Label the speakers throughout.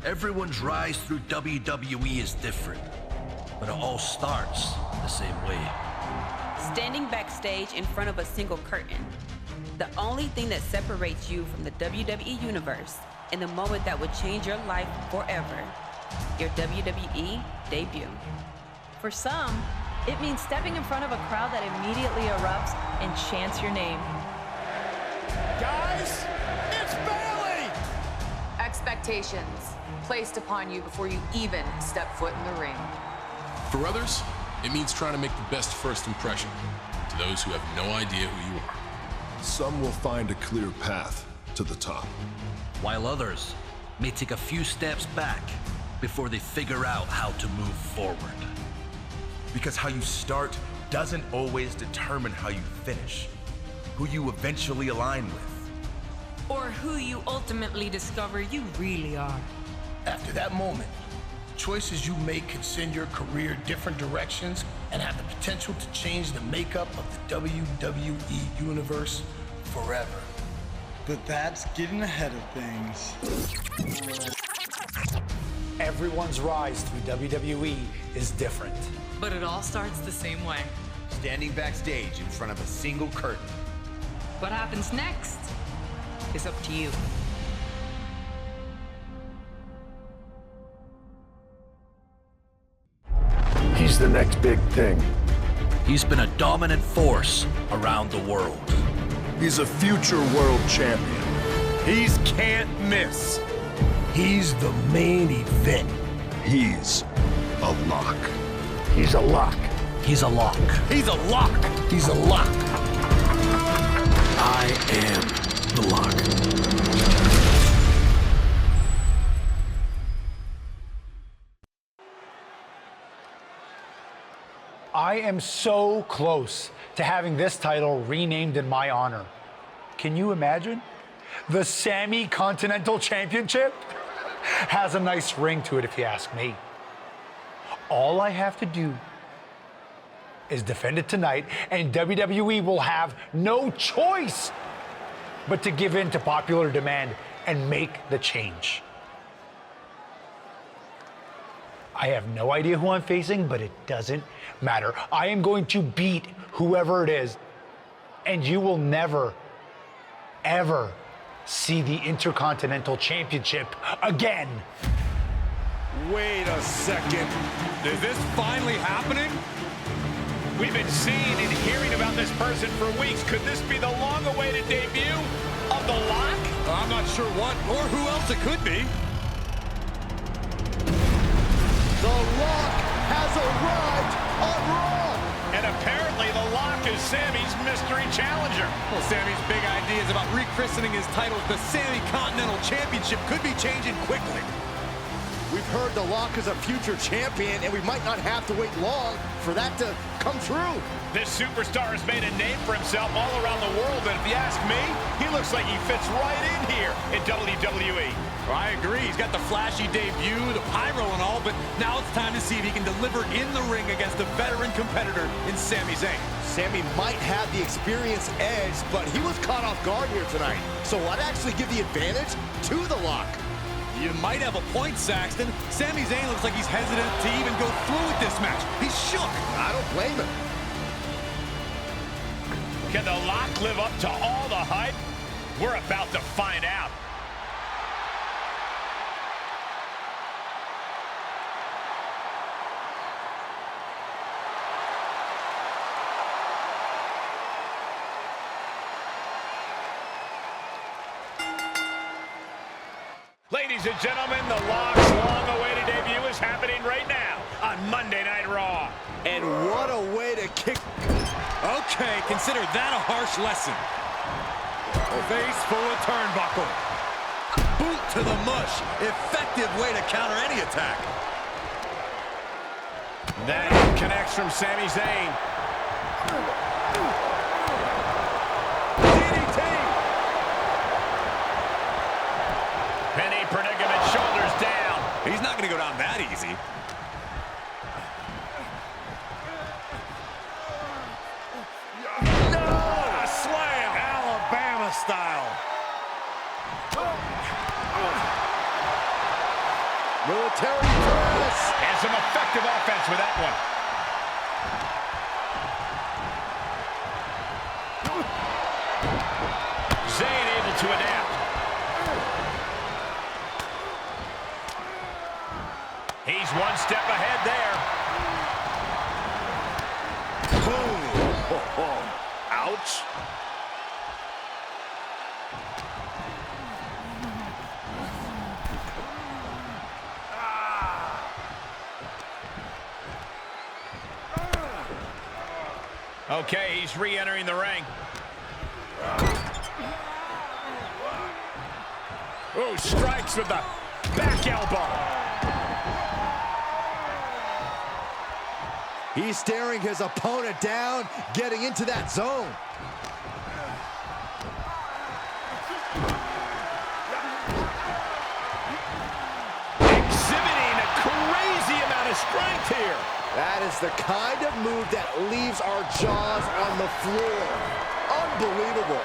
Speaker 1: Everyone's rise through WWE is different, but it all starts the same way.
Speaker 2: Standing backstage in front of a single curtain. The only thing that separates you from the WWE Universe in the moment that would change your life forever. Your WWE debut.
Speaker 3: For some, it means stepping in front of a crowd that immediately erupts and chants your name.
Speaker 4: Guys, it's Bayley!
Speaker 5: Expectations placed upon you before you even step foot in the ring.
Speaker 6: For others, it means trying to make the best first impression to those who have no idea who you are.
Speaker 7: Some will find a clear path to the top,
Speaker 1: while others may take a few steps back before they figure out how to move forward.
Speaker 4: Because how you start doesn't always determine how you finish, who you eventually align with.
Speaker 8: Or who you ultimately discover you really are.
Speaker 9: After that moment, choices you make can send your career different directions and have the potential to change the makeup of the WWE Universe forever.
Speaker 10: But that's getting ahead of things.
Speaker 11: Everyone's rise through WWE is different.
Speaker 8: But it all starts the same way.
Speaker 4: Standing backstage in front of a single curtain.
Speaker 8: What happens next is up to you.
Speaker 7: he's the next big thing.
Speaker 1: He's been a dominant force around the world.
Speaker 7: He's a future world champion.
Speaker 4: He's can't miss.
Speaker 9: He's the main event.
Speaker 7: He's a lock.
Speaker 9: He's a lock.
Speaker 1: He's a lock.
Speaker 4: He's a lock.
Speaker 9: He's a lock.
Speaker 7: I am the lock.
Speaker 11: I am so close to having this title renamed in my honor. Can you imagine? The Sami Continental Championship has a nice ring to it, if you ask me. All I have to do is defend it tonight, and WWE will have no choice but to give in to popular demand and make the change. I have no idea who I'm facing, but it doesn't matter. I am going to beat whoever it is, and you will never, ever see the Intercontinental Championship again.
Speaker 4: Wait a second. Is this finally happening? We've been seeing and hearing about this person for weeks. Could this be the long-awaited debut of The Lock? I'm not sure what or who else it could be. The Lock has arrived on Raw. And apparently The Lock is Sami's mystery challenger. Well, Sami's big ideas about rechristening his title the Sami Continental Championship could be changing quickly. We've heard The Lock is a future champion, and we might not have to wait long for that to come true. This superstar has made a name for himself all around the world, and if you ask me, he looks like he fits right in here in WWE. I agree. He's got the flashy debut, the pyro and all, but now it's time to see if he can deliver in the ring against a veteran competitor in Sami Zayn. Sami might have the experience edge, but he was caught off guard here tonight. So I'd actually give the advantage to The Lock. You might have a point, Saxton. Sami Zayn looks like he's hesitant to even go through with this match. He's shook. I don't blame him. Can The Lock live up to all the hype? We're about to find out. Ladies and gentlemen, The Lock's long-awaited debut is happening right now on Monday Night Raw. And what a way to kick. Okay, consider that a harsh lesson. Face full of turnbuckle. Boot to the mush. Effective way to counter any attack. That connects from Sami Zayn. Penny predicament, shoulders down. He's not going to go down that easy. No! A slam! Alabama style. Military press. And some effective offense with that one. Zayn able to adapt. He's one step ahead there. Boom. Oh, ouch. Okay, he's re-entering the ring. Oh, strikes with the back elbow.
Speaker 12: He's staring his opponent down, getting into that zone.
Speaker 4: Exhibiting a crazy amount of strength here.
Speaker 12: That is the kind of move that leaves our jaws on the floor. Unbelievable.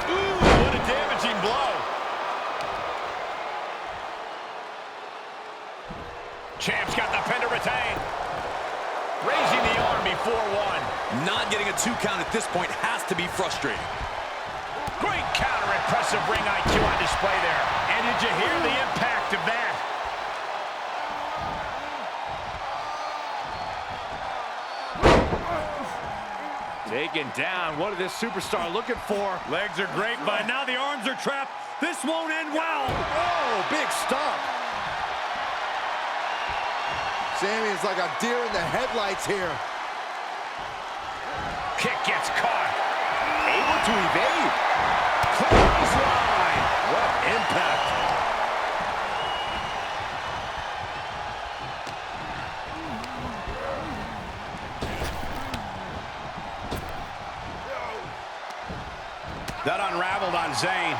Speaker 4: Ooh, what a damaging blow. Champ's got the pin to retain. Raising the arm before one.
Speaker 1: Not getting a 2 count at this point has to be frustrating.
Speaker 4: Great counter, impressive ring IQ on display there. And did you hear the impact of that? Taken down. What is this superstar looking for? Legs are great, but now the arms are trapped. This won't end well.
Speaker 12: Oh, big stop. Sami is like a deer in the headlights here.
Speaker 4: Kick gets caught. Able to evade. Clothesline. What impact. That unraveled on Zayn.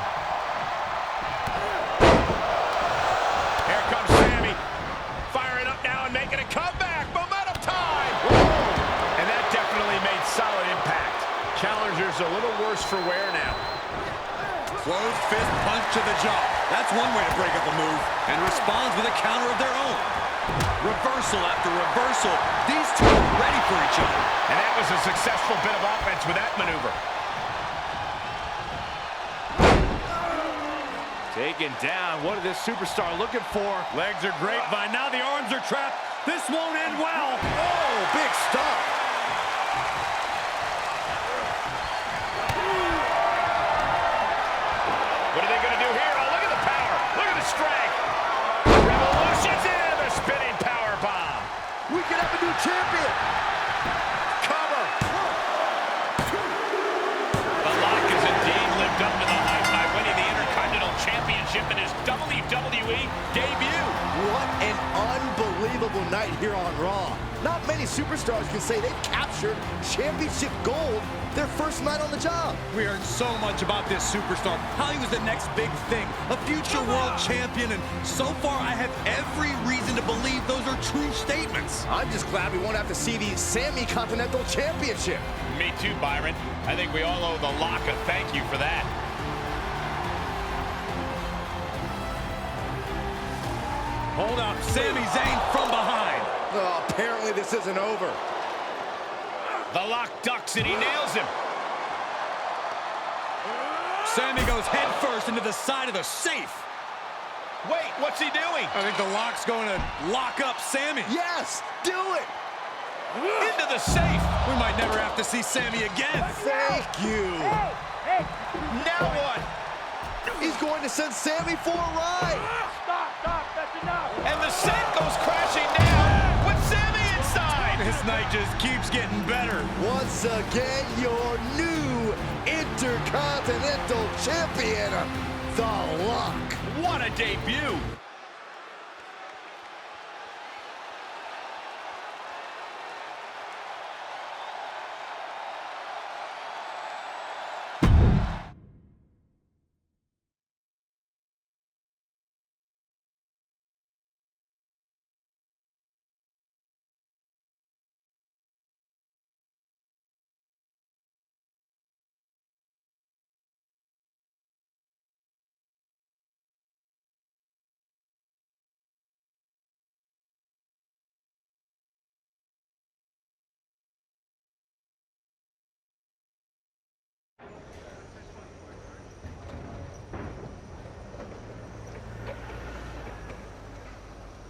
Speaker 4: Here comes Sami. Firing up now and making a comeback. Momentum time. Whoa. And that definitely made solid impact. Challenger's a little worse for wear now.
Speaker 1: Closed fist punch to the jaw. That's one way to break up a move. And responds with a counter of their own. Reversal after reversal. These two are ready for each other.
Speaker 4: And that was a successful bit of offense with that maneuver. Taken down. What is this superstar looking for? Legs are grapevine. Now the arms are trapped. This won't end well.
Speaker 12: Oh, big stop.
Speaker 4: What are they going to do here? Oh, look at the power. Look at the strength. Revolution's in. The spinning power bomb.
Speaker 12: We could have a new champion.
Speaker 4: Cover. The Lock has indeed lived up to the hype by winning the Intercontinental Championship in his WWE debut.
Speaker 12: What an unbelievable night here on Raw. Not many superstars can say they've captured championship gold their first night on the job.
Speaker 1: We heard so much about this superstar, how he was the next big thing, a future world champion, and so far I have every reason to believe those are true statements.
Speaker 12: I'm just glad we won't have to see the Sami Continental Championship.
Speaker 4: Me too, Byron. I think we all owe the Lock a thank you for that.
Speaker 1: Hold up, Sami Zayn from behind.
Speaker 12: Oh, apparently this isn't over.
Speaker 4: The Lock ducks and he nails him.
Speaker 1: Sami goes head first into the side of the safe.
Speaker 4: Wait, what's he doing?
Speaker 1: I think the Lock's going to lock up Sami.
Speaker 12: Yes, do it.
Speaker 4: Into the safe.
Speaker 1: We might never have to see Sami again.
Speaker 12: Thank you.
Speaker 10: Hey.
Speaker 4: Now what?
Speaker 12: He's going to send Sami for a ride.
Speaker 10: Stop, that's enough.
Speaker 4: And the set goes crashing down with Sami inside.
Speaker 1: This night just keeps getting better.
Speaker 12: Once again, your new Intercontinental Champion, The Lock.
Speaker 4: What a debut.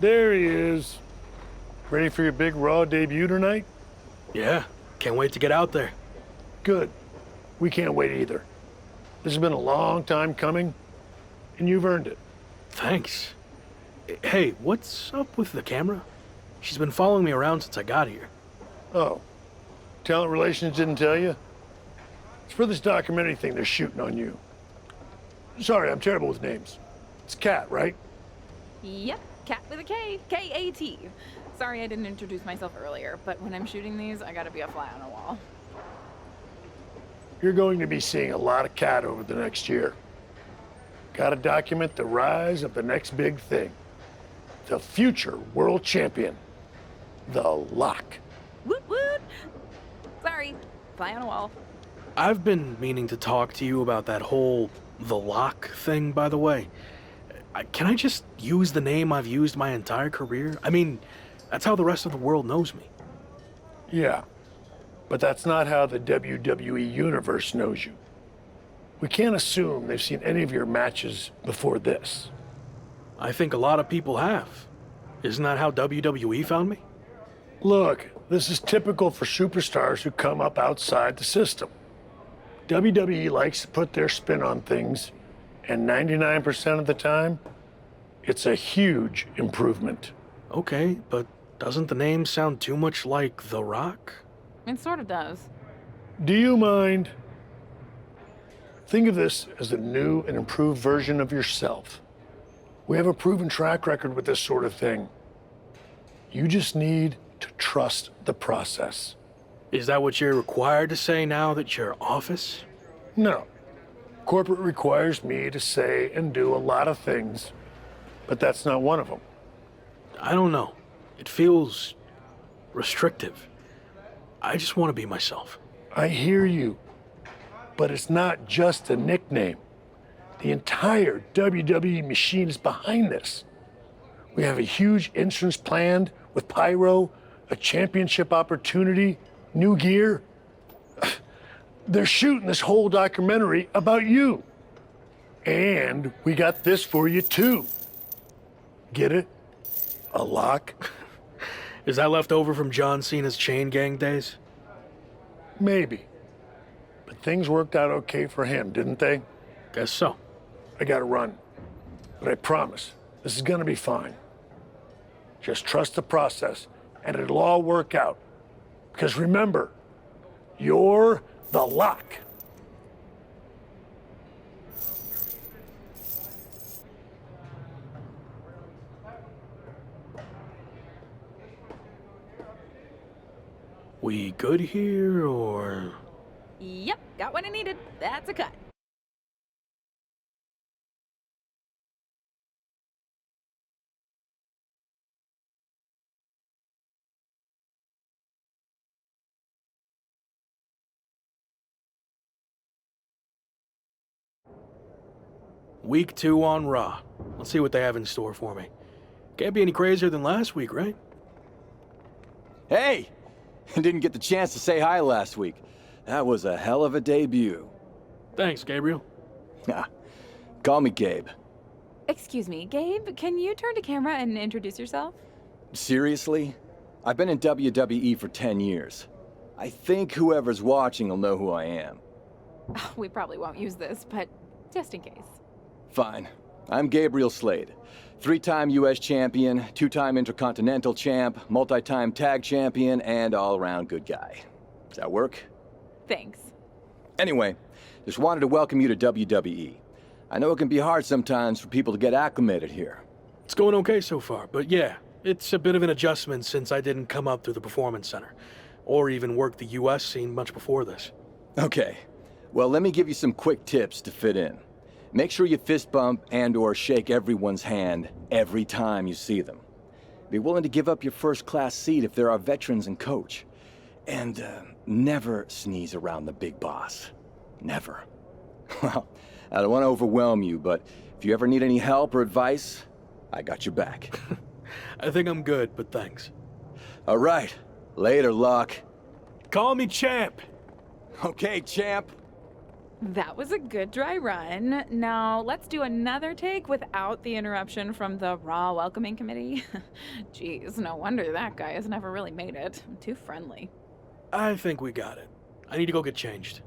Speaker 9: There he is. Ready for your big Raw debut tonight?
Speaker 13: Yeah, can't wait to get out there.
Speaker 9: Good. We can't wait either. This has been a long time coming, and you've earned it.
Speaker 13: Thanks. Hey, what's up with the camera? She's been following me around since I got here.
Speaker 9: Oh, talent relations didn't tell you? It's for this documentary thing they're shooting on you. Sorry, I'm terrible with names. It's Kat, right?
Speaker 14: Yep, Kat with a K, K-A-T. Sorry I didn't introduce myself earlier, but when I'm shooting these, I gotta be a fly on a wall.
Speaker 9: You're going to be seeing a lot of Kat over the next year. Gotta document the rise of the next big thing. The future world champion. The Lock.
Speaker 14: Woot woot! Sorry, fly on a wall.
Speaker 13: I've been meaning to talk to you about that whole The Lock thing, by the way. Can I just use the name I've used my entire career? I mean, that's how the rest of the world knows me.
Speaker 9: Yeah, but that's not how the WWE Universe knows you. We can't assume they've seen any of your matches before this.
Speaker 13: I think a lot of people have. Isn't that how WWE found me?
Speaker 9: Look, this is typical for superstars who come up outside the system. WWE likes to put their spin on things, and 99% of the time, it's a huge improvement.
Speaker 13: Okay, but doesn't the name sound too much like The Rock?
Speaker 14: It sort of does.
Speaker 9: Do you mind? Think of this as a new and improved version of yourself. We have a proven track record with this sort of thing. You just need to trust the process.
Speaker 13: Is that what you're required to say now that you're office?
Speaker 9: No. Corporate requires me to say and do a lot of things, but that's not one of them.
Speaker 13: I don't know. It feels restrictive. I just want to be myself.
Speaker 9: I hear you, but it's not just a nickname. The entire WWE machine is behind this. We have a huge entrance planned with pyro, a championship opportunity, new gear. They're shooting this whole documentary about you. And we got this for you too. Get it? A lock?
Speaker 13: Is that left over from John Cena's chain gang days?
Speaker 9: Maybe. But things worked out okay for him, didn't they?
Speaker 13: Guess so.
Speaker 9: I gotta run. But I promise, this is gonna be fine. Just trust the process, and it'll all work out. Because remember, you're the Lock.
Speaker 13: We good here, or?
Speaker 14: Yep, got what I needed. That's a cut.
Speaker 13: Week 2 on Raw. Let's see what they have in store for me. Can't be any crazier than last week, right?
Speaker 15: Hey! Didn't get the chance to say hi last week. That was a hell of a debut.
Speaker 13: Thanks, Gabriel.
Speaker 15: Call me Gabe.
Speaker 14: Excuse me, Gabe, can you turn to camera and introduce yourself?
Speaker 15: Seriously? I've been in WWE for 10 years. I think whoever's watching will know who I am.
Speaker 14: We probably won't use this, but just in case.
Speaker 15: Fine. I'm Gabriel Slade. 3-time U.S. champion, 2-time Intercontinental champ, multi-time tag champion, and all-around good guy. Does that work?
Speaker 14: Thanks.
Speaker 15: Anyway, just wanted to welcome you to WWE. I know it can be hard sometimes for people to get acclimated here.
Speaker 13: It's going okay so far, but yeah, it's a bit of an adjustment since I didn't come up through the Performance Center, or even work the U.S. scene much before this.
Speaker 15: Okay. Well, let me give you some quick tips to fit in. Make sure you fist bump and/or shake everyone's hand every time you see them. Be willing to give up your first-class seat if there are veterans and coach. And never sneeze around the big boss. Never. Well, I don't want to overwhelm you, but if you ever need any help or advice, I got your back.
Speaker 13: I think I'm good, but thanks.
Speaker 15: All right. Later, Luck.
Speaker 13: Call me Champ.
Speaker 15: Okay, Champ.
Speaker 14: That was a good dry run. Now, let's do another take without the interruption from the Raw welcoming committee. Jeez, no wonder that guy has never really made it. Too friendly.
Speaker 13: I think we got it. I need to go get changed.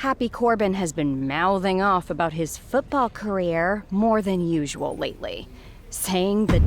Speaker 16: Happy Corbin has been mouthing off about his football career more than usual lately, saying the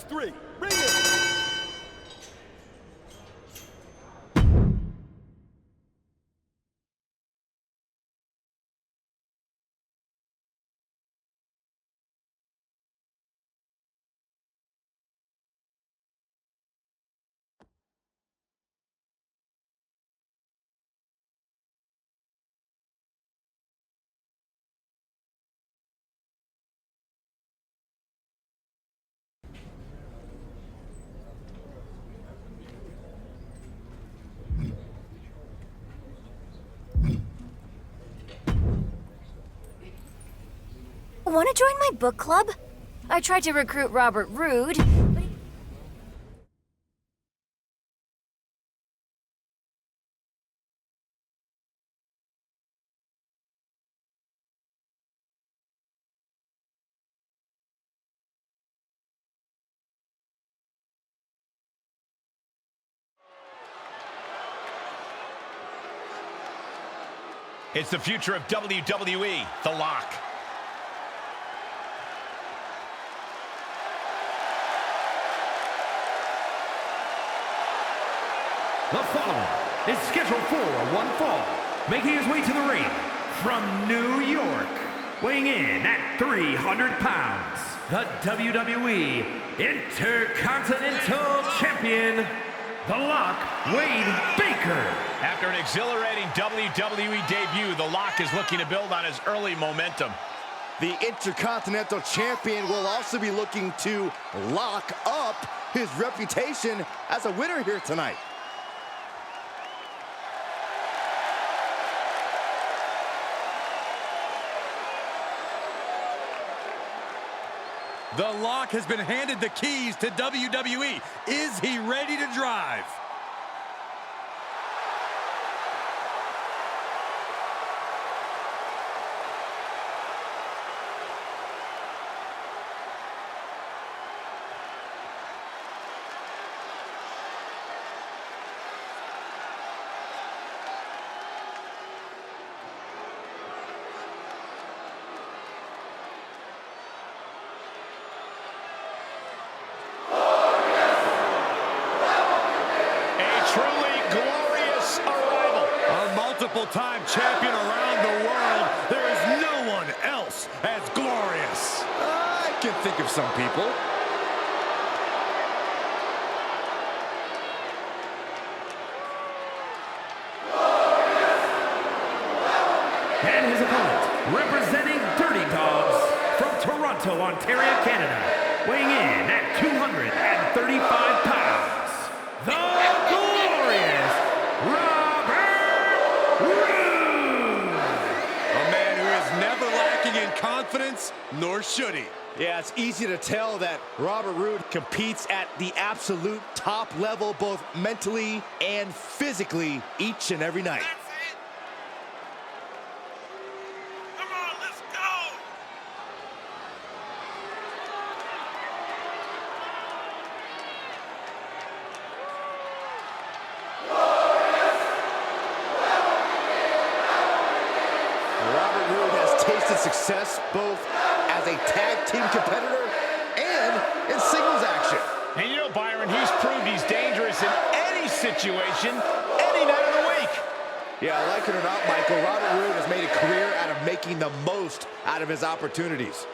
Speaker 12: 3. Bring it.
Speaker 17: Want to join my book club? I tried to recruit Robert Roode, but he...
Speaker 4: It's the future of WWE, The Lock.
Speaker 18: The following is scheduled for one fall, making his way to the ring from New York, weighing in at 300 pounds, the WWE Intercontinental Champion, The Lock, Wade Baker.
Speaker 4: After an exhilarating WWE debut, The Lock is looking to build on his early momentum.
Speaker 12: The Intercontinental Champion will also be looking to lock up his reputation as a winner here tonight.
Speaker 1: The Lock has been handed the keys to WWE. Is he ready to drive? Multiple-time champion around the world. There is no one else as glorious.
Speaker 12: I can think of some people.
Speaker 18: And his opponent, representing Dirty Dogs from Toronto, Ontario, Canada, weighing in at 235 pounds, the glorious
Speaker 1: in confidence, nor should he.
Speaker 12: Yeah, it's easy to tell that Robert Roode competes at the absolute top level, both mentally and physically, each and every night.
Speaker 10: Come on, let's go!
Speaker 12: Robert Roode has tasted success both as a tag team competitor and in singles action.
Speaker 4: And you know, Byron, he's proved he's dangerous in any situation, any night of the week.
Speaker 12: Yeah, like it or not, Michael, Robert Roode has made a career out of making the most out of his opportunities.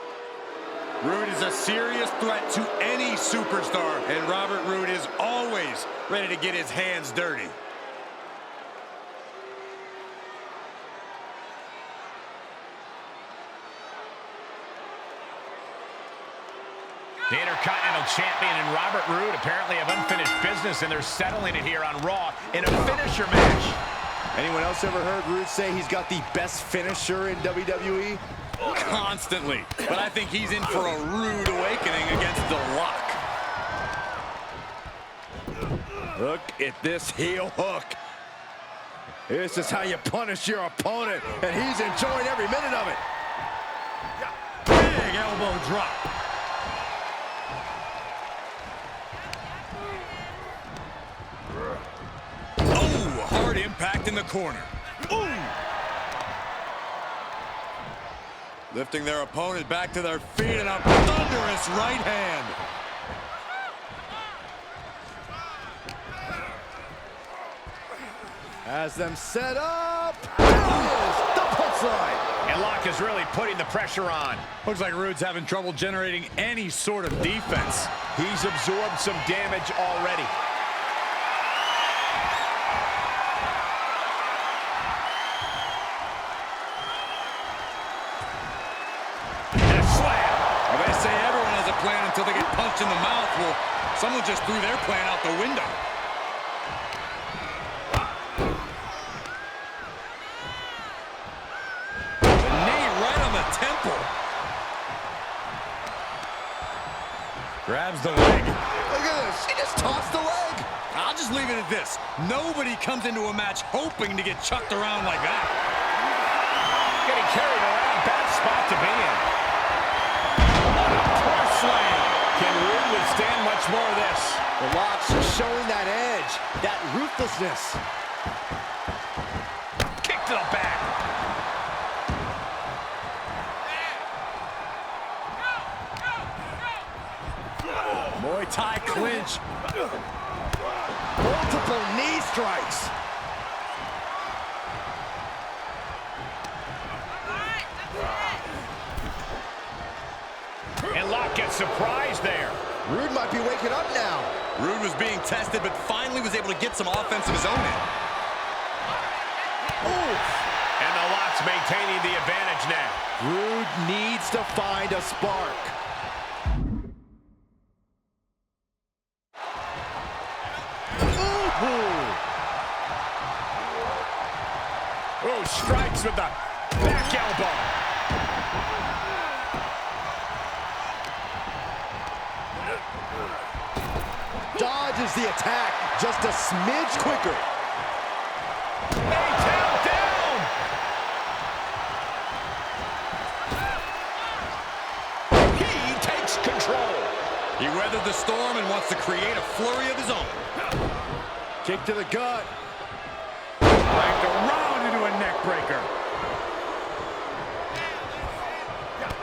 Speaker 1: Roode is a serious threat to any superstar, and Robert Roode is always ready to get his hands dirty.
Speaker 4: The Intercontinental Champion and Robert Roode apparently have unfinished business, and they're settling it here on Raw in a finisher match.
Speaker 12: Anyone else ever heard Roode say he's got the best finisher in WWE?
Speaker 1: Constantly. But I think he's in for a rude awakening against The Lock.
Speaker 12: Look at this heel hook. This is how you punish your opponent, and he's enjoying every minute of it.
Speaker 1: Big elbow drop. Oh, hard impact in the corner. Ooh. Lifting their opponent back to their feet, and a thunderous right hand.
Speaker 12: Has them set up. There it is, the punchline.
Speaker 4: And Locke is really putting the pressure on.
Speaker 1: Looks like Rude's having trouble generating any sort of defense.
Speaker 4: He's absorbed some damage already. And a slam.
Speaker 1: Well, they say everyone has a plan until they get punched in the mouth. Well, someone just threw their plan out the window. Grabs the leg.
Speaker 12: Look at this. He just tossed the leg.
Speaker 1: I'll just leave it at this. Nobody comes into a match hoping to get chucked around like that.
Speaker 4: Getting carried around. Bad spot to be in. What a press slam. Can Rude withstand much more of this?
Speaker 12: The Lock's showing that edge, that ruthlessness.
Speaker 4: Kick to the back.
Speaker 1: Muay Thai clinch.
Speaker 12: Multiple knee strikes.
Speaker 4: And Locke gets surprised there.
Speaker 12: Rude might be waking up now.
Speaker 1: Rude was being tested, but finally was able to get some offense of his own in.
Speaker 12: Oof.
Speaker 4: And the Lock's maintaining the advantage now.
Speaker 12: Rude needs to find a spark.
Speaker 4: Oh, strikes with the back elbow.
Speaker 12: Dodges the attack just a smidge quicker.
Speaker 4: Down. He takes control.
Speaker 1: He weathered the storm and wants to create a flurry of his own.
Speaker 12: Kick to the gut.
Speaker 1: Backed around into a neck breaker.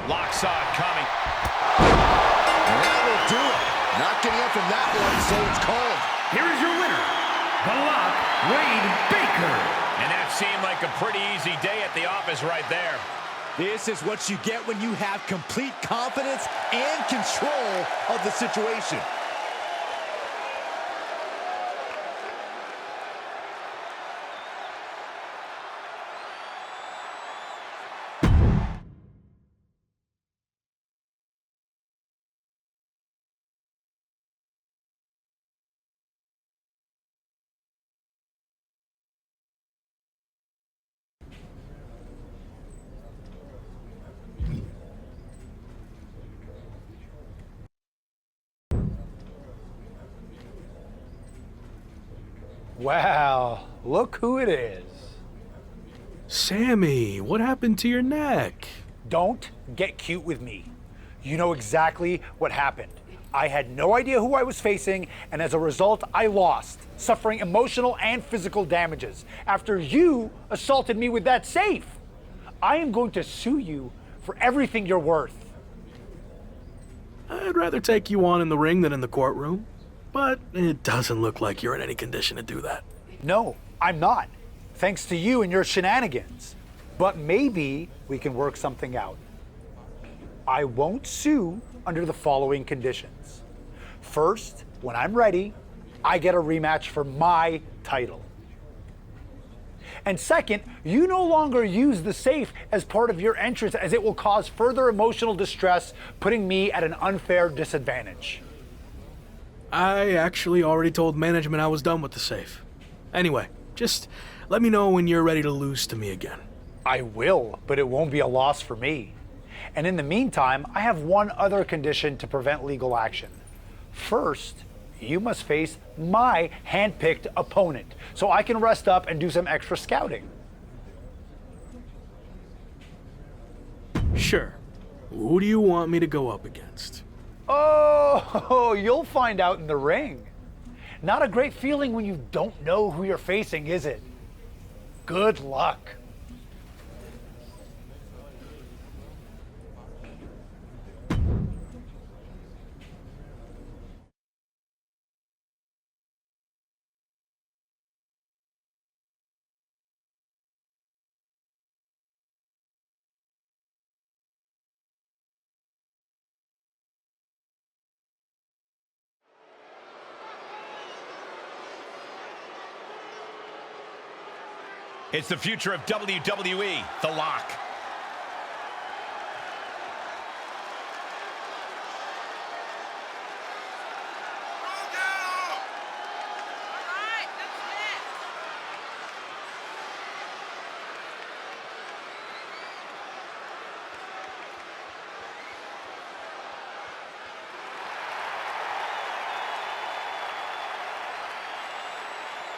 Speaker 4: Locke saw it coming.
Speaker 12: And that will do it. Not getting up from that one, so it's called.
Speaker 18: Here is your winner, The Lock, Wade Baker.
Speaker 4: And that seemed like a pretty easy day at the office right there.
Speaker 12: This is what you get when you have complete confidence and control of the situation.
Speaker 11: Wow, look who it is.
Speaker 13: Sami, what happened to your neck?
Speaker 11: Don't get cute with me. You know exactly what happened. I had no idea who I was facing, and as a result, I lost, suffering emotional and physical damages after you assaulted me with that safe. I am going to sue you for everything you're worth.
Speaker 13: I'd rather take you on in the ring than in the courtroom, but it doesn't look like you're in any condition to do that.
Speaker 11: No, I'm not, thanks to you and your shenanigans. But maybe we can work something out. I won't sue under the following conditions. First, when I'm ready, I get a rematch for my title. And second, you no longer use the safe as part of your entrance, as it will cause further emotional distress, putting me at an unfair disadvantage.
Speaker 13: I actually already told management I was done with the safe. Anyway, just let me know when you're ready to lose to me again.
Speaker 11: I will, but it won't be a loss for me. And in the meantime, I have one other condition to prevent legal action. First, you must face my hand-picked opponent, so I can rest up and do some extra scouting.
Speaker 13: Sure. Who do you want me to go up against?
Speaker 11: Oh, you'll find out in the ring. Not a great feeling when you don't know who you're facing, is it? Good luck.
Speaker 4: It's the future of WWE, The Lock.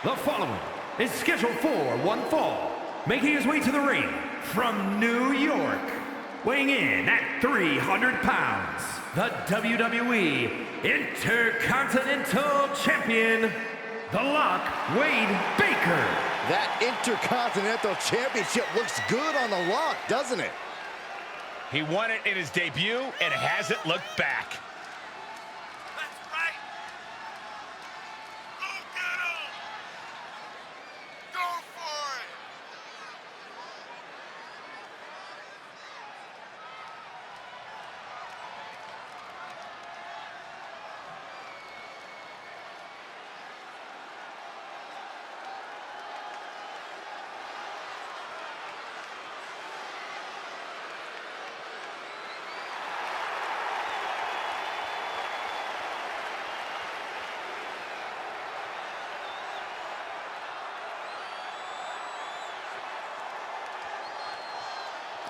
Speaker 18: The following is scheduled for one fall, making his way to the ring from New York, weighing in at 300 pounds, the WWE Intercontinental Champion, The Lock, Wade Baker.
Speaker 12: That Intercontinental Championship looks good on The Lock, doesn't it?
Speaker 4: He won it in his debut and hasn't looked back.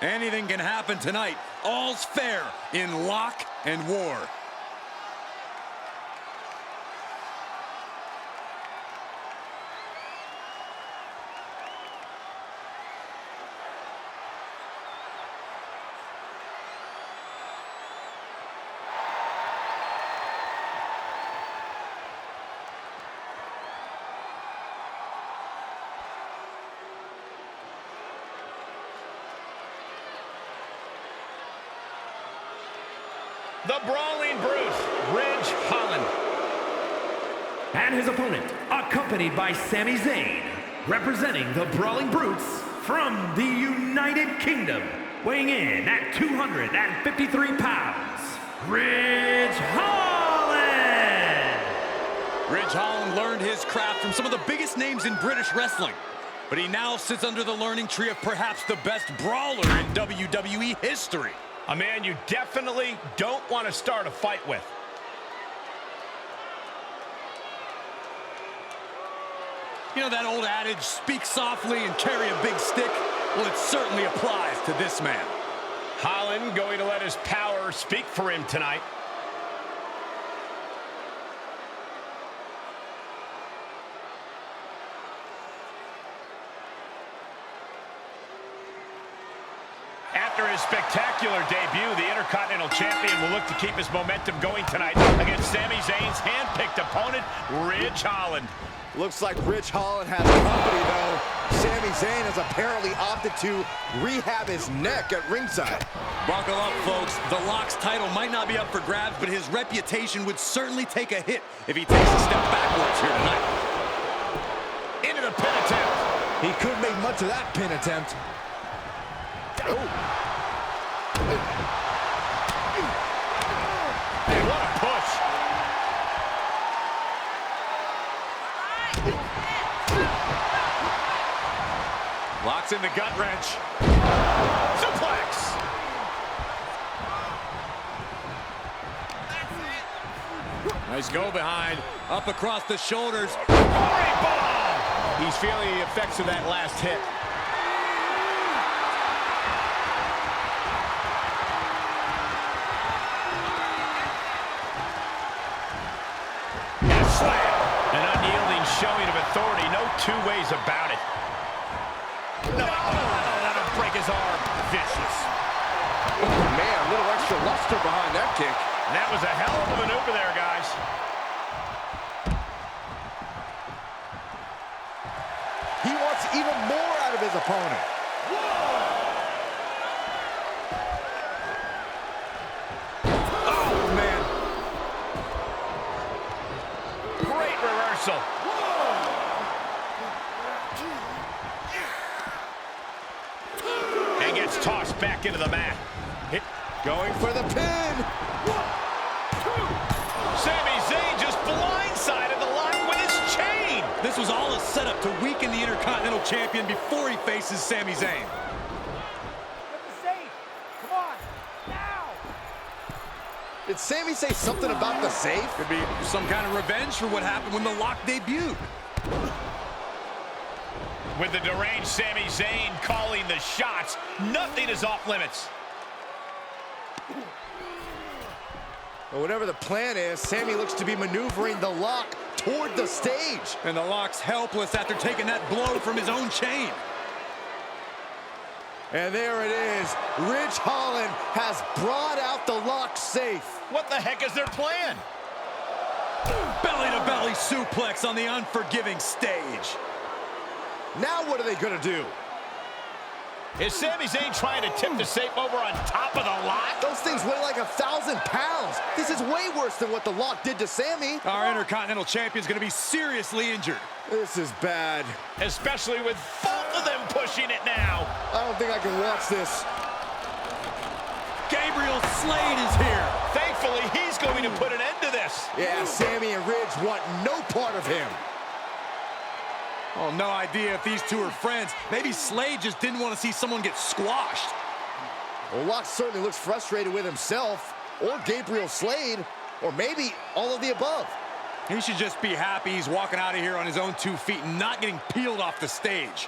Speaker 1: Anything can happen tonight. All's fair in Lock and War.
Speaker 4: The Brawling Bruce, Ridge Holland.
Speaker 18: And his opponent, accompanied by Sami Zayn, representing the Brawling Brutes from the United Kingdom, weighing in at 253 pounds, Ridge Holland.
Speaker 1: Ridge Holland learned his craft from some of the biggest names in British wrestling, but he now sits under the learning tree of perhaps the best brawler in WWE history.
Speaker 4: A man you definitely don't want to start a fight with.
Speaker 1: You know that old adage, speak softly and carry a big stick? Well, it certainly applies to this man.
Speaker 4: Holland going to let his power speak for him tonight. After his spectacular debut, the Intercontinental Champion will look to keep his momentum going tonight against Sami Zayn's hand-picked opponent, Ridge Holland.
Speaker 12: Looks like Ridge Holland has company, though. Sami Zayn has apparently opted to rehab his neck at ringside.
Speaker 1: Buckle up, folks. The Lock's title might not be up for grabs, but his reputation would certainly take a hit if he takes a step backwards here tonight.
Speaker 4: Into the pin attempt.
Speaker 12: He couldn't make much of that pin attempt. Oh.
Speaker 4: Hey, what a push. Locks in the gut wrench. Suplex.
Speaker 1: Nice go behind. Up across the shoulders.
Speaker 4: Great bomb. He's feeling the effects of that last hit. Showing of authority, no two ways about it. No, that'll break his arm. Vicious.
Speaker 12: Oh, man, a little extra luster behind that kick.
Speaker 4: And that was a hell of a maneuver there, guys.
Speaker 12: He wants even more out of his opponent. Oh, man.
Speaker 4: Great reversal. Tossed back into the mat.
Speaker 12: Going for the pin.
Speaker 4: Sami Zayn just blindsided the Lock with his chain.
Speaker 1: This was all a setup to weaken the Intercontinental Champion before he faces Sami Zayn.
Speaker 12: Did Sami say something about the safe?
Speaker 1: Could be some kind of revenge for what happened when the lock debuted.
Speaker 4: With the deranged Sami Zayn calling the shots, nothing is off limits.
Speaker 12: Well, whatever the plan is, Sami looks to be maneuvering the lock toward the stage.
Speaker 1: And the lock's helpless after taking that blow from his own chain.
Speaker 12: And there it is. Ridge Holland has brought out the lock safe.
Speaker 4: What the heck is their plan?
Speaker 1: Belly-to-belly suplex on the unforgiving stage.
Speaker 12: Now what are they going to do?
Speaker 4: Is Sami Zayn trying to tip the safe over on top of the lock?
Speaker 12: Those things weigh like 1,000 pounds. This is way worse than what the lock did to Sami.
Speaker 1: Our Intercontinental Champion's going to be seriously injured.
Speaker 12: This is bad.
Speaker 4: Especially with both of them pushing it now.
Speaker 12: I don't think I can watch this.
Speaker 1: Gabriel Slade is here.
Speaker 4: Thankfully, he's going to put an end to this.
Speaker 12: Yeah, Sami and Ridge want no part of him.
Speaker 1: Oh, no idea if these two are friends. Maybe Slade just didn't want to see someone get squashed.
Speaker 12: Well, Locke certainly looks frustrated with himself, or Gabriel Slade, or maybe all of the above.
Speaker 1: He should just be happy he's walking out of here on his own 2 feet and not getting peeled off the stage.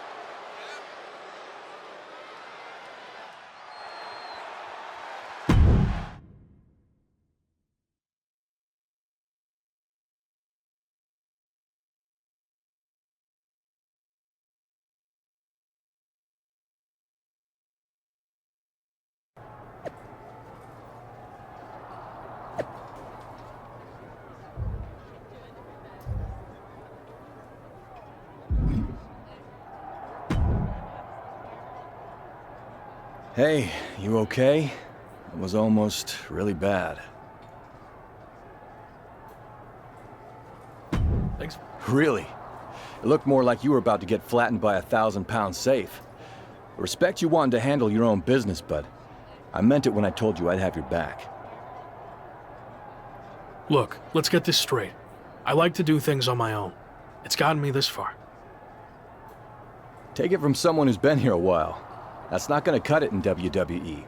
Speaker 15: Hey, you okay? It was almost really bad.
Speaker 13: Thanks.
Speaker 15: Really? It looked more like you were about to get flattened by a 1,000-pound safe. I respect you wanting to handle your own business, but I meant it when I told you I'd have your back.
Speaker 13: Look, let's get this straight. I like to do things on my own. It's gotten me this far.
Speaker 15: Take it from someone who's been here a while. That's not gonna cut it in WWE.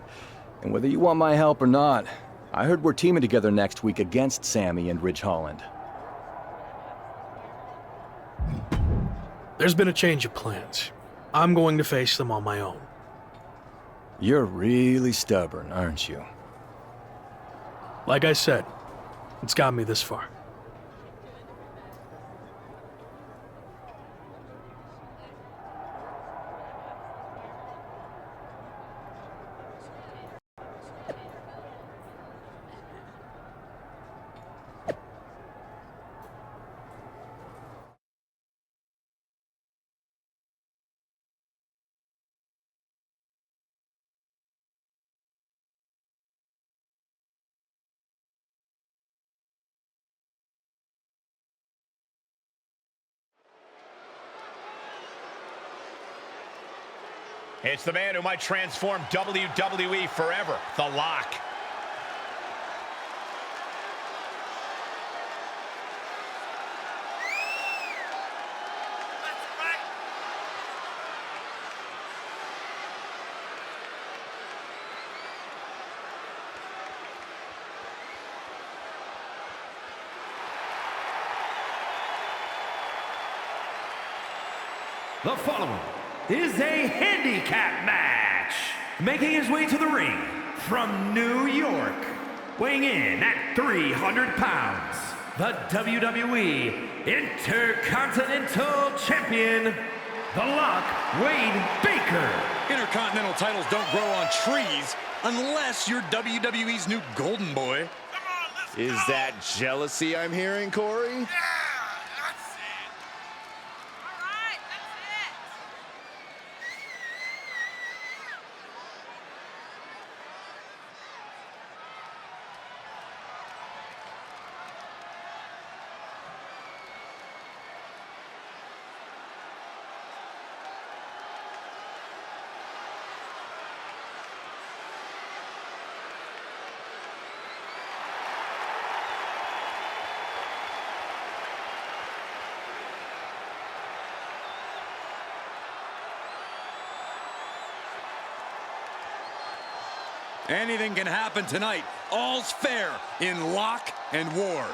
Speaker 15: And whether you want my help or not, I heard we're teaming together next week against Sami and Ridge Holland.
Speaker 13: There's been a change of plans. I'm going to face them on my own.
Speaker 15: You're really stubborn, aren't you?
Speaker 13: Like I said, it's got me this far.
Speaker 4: It's the man who might transform WWE forever, The Lock.
Speaker 18: The following is a handicap match. Making his way to the ring from New York, weighing in at 300 pounds, the WWE Intercontinental Champion, The Lock, Wade Baker.
Speaker 1: Intercontinental titles don't grow on trees unless you're WWE's new golden boy.
Speaker 12: Is that jealousy I'm hearing, Corey?
Speaker 1: Anything can happen tonight. All's fair in Lock and War.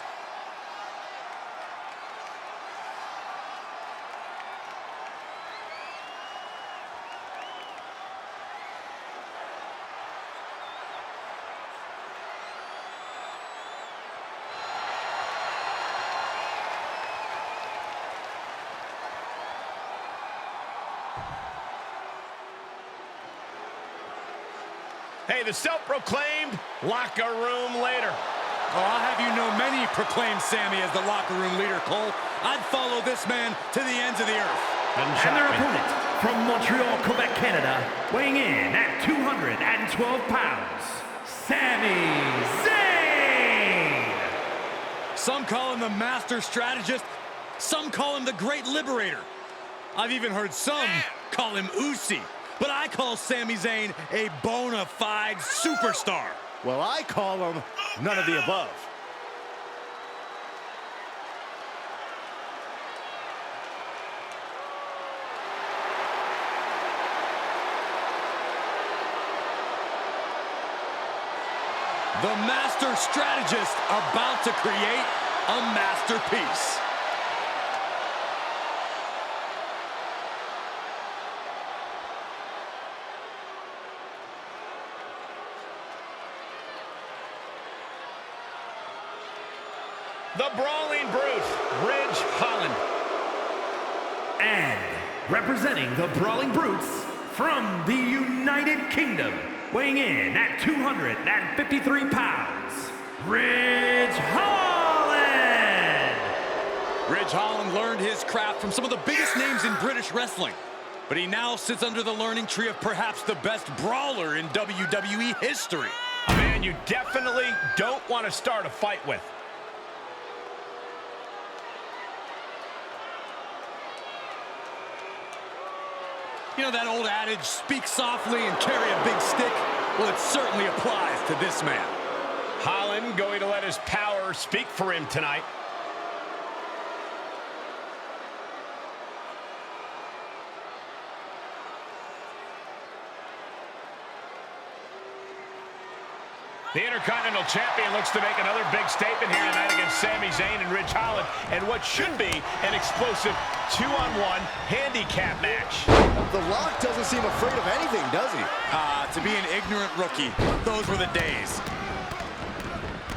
Speaker 4: Hey, the self-proclaimed locker room leader.
Speaker 1: Oh, I'll have you know many proclaim Sami as the locker room leader, Cole. I'd follow this man to the ends of the earth.
Speaker 18: And their opponent from Montreal, Quebec, Canada, weighing in at 212 pounds, Sami Zayn!
Speaker 1: Some call him the master strategist. Some call him the great liberator. I've even heard some call him Usi. But I call Sami Zayn a bona fide superstar.
Speaker 12: Well, I call him none of the above.
Speaker 1: The master strategist about to create a masterpiece.
Speaker 4: The Brawling Brute, Ridge Holland.
Speaker 18: And representing the Brawling Brutes from the United Kingdom, weighing in at 253 pounds, Ridge Holland!
Speaker 1: Ridge Holland learned his craft from some of the biggest names in British wrestling, but he now sits under the learning tree of perhaps the best brawler in WWE history.
Speaker 4: A man you definitely don't want to start a fight with.
Speaker 1: You know that old adage, speak softly and carry a big stick? Well, it certainly applies to this man.
Speaker 4: Holland going to let his power speak for him tonight. The Intercontinental Champion looks to make another big statement here tonight against Sami Zayn and Ridge Holland, and what should be an explosive 2-on-1 handicap match.
Speaker 12: The Lock doesn't seem afraid of anything, does he?
Speaker 1: To be an ignorant rookie, those were the days.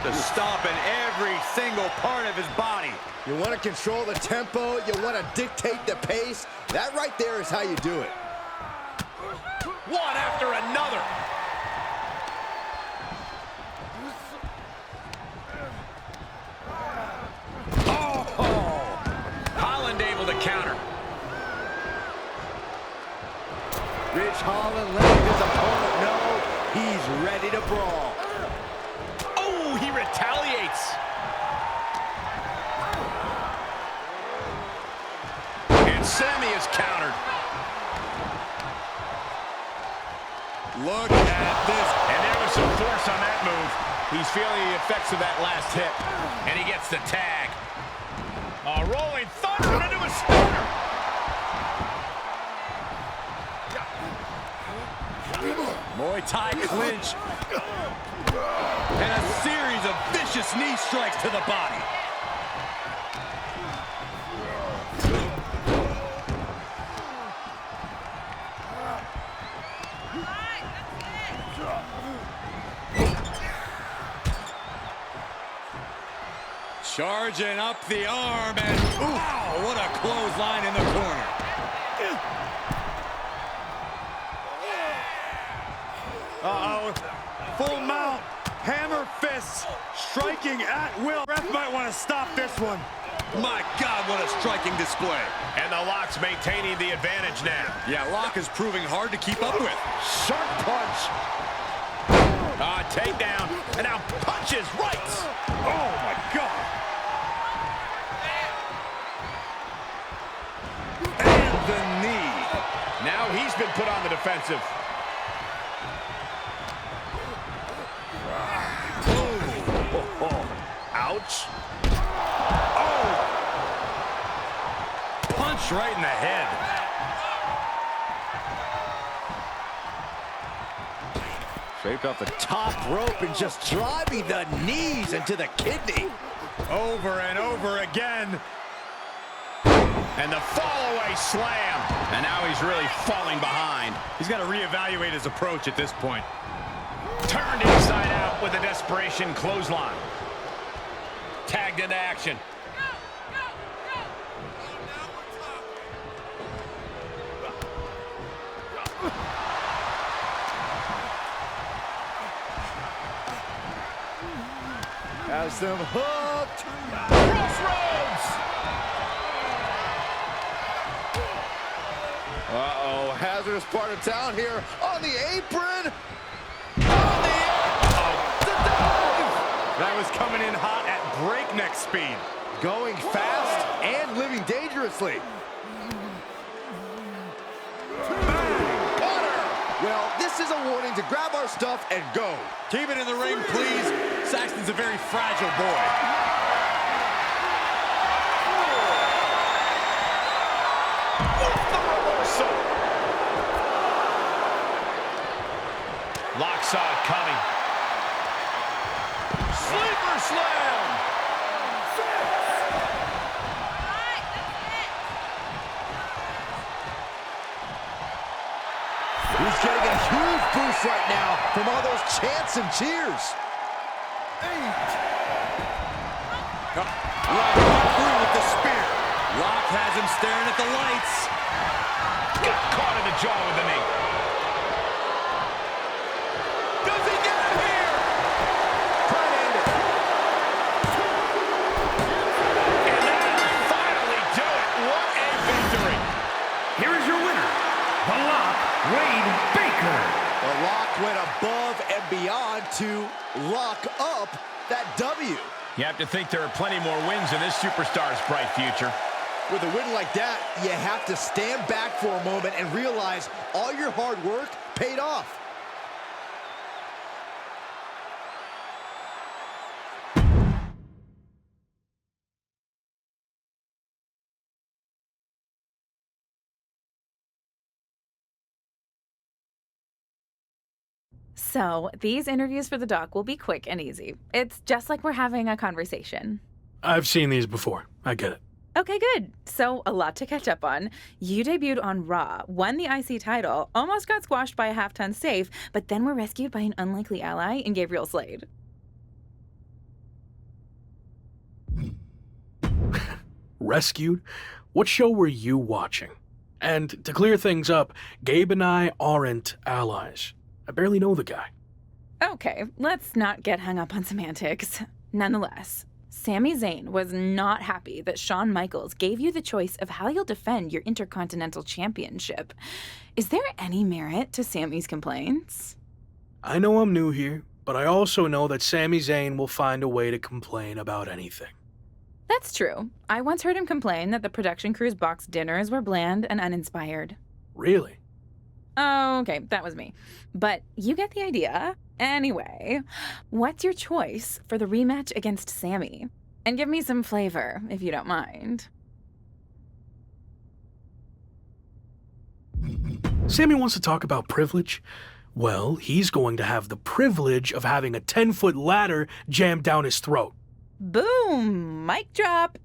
Speaker 1: To stomp in every single part of his body.
Speaker 12: You want to control the tempo, you want to dictate the pace. That right there is how you do it.
Speaker 4: One after another. Counter.
Speaker 12: Ridge Holland letting his opponent know he's ready to brawl.
Speaker 4: Oh, he retaliates. And Sami is countered.
Speaker 1: Look at this.
Speaker 4: And there was some force on that move. He's feeling the effects of that last hit. And he gets the tag. Rolling thunder into a stunner.
Speaker 1: Muay Thai clinch. And a series of vicious knee strikes to the body. Charging up the arm, and ooh, what a clothesline in the corner. Uh-oh, full mount, hammer fists, striking at will. Ref might want to stop this one. My God, what a striking display.
Speaker 4: And the Lock's maintaining the advantage now.
Speaker 1: Yeah, Lock is proving hard to keep up with.
Speaker 4: Sharp punch. Takedown, and now punches right.
Speaker 1: Oh, my God. And the knee.
Speaker 4: Now he's been put on the defensive. Ouch.
Speaker 1: Oh! Punch right in the head.
Speaker 4: Draped off the top rope and just driving the knees into the kidney.
Speaker 1: Over and over again.
Speaker 4: And the fall-away slam. And now he's really falling behind.
Speaker 1: He's got to reevaluate his approach at this point.
Speaker 4: Turned inside out with a desperation clothesline. Tagged into action.
Speaker 12: Has them hooked.
Speaker 4: Crossroads.
Speaker 12: Uh-oh, hazardous part of town here on the apron.
Speaker 1: That was coming in hot at breakneck speed.
Speaker 12: Going fast and living dangerously. Well, this is a warning to grab our stuff and go.
Speaker 1: Keep it in the ring, please. Saxton's a very fragile boy.
Speaker 4: Lock saw it coming. Sleeper slam.
Speaker 12: He's getting a huge boost right now from all those chants and cheers.
Speaker 1: Lock through with the spear. Lock has him staring at the lights.
Speaker 4: Got caught in the jaw with the knee.
Speaker 1: Does he get it here?
Speaker 12: Try to end it.
Speaker 4: And that'll finally do it. What a victory.
Speaker 18: Here is your winner, The Lock, Wade Baker.
Speaker 12: The Lock went above and beyond to lock up that W.
Speaker 4: You have to think there are plenty more wins in this superstar's bright future.
Speaker 12: With a win like that, you have to stand back for a moment and realize all your hard work paid off.
Speaker 14: So, these interviews for the doc will be quick and easy. It's just like we're having a conversation.
Speaker 13: I've seen these before. I get it.
Speaker 14: Okay, good. So, a lot to catch up on. You debuted on Raw, won the IC title, almost got squashed by a half-ton safe, but then were rescued by an unlikely ally in Gabriel Slade.
Speaker 13: Rescued? What show were you watching? And to clear things up, Gabe and I aren't allies. I barely know the guy.
Speaker 14: Okay, let's not get hung up on semantics. Nonetheless, Sami Zayn was not happy that Shawn Michaels gave you the choice of how you'll defend your Intercontinental Championship. Is there any merit to Sami's complaints?
Speaker 13: I know I'm new here, but I also know that Sami Zayn will find a way to complain about anything.
Speaker 14: That's true. I once heard him complain that the production crew's box dinners were bland and uninspired.
Speaker 13: Really?
Speaker 14: Oh, okay, that was me. But you get the idea. Anyway, what's your choice for the rematch against Sami? And give me some flavor, if you don't mind.
Speaker 13: Sami wants to talk about privilege? Well, he's going to have the privilege of having a 10-foot ladder jammed down his throat.
Speaker 14: Boom! Mic drop!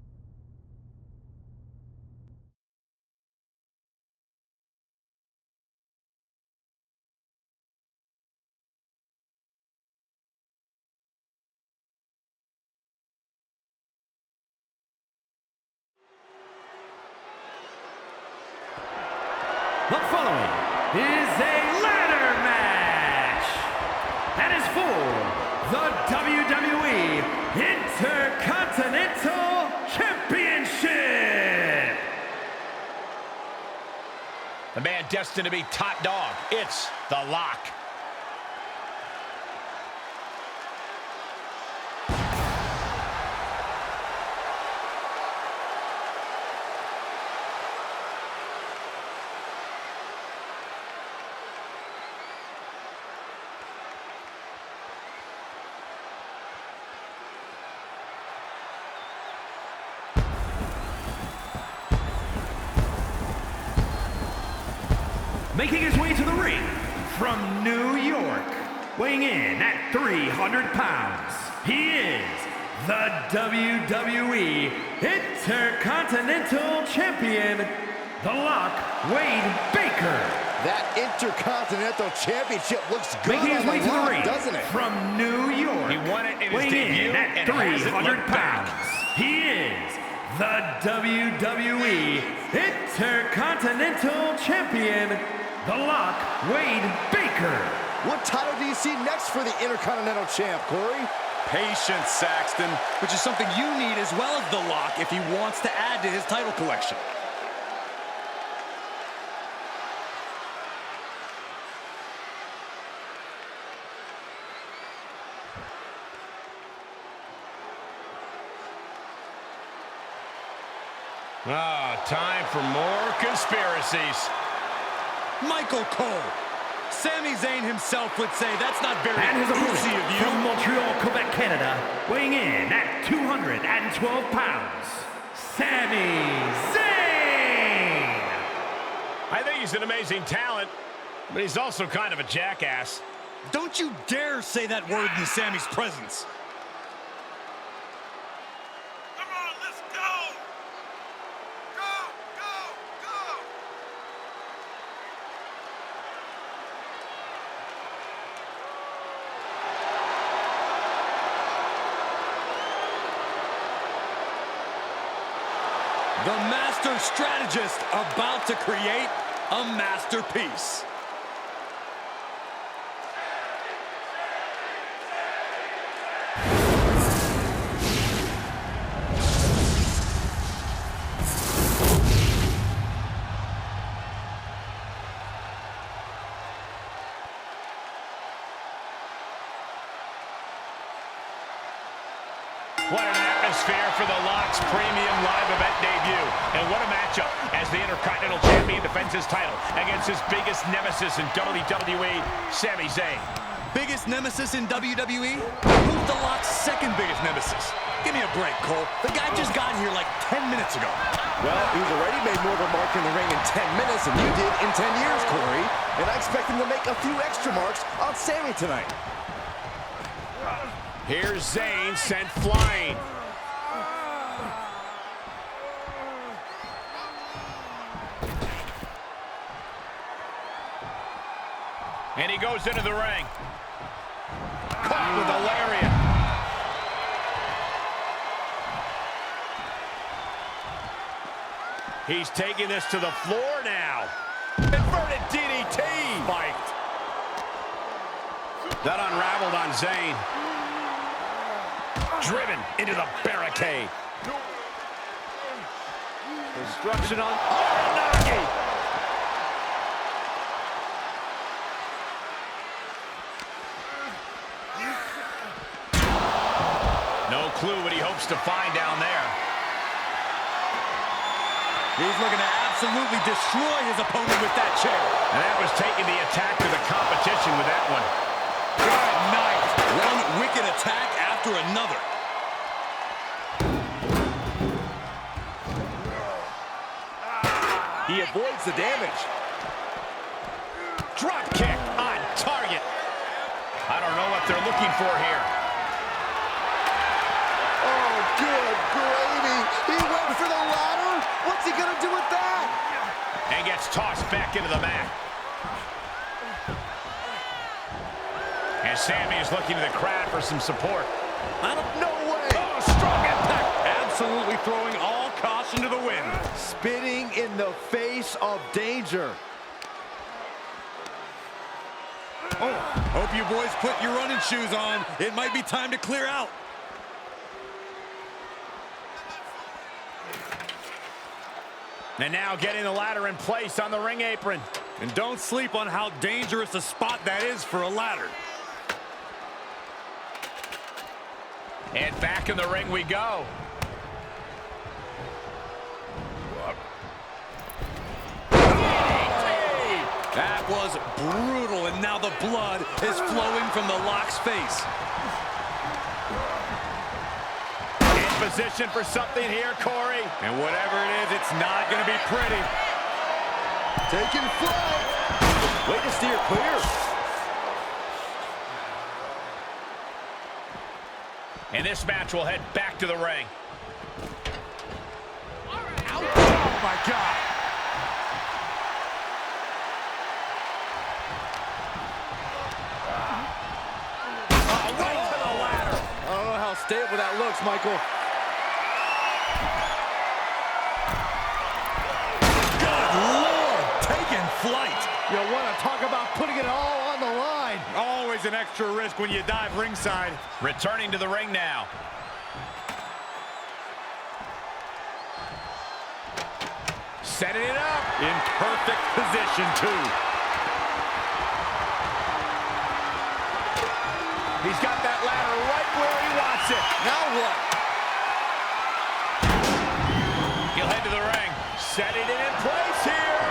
Speaker 18: The following is a ladder match. That is for the WWE Intercontinental Championship.
Speaker 4: The man destined to be top dog. It's The Lock.
Speaker 18: Making his way to the ring from New York, weighing in at 300 pounds, he is the WWE Intercontinental Champion, The Lock, Wade Baker.
Speaker 12: That Intercontinental Championship looks good
Speaker 18: Making his
Speaker 12: on
Speaker 18: way
Speaker 12: the
Speaker 18: to the
Speaker 12: Lock,
Speaker 18: ring
Speaker 12: doesn't it?
Speaker 18: from New York.
Speaker 4: He won it in his
Speaker 18: weighing
Speaker 4: debut
Speaker 18: in at
Speaker 4: and hasn't
Speaker 18: 300
Speaker 4: looked back.
Speaker 18: pounds, he is the WWE Intercontinental Champion, The Lock, Wade Baker.
Speaker 12: What title do you see next for the Intercontinental Champ, Corey?
Speaker 1: Patience, Saxton, which is something you need as well as The Lock if he wants to add to his title collection.
Speaker 4: Time for more conspiracies.
Speaker 1: Michael Cole. Sami Zayn himself would say that's not very
Speaker 18: And his opponent
Speaker 1: easy of you.
Speaker 18: from Montreal, Quebec, Canada, weighing in at 212 pounds, Sami Zayn.
Speaker 4: I think he's an amazing talent, but he's also kind of a jackass.
Speaker 1: Don't you dare say that word in Sami's presence.
Speaker 10: Come on, let's go! Go, go, go!
Speaker 1: The master strategist about to create a masterpiece.
Speaker 4: What an atmosphere for the Lock's premium live event debut. And what a matchup as the Intercontinental Champion defends his title against his biggest nemesis in WWE, Sami Zayn.
Speaker 1: Biggest nemesis in WWE? Who's the Lock's second biggest nemesis? Give me a break, Cole. The guy just got here like 10 minutes ago.
Speaker 12: Well, he's already made more of a mark in the ring in 10 minutes than you did in 10 years, Corey. And I expect him to make a few extra marks on Sami tonight.
Speaker 4: Here's Zayn sent flying. And he goes into the ring. Caught with a lariat. He's taking this to the floor now. Inverted DDT. Spiked. That unraveled on Zayn. Driven into the barricade. Destruction on Aranagi. No clue what he hopes to find down there.
Speaker 1: He's looking to absolutely destroy his opponent with that chair.
Speaker 4: And that was taking the attack to the competition with that one.
Speaker 1: Good night. One wicked attack after another.
Speaker 12: He avoids the damage.
Speaker 4: Drop kick on target. I don't know what they're looking for here.
Speaker 12: Oh, good gravy. He went for the ladder. What's he going to do with that?
Speaker 4: And gets tossed back into the mat. And Sami is looking to the crowd for some support.
Speaker 12: No way.
Speaker 1: Oh, strong impact. Absolutely throwing all caution to the wind.
Speaker 12: Spitting in the face of danger.
Speaker 1: Oh, hope you boys put your running shoes on. It might be time to clear out.
Speaker 4: And now getting the ladder in place on the ring apron.
Speaker 1: And don't sleep on how dangerous a spot that is for a ladder.
Speaker 4: And back in the ring we go.
Speaker 1: That was brutal, and now the blood is flowing from the Lock's face.
Speaker 4: In position for something here, Corey.
Speaker 1: And whatever it is, it's not going to be pretty.
Speaker 12: Taking flight. Way to steer clear.
Speaker 4: And this match will head back to the ring.
Speaker 12: Oh, my God.
Speaker 4: Right to the ladder.
Speaker 12: I don't know how stable that looks, Michael.
Speaker 1: Good Lord, taking flight.
Speaker 12: You want to talk about putting it all on the line.
Speaker 4: Always an extra risk when you dive ringside. Returning to the ring now. Setting it up. In perfect position, too. He's got that ladder right where he wants it.
Speaker 12: Now what?
Speaker 4: He'll head to the ring. Setting it in place here.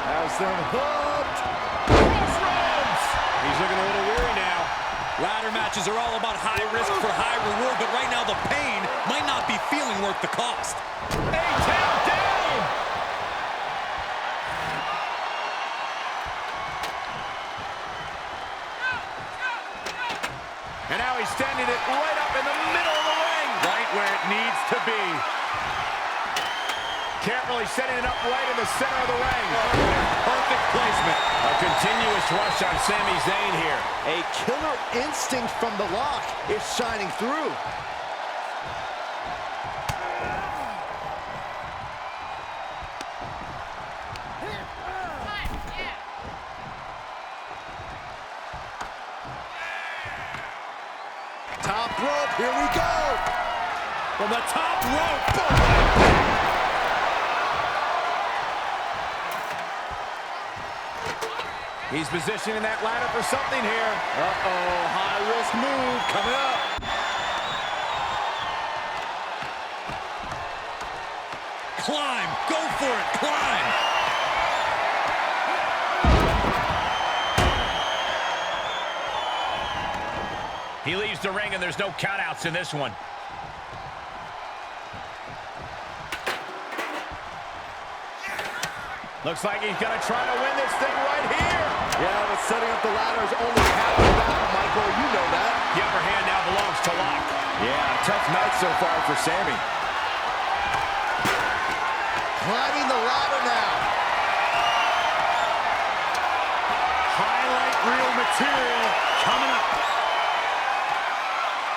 Speaker 12: Has them hooked.
Speaker 4: Crossroads. He's looking a little weary now.
Speaker 1: Ladder matches are all about high risk for high reward, but right now the pain might not be feeling worth the cost.
Speaker 4: A tap down. And now he's standing it right up in the middle of the ring. Right where it needs to be. Can't really setting it up right in the center of the ring. Perfect placement. A continuous rush on Sami Zayn here.
Speaker 12: A killer instinct from the lock is shining through. Top rope, here we go.
Speaker 1: From the top rope. Boom.
Speaker 4: He's positioning that ladder for something here.
Speaker 12: Uh-oh, high-risk move coming up.
Speaker 1: Climb. Go for it. Climb.
Speaker 4: He leaves the ring, and there's no countouts in this one. Looks like he's going to try to win this thing right here.
Speaker 12: Yeah, but setting up the ladder is only half the battle, Michael. You know that.
Speaker 4: The upper hand now belongs to Lock.
Speaker 12: Yeah, tough night so far for Sami. Climbing the ladder now.
Speaker 1: Highlight reel material coming up.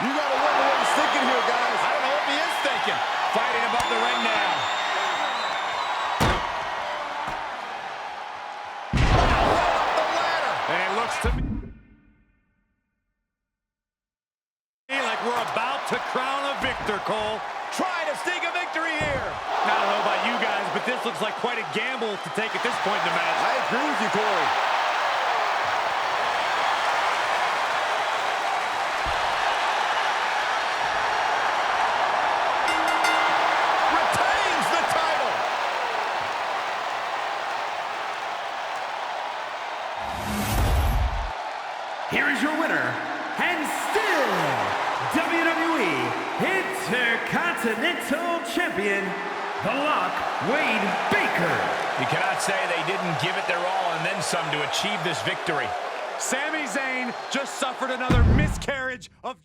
Speaker 12: You got to wonder what he's thinking here, guys.
Speaker 4: I don't know what he is thinking. Fighting above the ring now. And it looks to me
Speaker 1: like we're about to crown a victor, Cole.
Speaker 4: trying to sneak a victory here.
Speaker 1: I don't know about you guys, but this looks like quite a gamble to take at this point in the match.
Speaker 12: I agree with you, Corey.
Speaker 4: Retains the title.
Speaker 18: Here is your winner, and still WWE Intercontinental Champion, The Lock, Wade Baker.
Speaker 4: You cannot say they didn't give it their all and then some to achieve this victory.
Speaker 1: Sami Zayn just suffered another miscarriage of...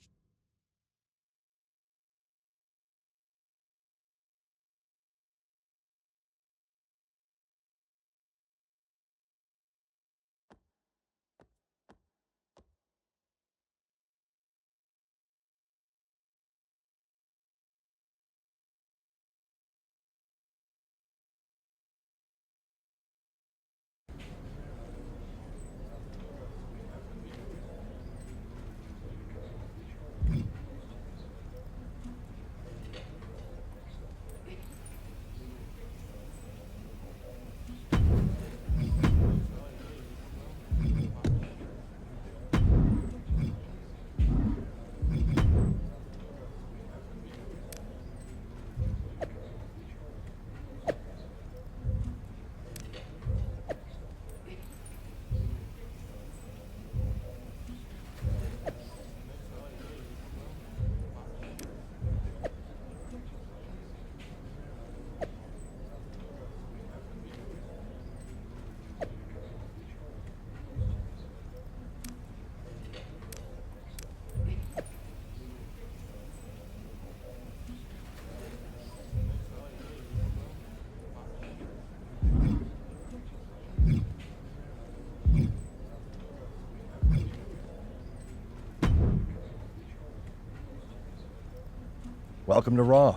Speaker 19: Welcome to Raw.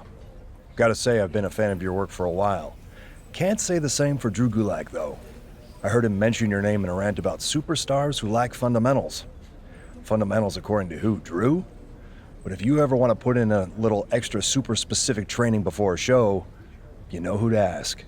Speaker 19: Gotta say, I've been a fan of your work for a while. Can't say the same for Drew Gulak, though. I heard him mention your name in a rant about superstars who lack fundamentals. Fundamentals according to who, Drew? But if you ever want to put in a little extra super specific training before a show, you know who to ask.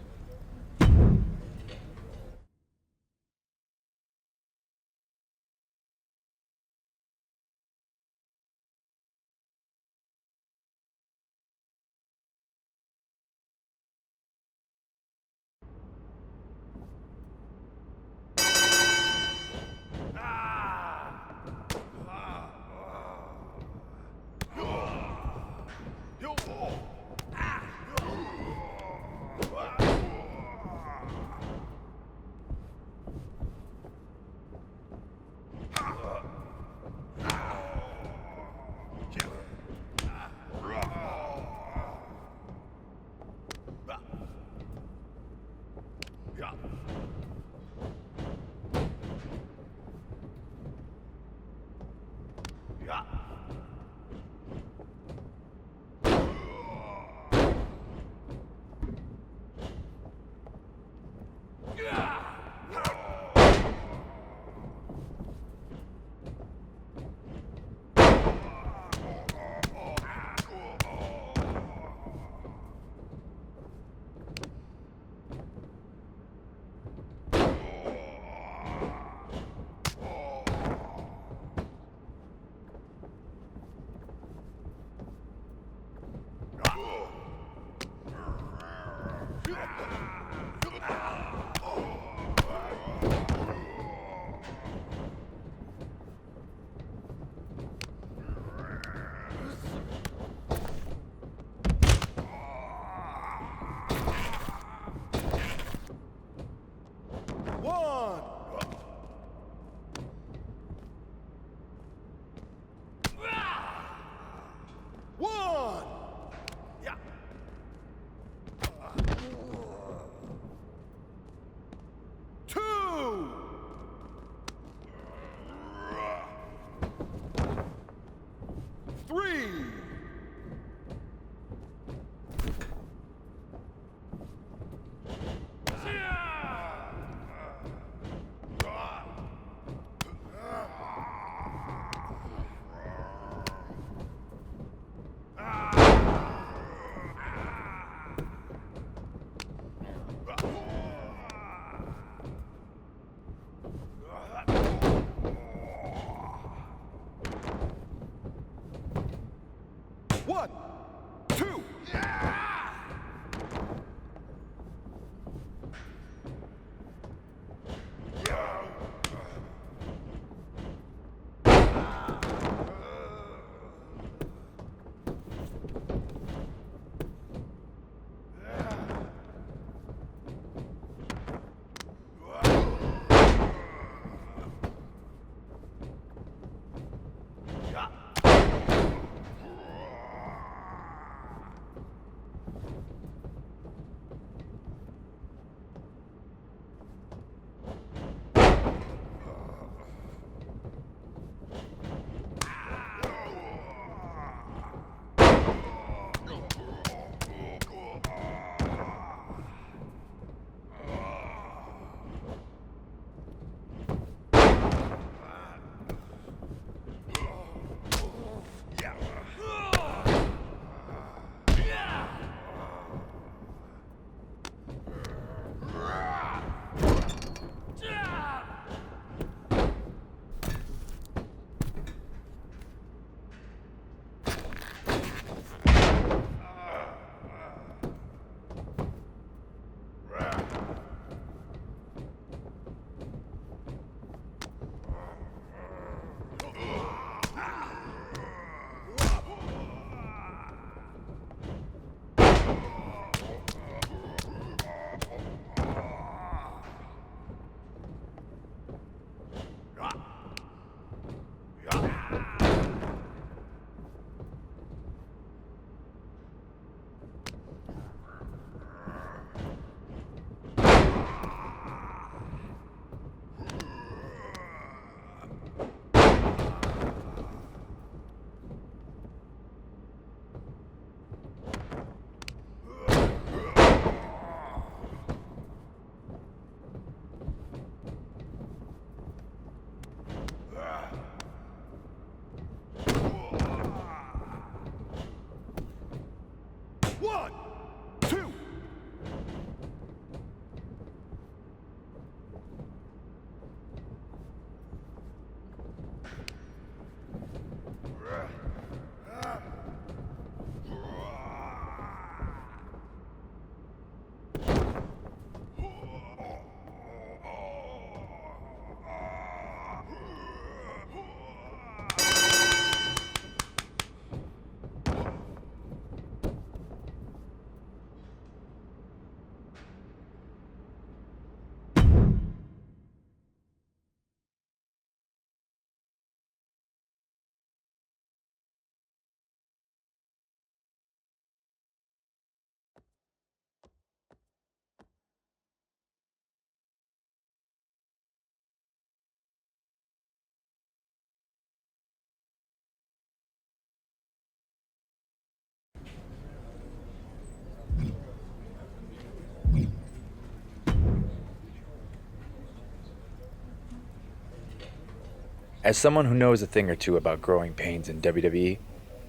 Speaker 20: As someone who knows a thing or two about growing pains in WWE,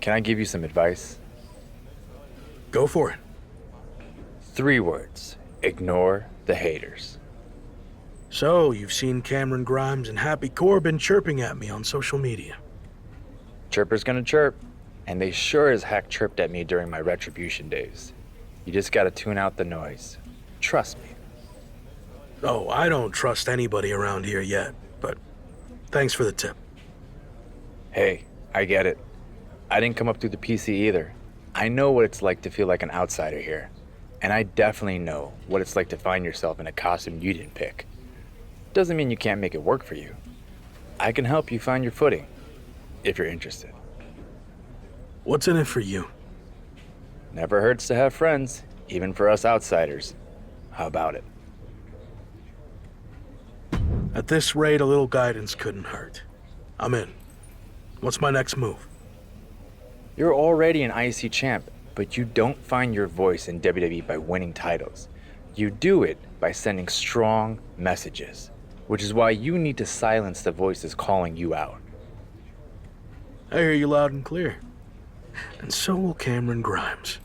Speaker 20: can I give you some advice?
Speaker 13: Go for it.
Speaker 20: 3 words. Ignore the haters.
Speaker 13: So, you've seen Cameron Grimes and Happy Corbin chirping at me on social media.
Speaker 20: Chirper's gonna chirp, and they sure as heck chirped at me during my Retribution days. You just gotta tune out the noise. Trust me.
Speaker 13: Oh, I don't trust anybody around here yet, but thanks for the tip.
Speaker 20: Hey, I get it. I didn't come up through the PC either. I know what it's like to feel like an outsider here. And I definitely know what it's like to find yourself in a costume you didn't pick. Doesn't mean you can't make it work for you. I can help you find your footing, if you're interested.
Speaker 13: What's in it for you?
Speaker 20: Never hurts to have friends, even for us outsiders. How about it?
Speaker 13: At this rate, a little guidance couldn't hurt. I'm in. What's my next move?
Speaker 20: You're already an IC champ, but you don't find your voice in WWE by winning titles. You do it by sending strong messages, which is why you need to silence the voices calling you out.
Speaker 13: I hear you loud and clear. And so will Cameron Grimes.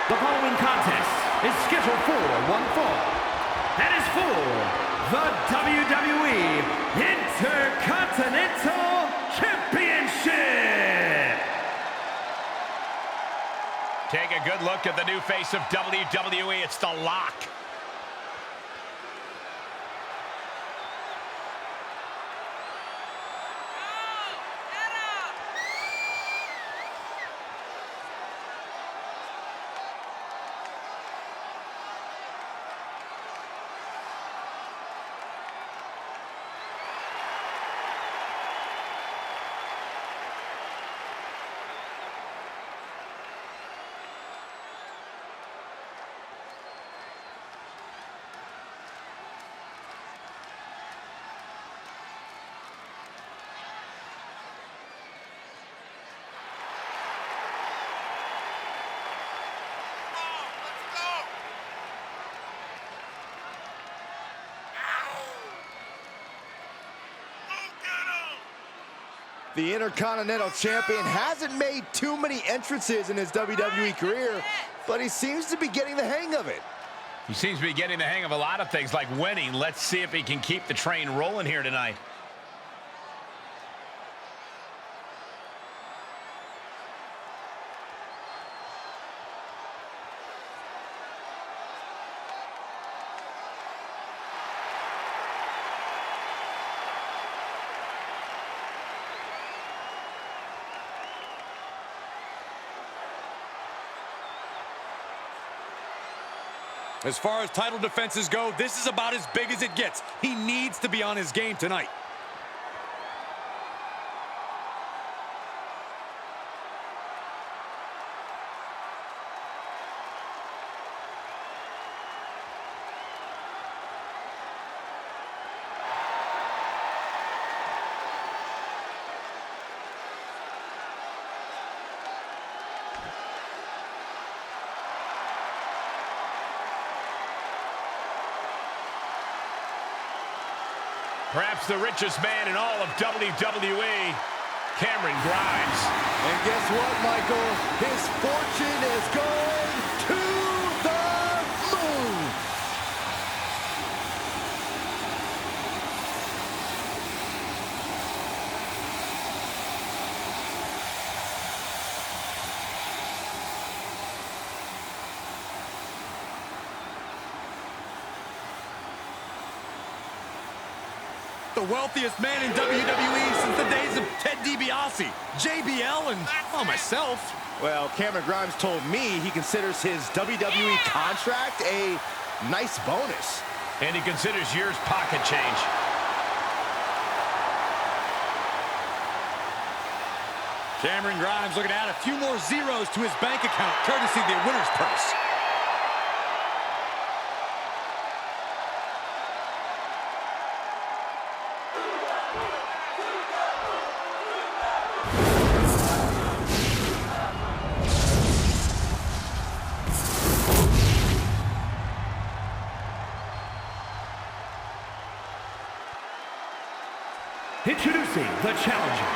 Speaker 18: The following contest is scheduled for one fall and is for the WWE Intercontinental Championship.
Speaker 4: Take a good look at the new face of WWE. It's The Lock.
Speaker 12: The Intercontinental Champion hasn't made too many entrances in his WWE career, but he seems to be getting the hang of it.
Speaker 4: He seems to be getting the hang of a lot of things, like winning. Let's see if he can keep the train rolling here tonight.
Speaker 1: As far as title defenses go, this is about as big as it gets. He needs to be on his game tonight.
Speaker 4: Perhaps the richest man in all of WWE, Cameron Grimes.
Speaker 12: And guess what, Michael? His fortune is going to the moon.
Speaker 1: The wealthiest man in WWE since the days of Ted DiBiase, JBL, and, well, myself.
Speaker 12: Well, Cameron Grimes told me he considers his WWE contract a nice bonus.
Speaker 4: And he considers yours pocket change.
Speaker 1: Cameron Grimes looking to add a few more zeros to his bank account, courtesy of the winner's purse.
Speaker 18: Introducing the challenger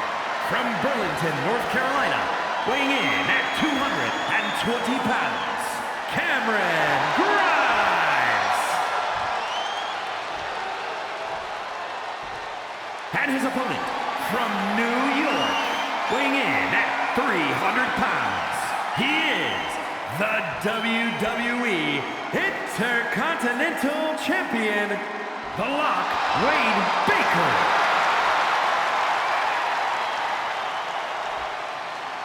Speaker 18: from Burlington, North Carolina, weighing in at 220 pounds, Cameron Grimes. And his opponent from New York, weighing in at 300 pounds, he is the WWE Intercontinental Champion, The Lock, Wade Baker.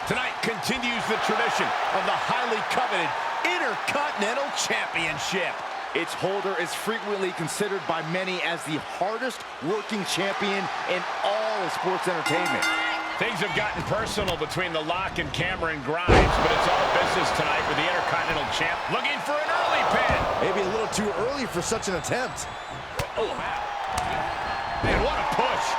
Speaker 4: Tonight continues the tradition of the highly coveted Intercontinental Championship.
Speaker 12: Its holder is frequently considered by many as the hardest working champion in all of sports entertainment.
Speaker 4: Things have gotten personal between The Lock and Cameron Grimes, but it's all business tonight with the Intercontinental Champ looking for an early pin.
Speaker 12: Maybe a little too early for such an attempt.
Speaker 4: Oh, man, what a push.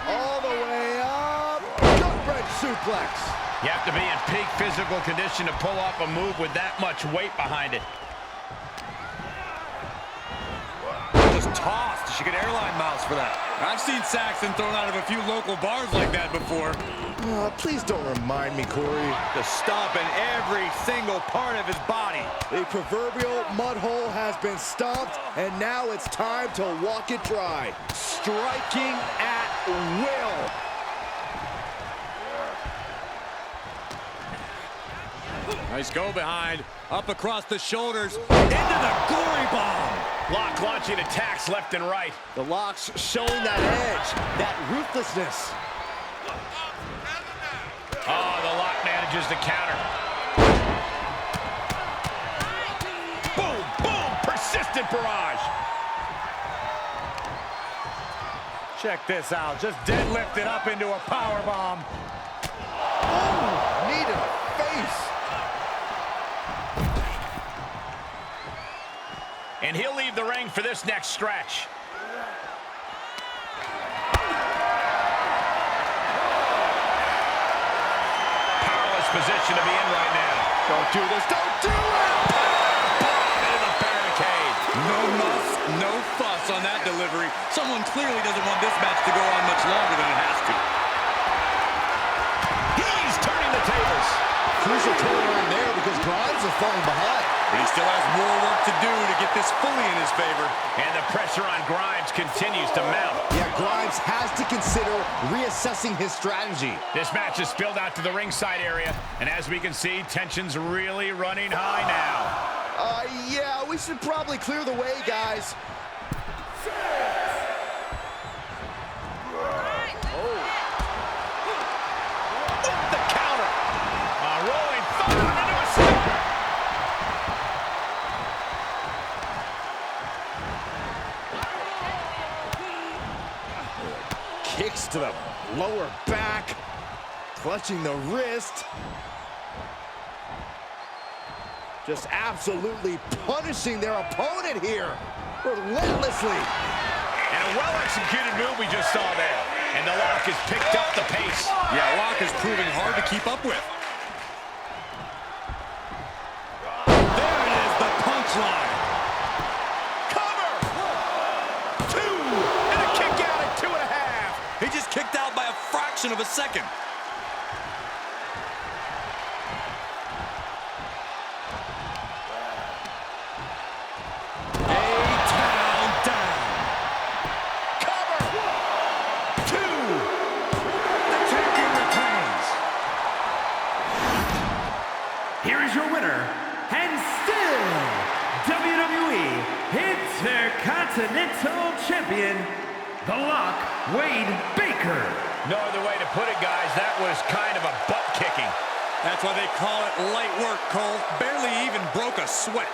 Speaker 12: All the way up, gut-wrench suplex.
Speaker 4: You have to be in peak physical condition to pull off a move with that much weight behind it.
Speaker 1: Just tossed. She could airline miles for that. I've seen Saxton thrown out of a few local bars like that before.
Speaker 12: Please don't remind me, Corey.
Speaker 1: Just stomping every single part of his body.
Speaker 12: The proverbial mud hole has been stomped, and now it's time to walk it dry. Striking at will.
Speaker 1: Nice go behind, up across the shoulders, into the glory bomb.
Speaker 4: Lock launching attacks left and right.
Speaker 12: The Lock's showing that edge, that ruthlessness.
Speaker 4: Oh, the Lock manages to counter. Boom, boom, persistent barrage.
Speaker 1: Check this out, just deadlifted up into a power bomb.
Speaker 12: Oh, knee to the face.
Speaker 4: And he'll leave the ring for this next stretch. Powerless position to be in right now.
Speaker 12: Don't do this, don't do it!
Speaker 4: Into the barricade.
Speaker 1: No muss, no fuss on that delivery. Someone clearly doesn't want this match to go on much longer than it has to.
Speaker 4: He's turning the tables.
Speaker 12: Crucial turnaround there because Grimes is falling behind.
Speaker 1: But he still has more work to do to get this fully in his favor.
Speaker 4: And the pressure on Grimes continues to mount.
Speaker 12: Yeah, Grimes has to consider reassessing his strategy.
Speaker 4: This match is spilled out to the ringside area, and as we can see, tension's really running high now.
Speaker 12: Yeah, we should probably clear the way, guys.
Speaker 4: The counter. Rolling forward into a stunner.
Speaker 12: Kicks to the lower back, clutching the wrist. Just absolutely punishing their opponent here, relentlessly.
Speaker 4: And a well-executed move we just saw there. And the Lock has picked up the pace.
Speaker 1: Yeah, Lock is proving hard to keep up with. There it is, the punchline.
Speaker 4: Cover! 2! And a kick out at 2.5.
Speaker 1: He just kicked out by a fraction of a second.
Speaker 18: Here is your winner, and still WWE Intercontinental Intercontinental Champion, The Lock, Wade Baker.
Speaker 4: No other way to put it, guys. That was kind of a butt kicking.
Speaker 1: That's why they call it light work, Cole. Barely even broke a sweat.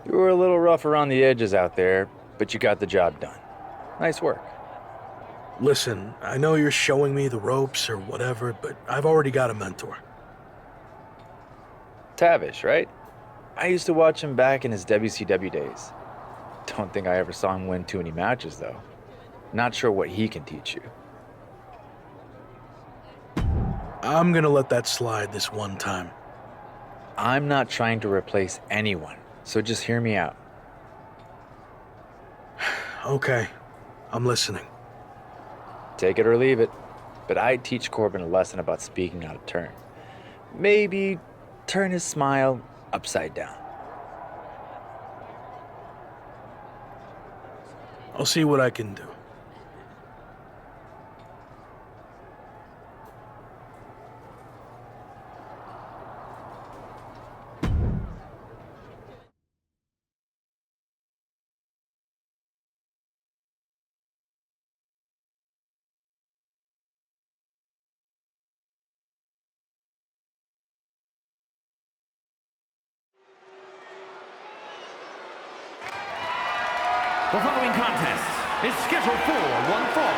Speaker 20: You were a little rough around the edges out there, but you got the job done. Nice work.
Speaker 13: Listen, I know you're showing me the ropes or whatever, but I've already got a mentor.
Speaker 20: Tavish, right? I used to watch him back in his WCW days. Don't think I ever saw him win too many matches, though. Not sure what he can teach you.
Speaker 13: I'm gonna let that slide this one time.
Speaker 20: I'm not trying to replace anyone, so just hear me out.
Speaker 13: Okay, I'm listening.
Speaker 20: Take it or leave it, but I'd teach Corbin a lesson about speaking out of turn. Maybe turn his smile upside down.
Speaker 13: I'll see what I can do.
Speaker 18: The following contest is scheduled for one fall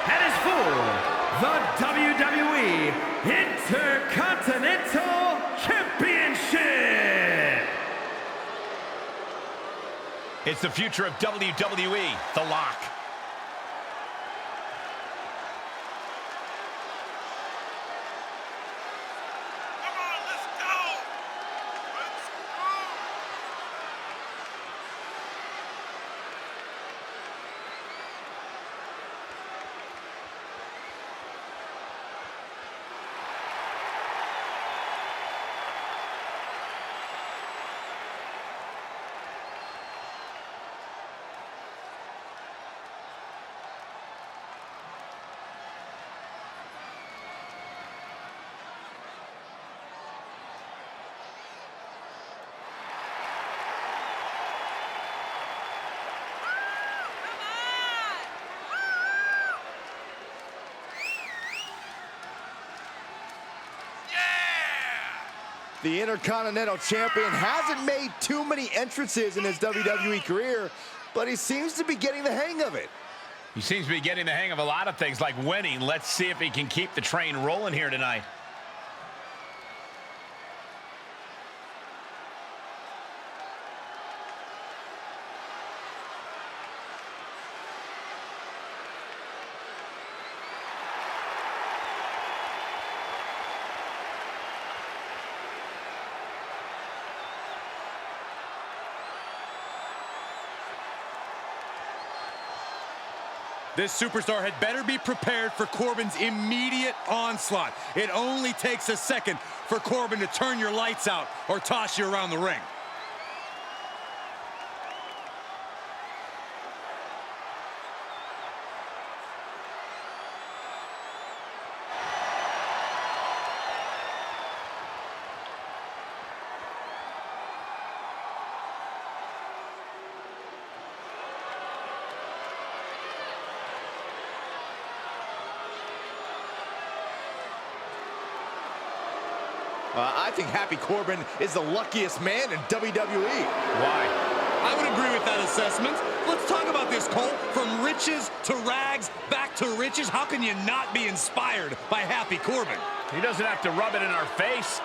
Speaker 18: and is for the WWE Intercontinental Championship.
Speaker 4: It's the future of WWE, The Lock.
Speaker 12: The Intercontinental Champion hasn't made too many entrances in his WWE career, but he seems to be getting the hang of it.
Speaker 4: He seems to be getting the hang of a lot of things, like winning. Let's see if he can keep the train rolling here tonight.
Speaker 1: This superstar had better be prepared for Corbin's immediate onslaught. It only takes a second for Corbin to turn your lights out or toss you around the ring.
Speaker 12: I think Happy Corbin is the luckiest man in WWE.
Speaker 4: Why?
Speaker 1: I would agree with that assessment. Let's talk about this, Cole. From riches to rags, back to riches. How can you not be inspired by Happy Corbin?
Speaker 4: He doesn't have to rub it in our face.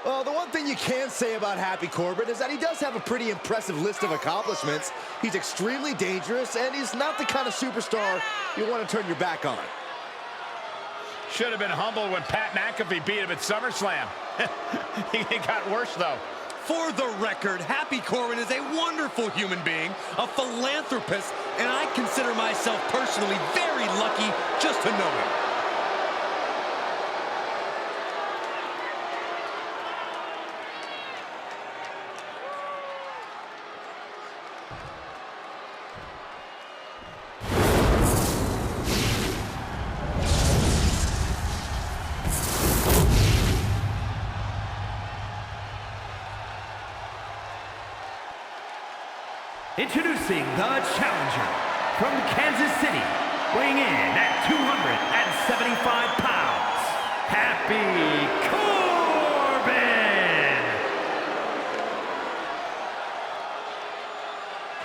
Speaker 12: Well, the one thing you can say about Happy Corbin is that he does have a pretty impressive list of accomplishments. He's extremely dangerous, and he's not the kind of superstar you want to turn your back on.
Speaker 4: Should have been humbled when Pat McAfee beat him at SummerSlam. It got worse, though.
Speaker 1: For the record, Happy Corbin is a wonderful human being, a philanthropist, and I consider myself personally very lucky just to know him.
Speaker 18: Introducing the challenger from Kansas City, weighing in at 275 pounds, Happy Corbin!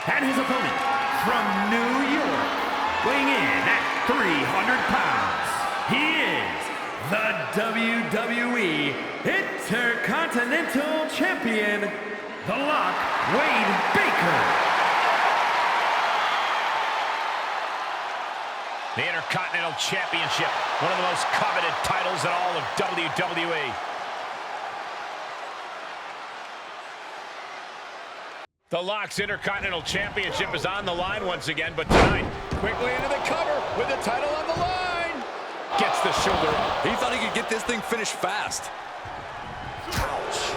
Speaker 18: And his opponent from New York, weighing in at 300 pounds, he is the WWE Intercontinental Champion, The Lock, Wade Baker.
Speaker 4: The Intercontinental Championship, one of the most coveted titles in all of WWE. The Lock's Intercontinental Championship is on the line once again, but tonight, quickly into the cover with the title on the line. Gets the shoulder up.
Speaker 1: He thought he could get this thing finished fast.
Speaker 12: Ouch.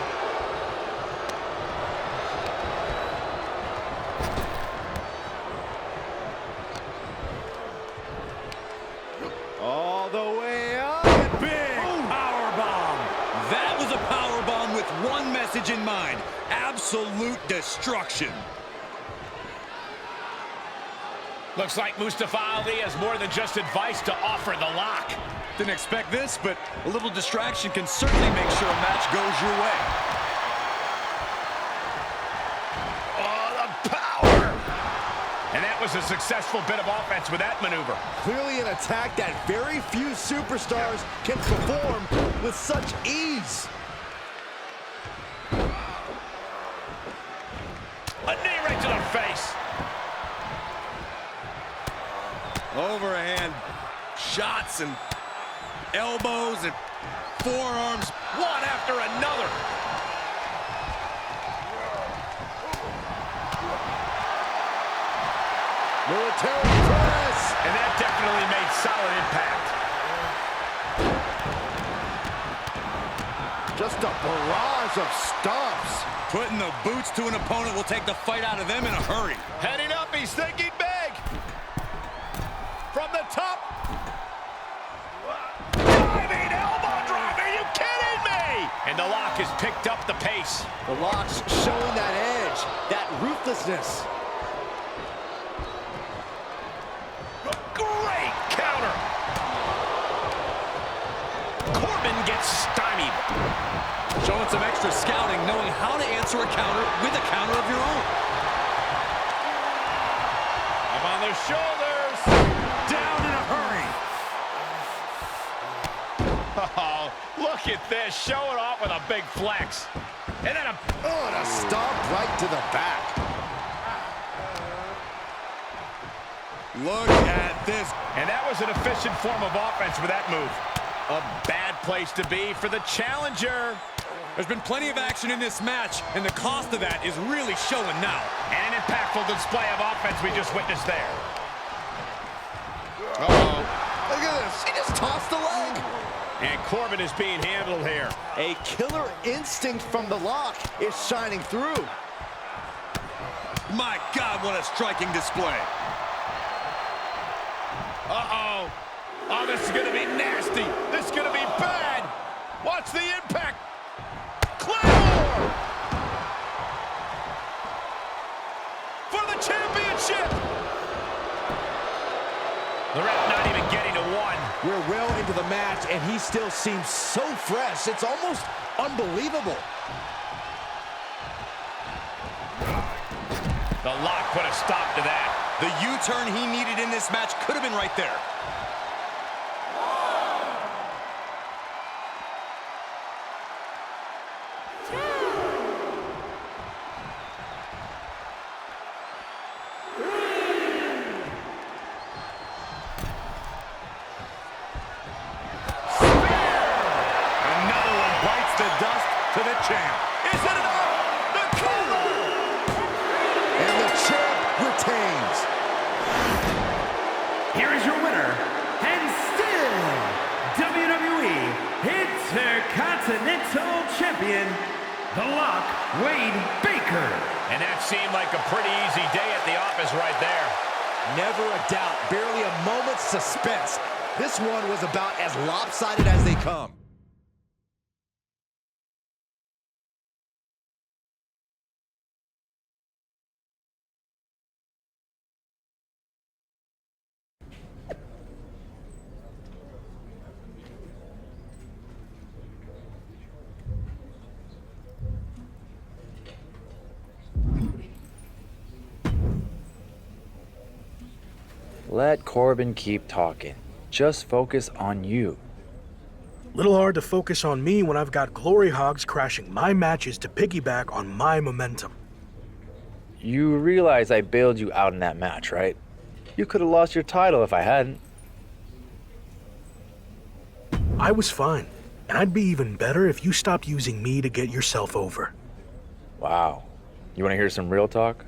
Speaker 12: All the way up.
Speaker 1: Big powerbomb. That was a powerbomb with one message in mind. Absolute destruction.
Speaker 4: Looks like Mustafa Ali has more than just advice to offer The Lock.
Speaker 1: Didn't expect this, but a little distraction can certainly make sure a match goes your way.
Speaker 4: Oh, the power! And that was a successful bit of offense with that maneuver.
Speaker 12: Clearly an attack that very few superstars can perform with such ease.
Speaker 4: A knee right to the face.
Speaker 1: Overhand shots and elbows and forearms,
Speaker 4: one after another.
Speaker 12: Military press.
Speaker 4: And that definitely made solid impact.
Speaker 12: Just a barrage of stomps.
Speaker 1: Putting the boots to an opponent will take the fight out of them in a hurry.
Speaker 4: Heading up, he's thinking big. From the top. Diving elbow drop, are you kidding me? And The Lock has picked up the pace.
Speaker 12: The Lock's showing that edge, that ruthlessness.
Speaker 4: Great counter. Corbin gets stymied.
Speaker 1: Showing some extra scouting, knowing how to answer a counter with a counter of your own.
Speaker 4: Up on their shoulders.
Speaker 1: Down in a hurry.
Speaker 4: Oh, look at this. Showing off with a big flex. And then
Speaker 12: and a stomp right to the back.
Speaker 1: Look at this.
Speaker 4: And that was an efficient form of offense with that move. A bad place to be for the challenger.
Speaker 1: There's been plenty of action in this match, and the cost of that is really showing now.
Speaker 4: And an impactful display of offense we just witnessed there.
Speaker 12: Uh-oh. Look at this. He just tossed the leg.
Speaker 4: And Corbin is being handled here.
Speaker 12: A killer instinct from The Lock is shining through.
Speaker 1: My God, what a striking display.
Speaker 4: Uh-oh. Oh, this is going to be nasty. This is going to be bad. Watch the impact. Claymore! For the championship! The ref not even getting to one.
Speaker 12: We're well into the match, and he still seems so fresh. It's almost unbelievable.
Speaker 4: The Lock put a stop to that.
Speaker 1: The U-turn he needed in this match could have been right there.
Speaker 18: Intercontinental Champion, The Lock, Wade Baker.
Speaker 4: And that seemed like a pretty easy day at the office right there.
Speaker 12: Never a doubt, barely a moment's suspense. This one was about as lopsided as they come.
Speaker 20: Let Corbin keep talking. Just focus on you.
Speaker 13: Little hard to focus on me when I've got glory hogs crashing my matches to piggyback on my momentum.
Speaker 20: You realize I bailed you out in that match, right? You could have lost your title if I hadn't.
Speaker 13: I was fine, and I'd be even better if you stopped using me to get yourself over.
Speaker 20: Wow. You want to hear some real talk?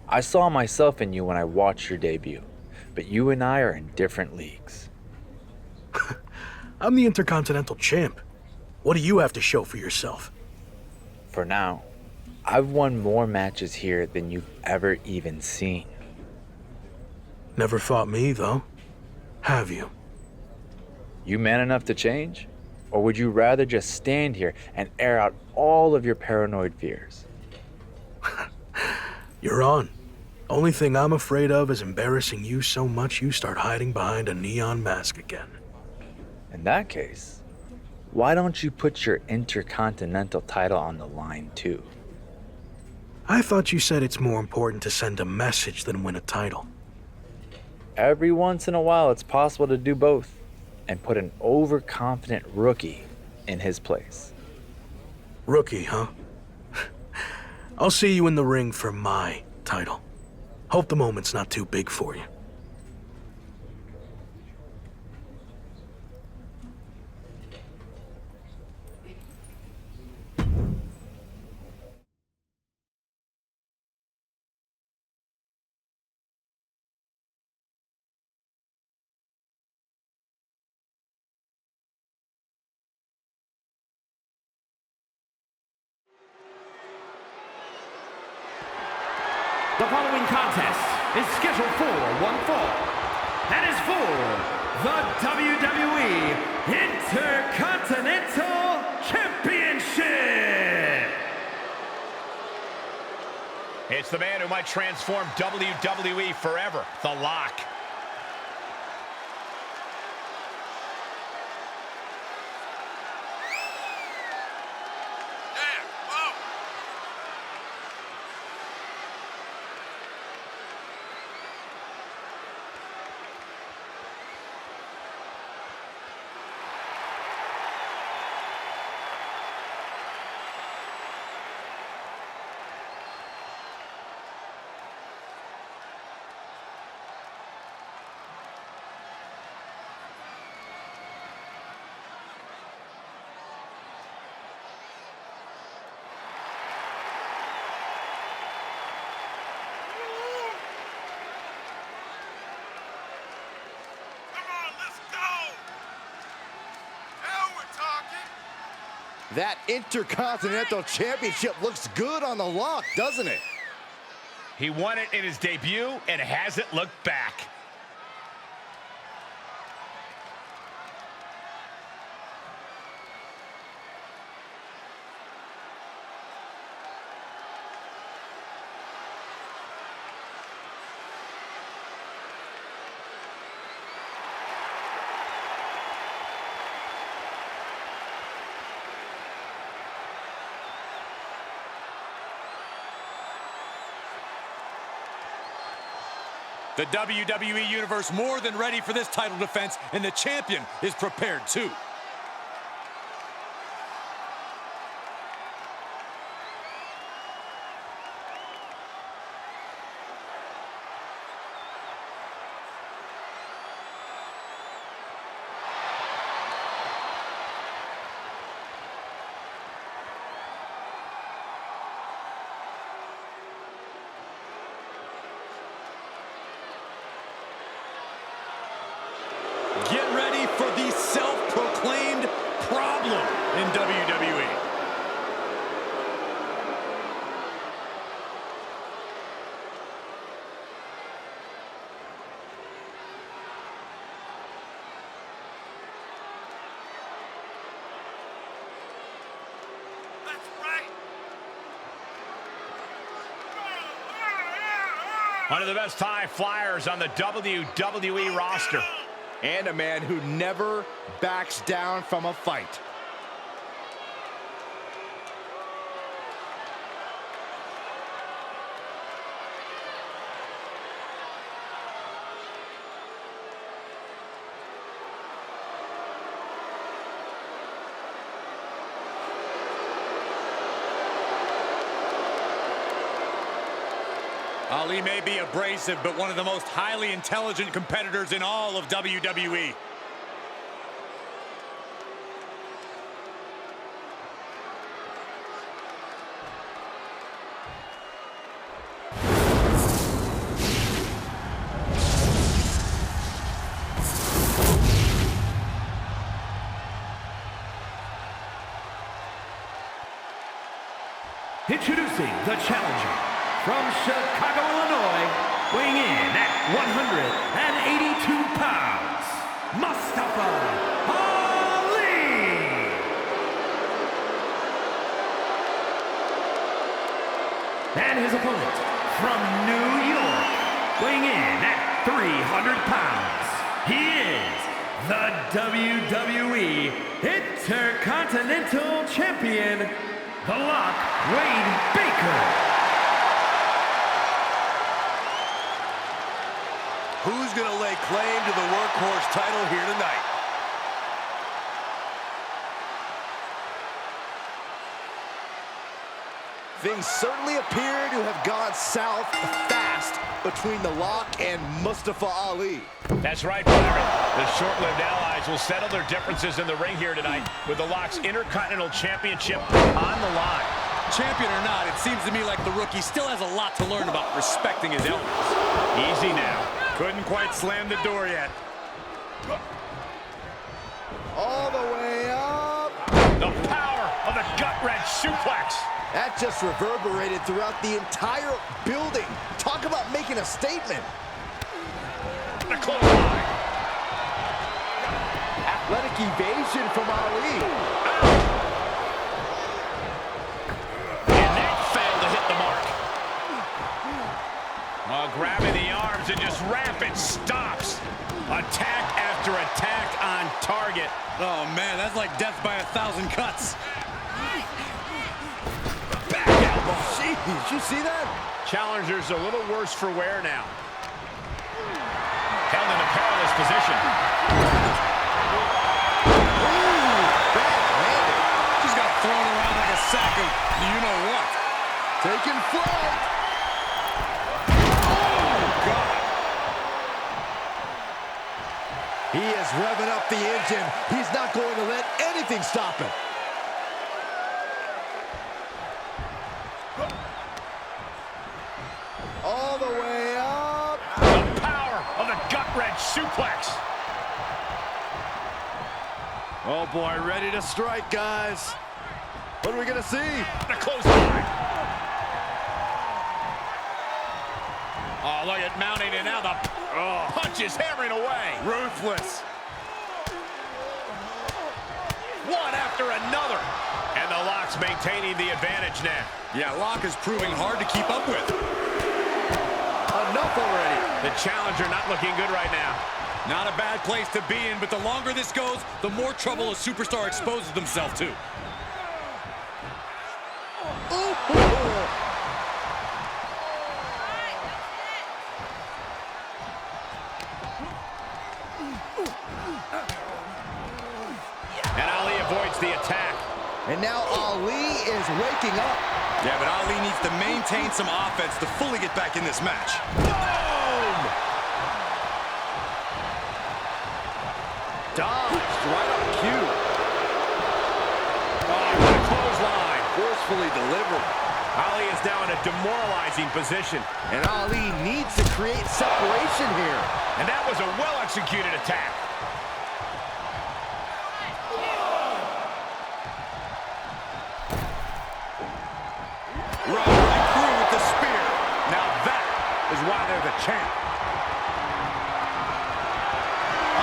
Speaker 20: I saw myself in you when I watched your debut, but you and I are in different leagues.
Speaker 13: I'm the Intercontinental Champ. What do you have to show for yourself?
Speaker 20: For now, I've won more matches here than you've ever even seen.
Speaker 13: Never fought me, though. Have you?
Speaker 20: You man enough to change? Or would you rather just stand here and air out all of your paranoid fears?
Speaker 13: You're on. Only thing I'm afraid of is embarrassing you so much you start hiding behind a neon mask again.
Speaker 20: In that case, why don't you put your Intercontinental title on the line too?
Speaker 13: I thought you said it's more important to send a message than win a title.
Speaker 20: Every once in a while, it's possible to do both and put an overconfident rookie in his place.
Speaker 13: Rookie, huh? I'll see you in the ring for my title. Hope the moment's not too big for you.
Speaker 18: The following contest is scheduled for one fall. That is for the WWE Intercontinental Championship.
Speaker 4: It's the man who might transform WWE forever, The Lock.
Speaker 12: That Intercontinental Championship looks good on the Lock, doesn't it?
Speaker 4: He won it in his debut and hasn't looked back.
Speaker 1: The WWE Universe more than ready for this title defense, and the champion is prepared too. Get ready for the self-proclaimed problem in WWE.
Speaker 4: One of the best high flyers on the WWE roster.
Speaker 12: And a man who never backs down from a fight.
Speaker 1: Ali may be abrasive, but one of the most highly intelligent competitors in all of WWE.
Speaker 18: Introducing the challenger from Chicago, Illinois, weighing in at 182 pounds, Mustafa Ali! And his opponent from New York, weighing in at 300 pounds, he is the WWE Intercontinental Champion, The Lock, Wade Baker.
Speaker 12: Who's going to lay claim to the workhorse title here tonight? Things certainly appear to have gone south fast between The Lock and Mustafa Ali.
Speaker 4: That's right, Byron. The short-lived allies will settle their differences in the ring here tonight with The Lock's Intercontinental Championship on the line.
Speaker 1: Champion or not, it seems to me like the rookie still has a lot to learn about respecting his elements.
Speaker 4: Easy now. Couldn't quite slam the door yet.
Speaker 12: All the way up.
Speaker 4: The power of the gut-wrench suplex.
Speaker 12: That just reverberated throughout the entire building. Talk about making a statement.
Speaker 4: The clothesline.
Speaker 12: Athletic evasion from Ali.
Speaker 4: And that failed to hit the mark. Grabbing the arms and just rapid stops. Attack after attack on target.
Speaker 1: Oh man, that's like death by 1,000 cuts.
Speaker 4: Back elbow.
Speaker 12: Jeez, did you see that?
Speaker 4: Challenger's a little worse for wear now. Held in a perilous position.
Speaker 12: Ooh, backhanded.
Speaker 1: Just got thrown around like a sack of you-know-what.
Speaker 12: Taking flight. He is revving up the engine. He's not going to let anything stop him. All the way up.
Speaker 4: The power of the gut-wrench suplex.
Speaker 12: Oh boy, ready to strike, guys. What are we gonna see?
Speaker 4: The clothesline. Oh, look at mounting it now. The punch is hammering away.
Speaker 12: Ruthless.
Speaker 4: One after another. And the Lock's maintaining the advantage now.
Speaker 1: Yeah, Lock is proving hard to keep up with.
Speaker 12: Enough already.
Speaker 4: The challenger not looking good right now.
Speaker 1: Not a bad place to be in, but the longer this goes, the more trouble a superstar exposes themselves to.
Speaker 4: And Ali avoids the attack.
Speaker 12: And now Ali is waking up.
Speaker 1: Yeah, but Ali needs to maintain some offense to fully get back in this match.
Speaker 12: Boom! Dodged right on cue.
Speaker 4: Oh, what a clothesline.
Speaker 12: Forcefully delivered.
Speaker 4: Ali is now in a demoralizing position.
Speaker 12: And Ali needs to create separation here.
Speaker 4: And that was a well-executed attack.
Speaker 1: Right through with the spear.
Speaker 4: Now that is why they're the champ.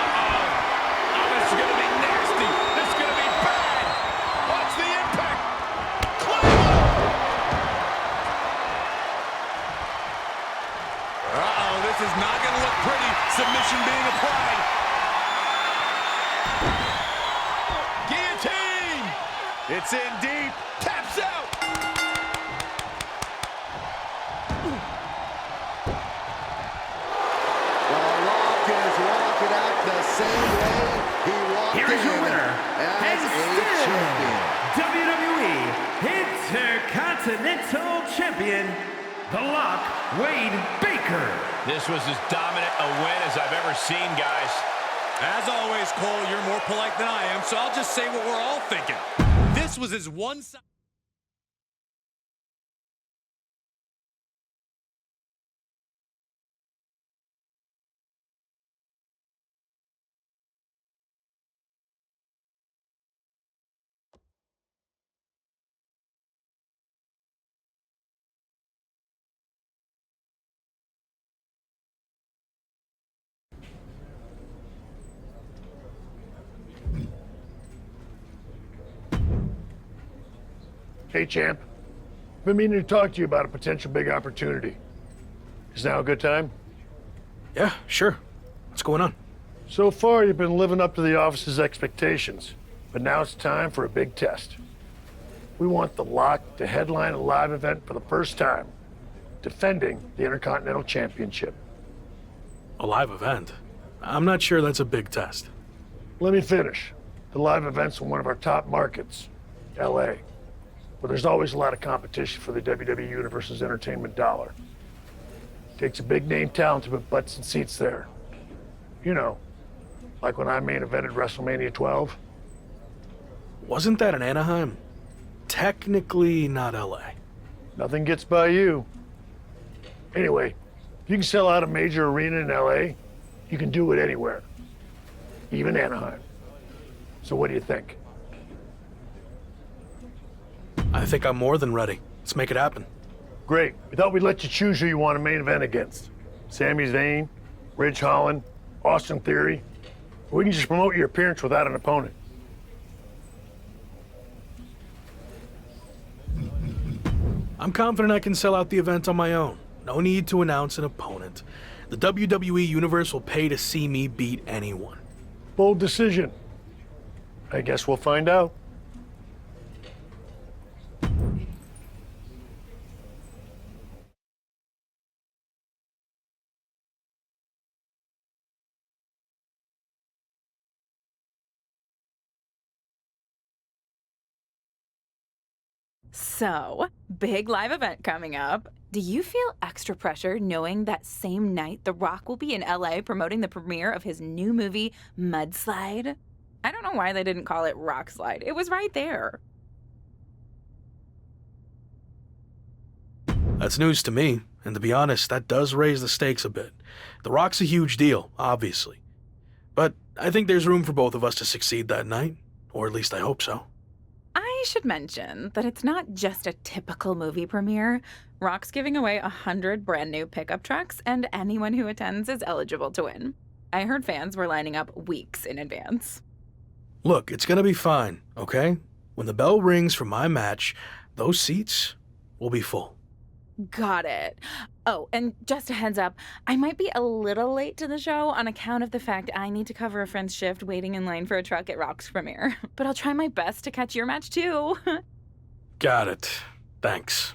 Speaker 4: Uh-oh. Oh, this is going to be nasty. This is going to be bad. Watch the impact. It's in deep. Taps out.
Speaker 12: The Rock is walking out the same way he walked
Speaker 18: Here is your winner,
Speaker 12: as a champion.
Speaker 18: WWE Intercontinental Champion, The Lock, Wade Baker.
Speaker 4: This was as dominant a win as I've ever seen, guys.
Speaker 1: As always, Cole, you're more polite than I am, so I'll just say what we're all thinking. This was his one-sided...
Speaker 9: Hey, champ. Been meaning to talk to you about a potential big opportunity. Is now a good time?
Speaker 13: Yeah, sure. What's going on?
Speaker 9: So far, you've been living up to the office's expectations, but now it's time for a big test. We want the Lock to headline a live event for the first time, defending the Intercontinental Championship.
Speaker 13: A live event? I'm not sure that's a big test.
Speaker 9: Let me finish. The live event's in one of our top markets, LA, where there's always a lot of competition for the WWE Universe's entertainment dollar. Takes a big name talent to put butts and seats there. You know, like when I main evented WrestleMania 12.
Speaker 13: Wasn't that in Anaheim? Technically not LA.
Speaker 9: Nothing gets by you. Anyway, if you can sell out a major arena in LA, you can do it anywhere, even Anaheim. So what do you think?
Speaker 13: I think I'm more than ready. Let's make it happen.
Speaker 9: Great. We thought we'd let you choose who you want to main event against. Sami Zayn, Ridge Holland, Austin Theory. We can just promote your appearance without an opponent.
Speaker 13: I'm confident I can sell out the event on my own. No need to announce an opponent. The WWE Universe will pay to see me beat anyone.
Speaker 9: Bold decision. I guess we'll find out.
Speaker 14: So, big live event coming up. Do you feel extra pressure knowing that same night The Rock will be in LA promoting the premiere of his new movie, Mudslide? I don't know why they didn't call it Rock Slide. It was right there.
Speaker 13: That's news to me, and to be honest, that does raise the stakes a bit. The Rock's a huge deal, obviously. But I think there's room for both of us to succeed that night, or at least I hope so.
Speaker 14: I should mention that it's not just a typical movie premiere. Rock's giving away 100 brand new pickup trucks, and anyone who attends is eligible to win. I heard fans were lining up weeks in advance.
Speaker 13: Look, it's gonna be fine, okay? When the bell rings for my match, those seats will be full.
Speaker 14: Got it. Oh, and just a heads up, I might be a little late to the show on account of the fact I need to cover a friend's shift waiting in line for a truck at Rock's premiere. But I'll try my best to catch your match too.
Speaker 13: Got it. Thanks.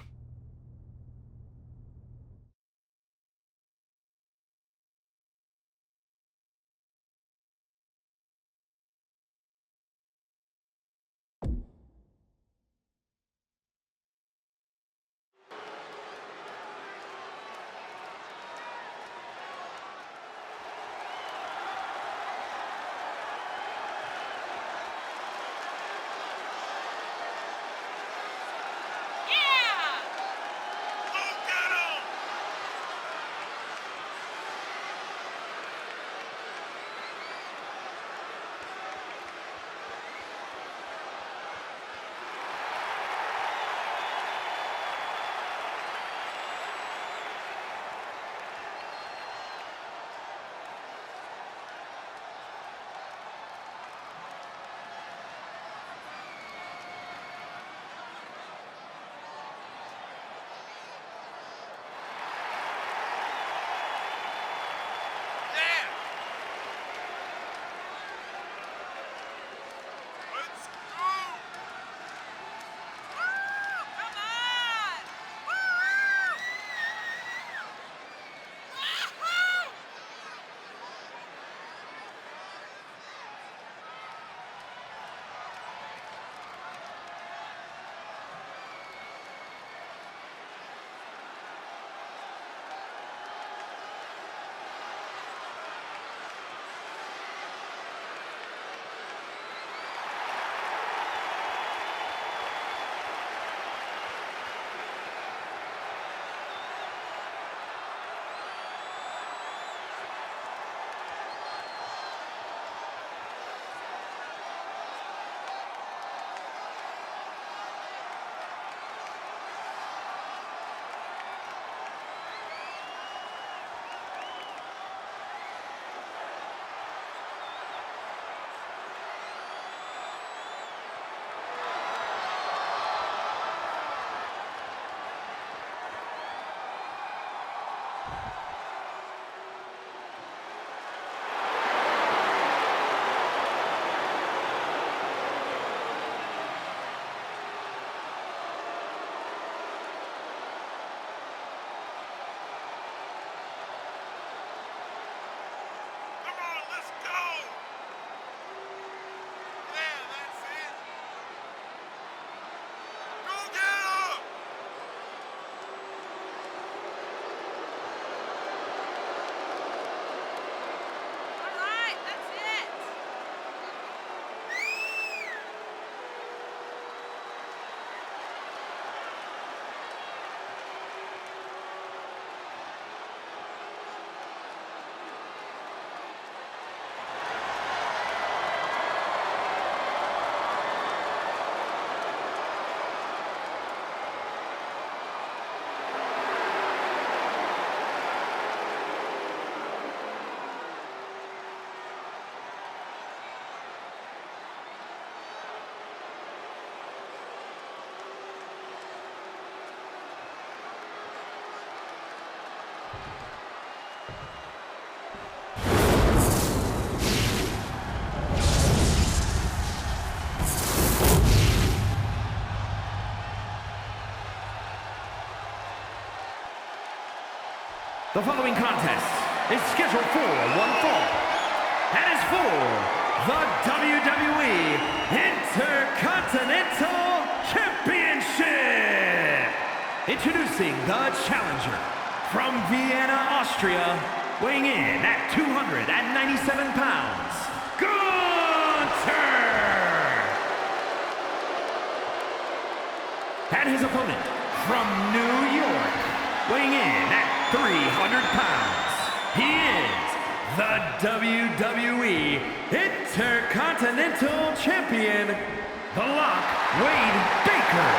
Speaker 18: The following contest is scheduled for one fall and is for the WWE Intercontinental Championship. Introducing the challenger from Vienna, Austria, weighing in at 297 pounds, Gunther! And his opponent from New York, weighing in at 300 pounds, he is the WWE Intercontinental Champion, The Lock, Wade Baker.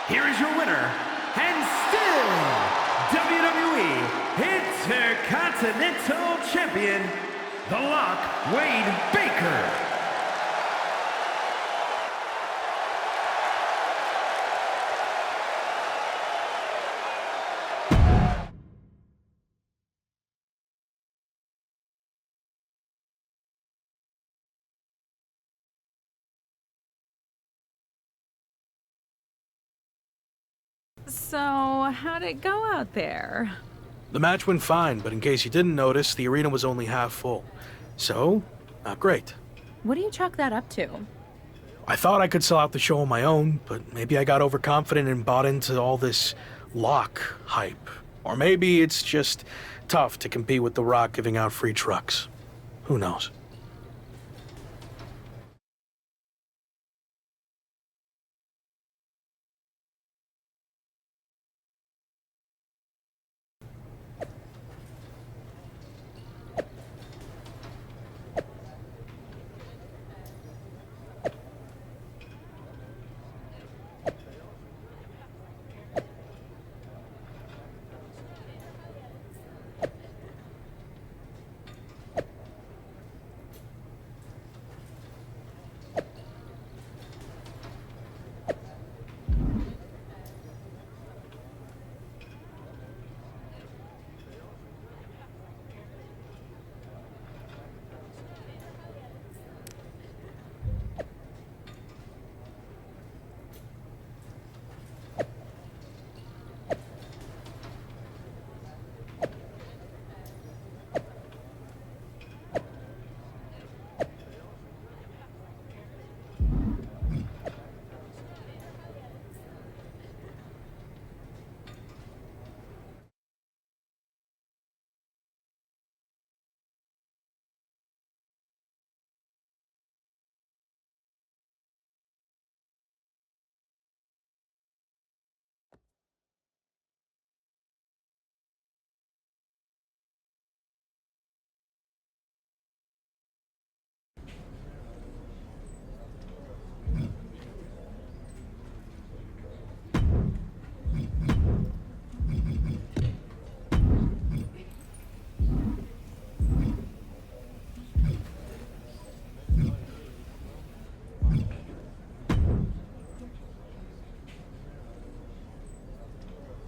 Speaker 18: here is your winner, and still WWE Intercontinental Champion, The Lock, Wade Baker.
Speaker 14: So, how'd it go out there?
Speaker 13: The match went fine, but in case you didn't notice, the arena was only half full. So, not great.
Speaker 14: What do you chalk that up to?
Speaker 13: I thought I could sell out the show on my own, but maybe I got overconfident and bought into all this Lock hype. Or maybe it's just tough to compete with The Rock giving out free trucks. Who knows?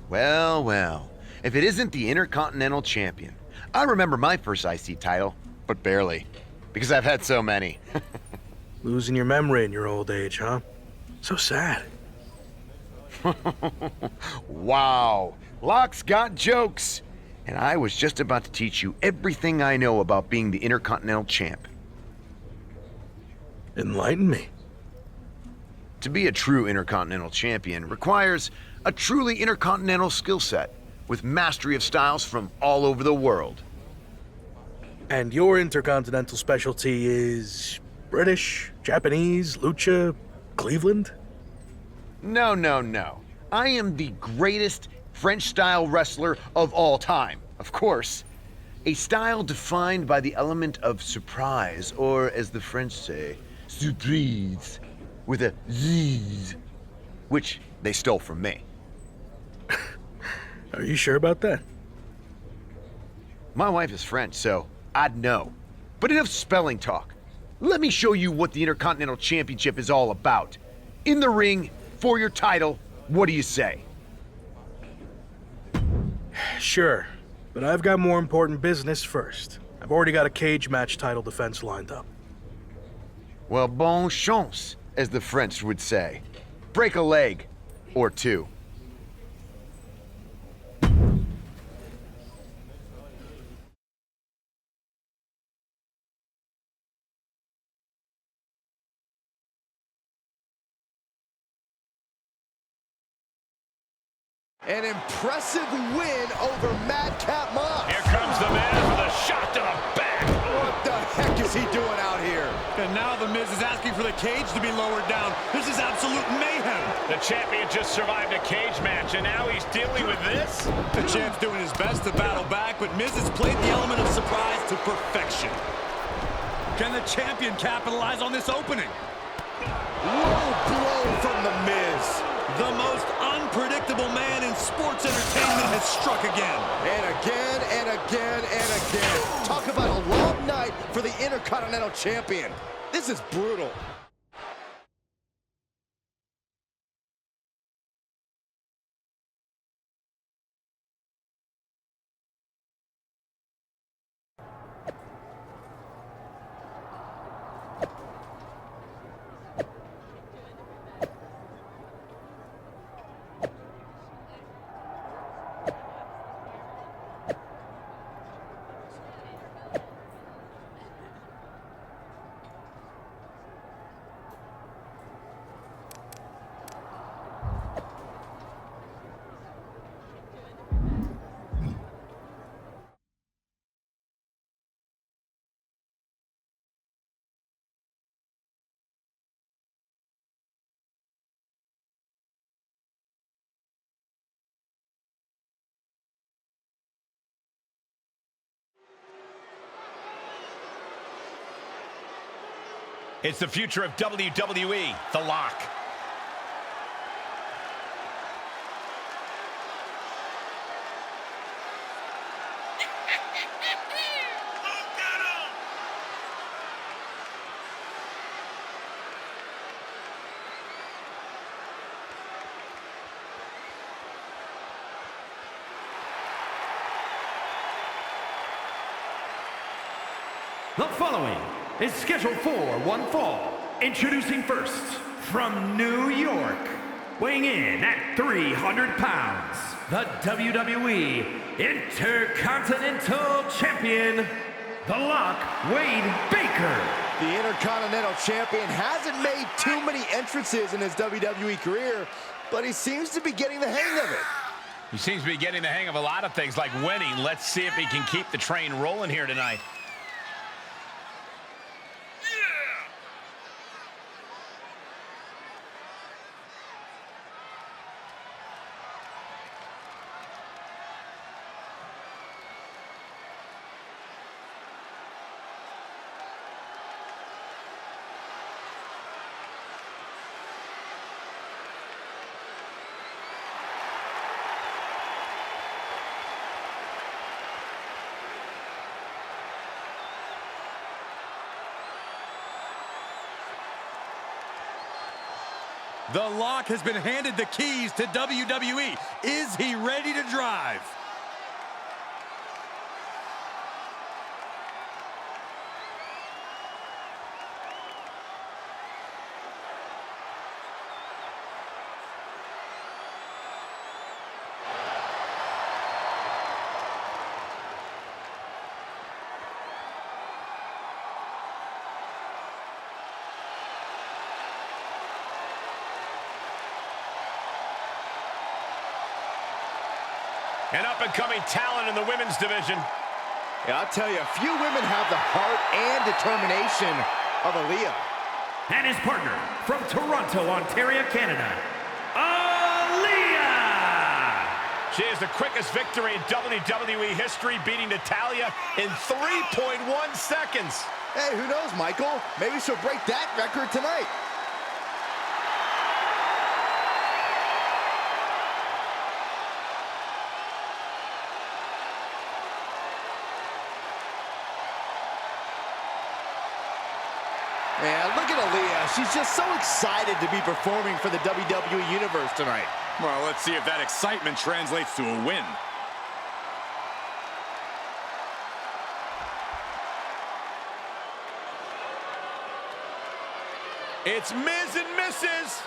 Speaker 21: Well, well, if it isn't the Intercontinental Champion. I remember my first IC title, but barely, because I've had so many.
Speaker 13: Losing your memory in your old age, huh? So sad.
Speaker 21: Wow, Locke's got jokes. And I was just about to teach you everything I know about being the Intercontinental Champ.
Speaker 13: Enlighten me.
Speaker 21: To be a true Intercontinental Champion requires a truly intercontinental skill set with mastery of styles from all over the world.
Speaker 13: And your Intercontinental specialty is British, Japanese, Lucha, Cleveland?
Speaker 21: No, no, no. I am the greatest French-style wrestler of all time, of course. A style defined by the element of surprise, or as the French say, surprise, with a Z, which they stole from me.
Speaker 13: Are you sure about that?
Speaker 21: My wife is French, so I'd know. But enough spelling talk. Let me show you what the Intercontinental Championship is all about. In the ring, for your title, what do you say?
Speaker 13: Sure, but I've got more important business first. I've already got a cage match title defense lined up.
Speaker 21: Well, bonne chance, as the French would say. Break a leg, or two.
Speaker 12: An impressive win over Madcap Moss.
Speaker 4: Here comes the Miz with a shot to the back.
Speaker 12: What the heck is he doing out here?
Speaker 1: And now the Miz is asking for the cage to be lowered down. This is absolute mayhem.
Speaker 4: The champion just survived a cage match, and now he's dealing with this?
Speaker 1: The champ's doing his best to battle back, but Miz has played the element of surprise to perfection. Can the champion capitalize on this opening?
Speaker 12: Low blow from the Miz.
Speaker 1: The most struck again.
Speaker 12: And again, and again, and again. Talk about a long night for the Intercontinental Champion. This is brutal.
Speaker 4: It's the future of WWE, The Lock.
Speaker 18: The following is scheduled for one fall. Introducing first, from New York, weighing in at 300 pounds, the WWE Intercontinental Champion, The Lock, Wade Baker.
Speaker 12: The Intercontinental Champion hasn't made too many entrances in his WWE career, but he seems to be getting the hang of it.
Speaker 4: He seems to be getting the hang of a lot of things, like winning. Let's see if he can keep the train rolling here tonight.
Speaker 1: The Lock has been handed the keys to WWE. Is he ready to drive?
Speaker 4: An up-and-coming talent in the women's division.
Speaker 12: Yeah, I'll tell you, few women have the heart and determination of Aaliyah.
Speaker 18: And his partner from Toronto, Ontario, Canada, Aaliyah!
Speaker 4: She has the quickest victory in WWE history, beating Natalya in 3.1 seconds.
Speaker 12: Hey, who knows, Michael? Maybe she'll break that record tonight. Man, look at Aaliyah. She's just so excited to be performing for the WWE Universe tonight.
Speaker 1: Well, let's see if that excitement translates to a win.
Speaker 4: It's Miz and Mrs.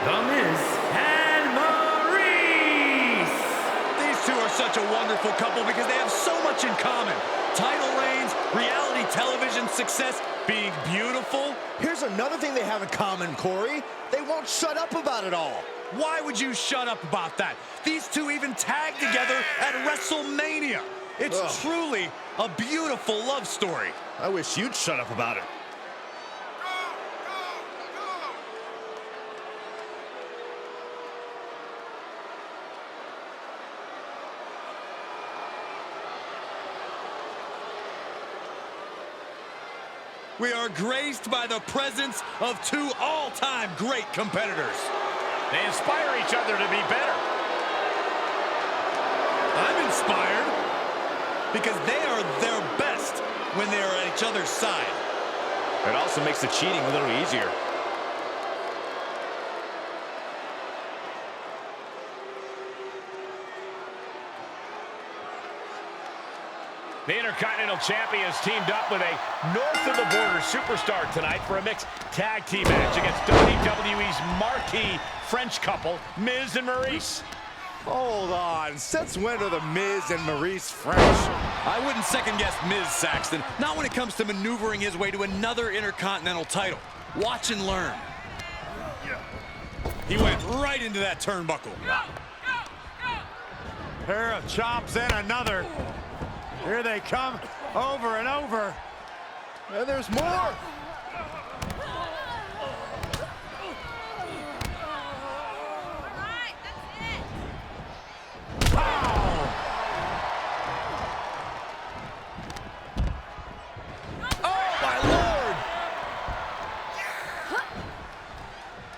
Speaker 18: The Miz and MyRISE.
Speaker 1: These two are such a wonderful couple because they have so much in common. Title reigns, reality television success, being beautiful.
Speaker 12: Here's another thing they have in common, Corey. They won't shut up about it all.
Speaker 1: Why would you shut up about that? These two even tagged together at WrestleMania. It's truly a beautiful love story.
Speaker 12: I wish you'd shut up about it.
Speaker 1: we are graced by the presence of two all-time great competitors.
Speaker 4: They inspire each other to be better.
Speaker 1: I'm inspired because they are their best when they are at each other's side.
Speaker 4: It also makes the cheating a little easier. The Intercontinental Champions teamed up with a north-of-the-border superstar tonight for a mixed tag team match against WWE's marquee French couple, Miz and Maryse.
Speaker 12: Hold on. Since when are the Miz and Maryse French?
Speaker 1: I wouldn't second-guess Miz, Saxton. Not when it comes to maneuvering his way to another Intercontinental title. Watch and learn. He went right into that turnbuckle.
Speaker 2: Pair of chops and another. Here they come, over and over.
Speaker 12: And there's more.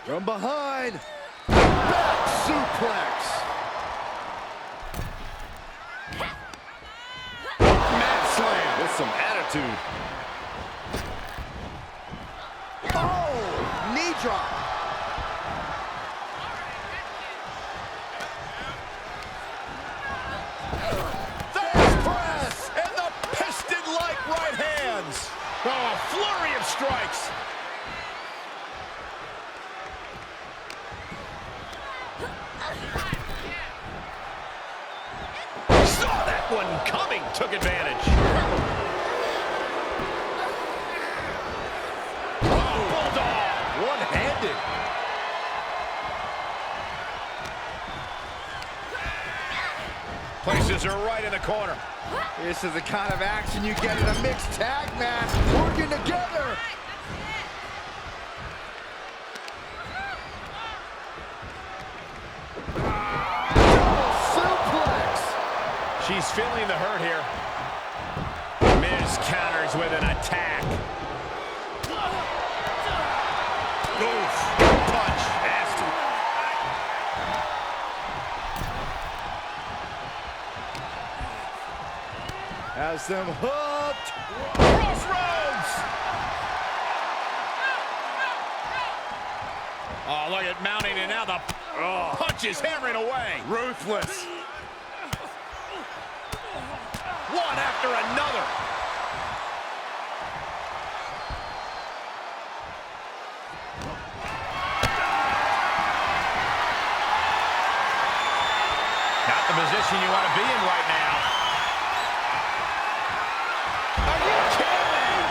Speaker 12: From behind, back suplex. Mat slam with some attitude. Oh, knee drop. Third press and the piston-like right hands.
Speaker 4: Oh, a flurry of strikes. Saw that one coming, took advantage. Oh, bulldog, one-handed. Places her right in the corner.
Speaker 12: This is the kind of action you get in a mixed tag match, working together.
Speaker 4: She's feeling the hurt here. Miz counters with an attack. Oof. Punch. Nasty.
Speaker 12: Has them hooked.
Speaker 4: Crossroads. Oh, look at mounting, and now the punch is hammering away.
Speaker 12: Ruthless.
Speaker 4: One after another. Not the position you want to be in right now. Are you kidding me?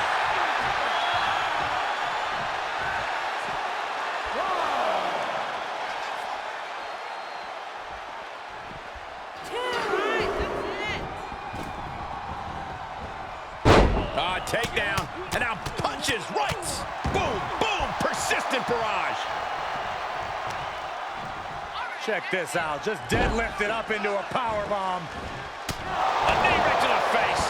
Speaker 4: Takedown, and now punches, rights. Boom, boom, persistent barrage.
Speaker 2: Check this out, just deadlifted up into a powerbomb.
Speaker 4: A knee right to the face.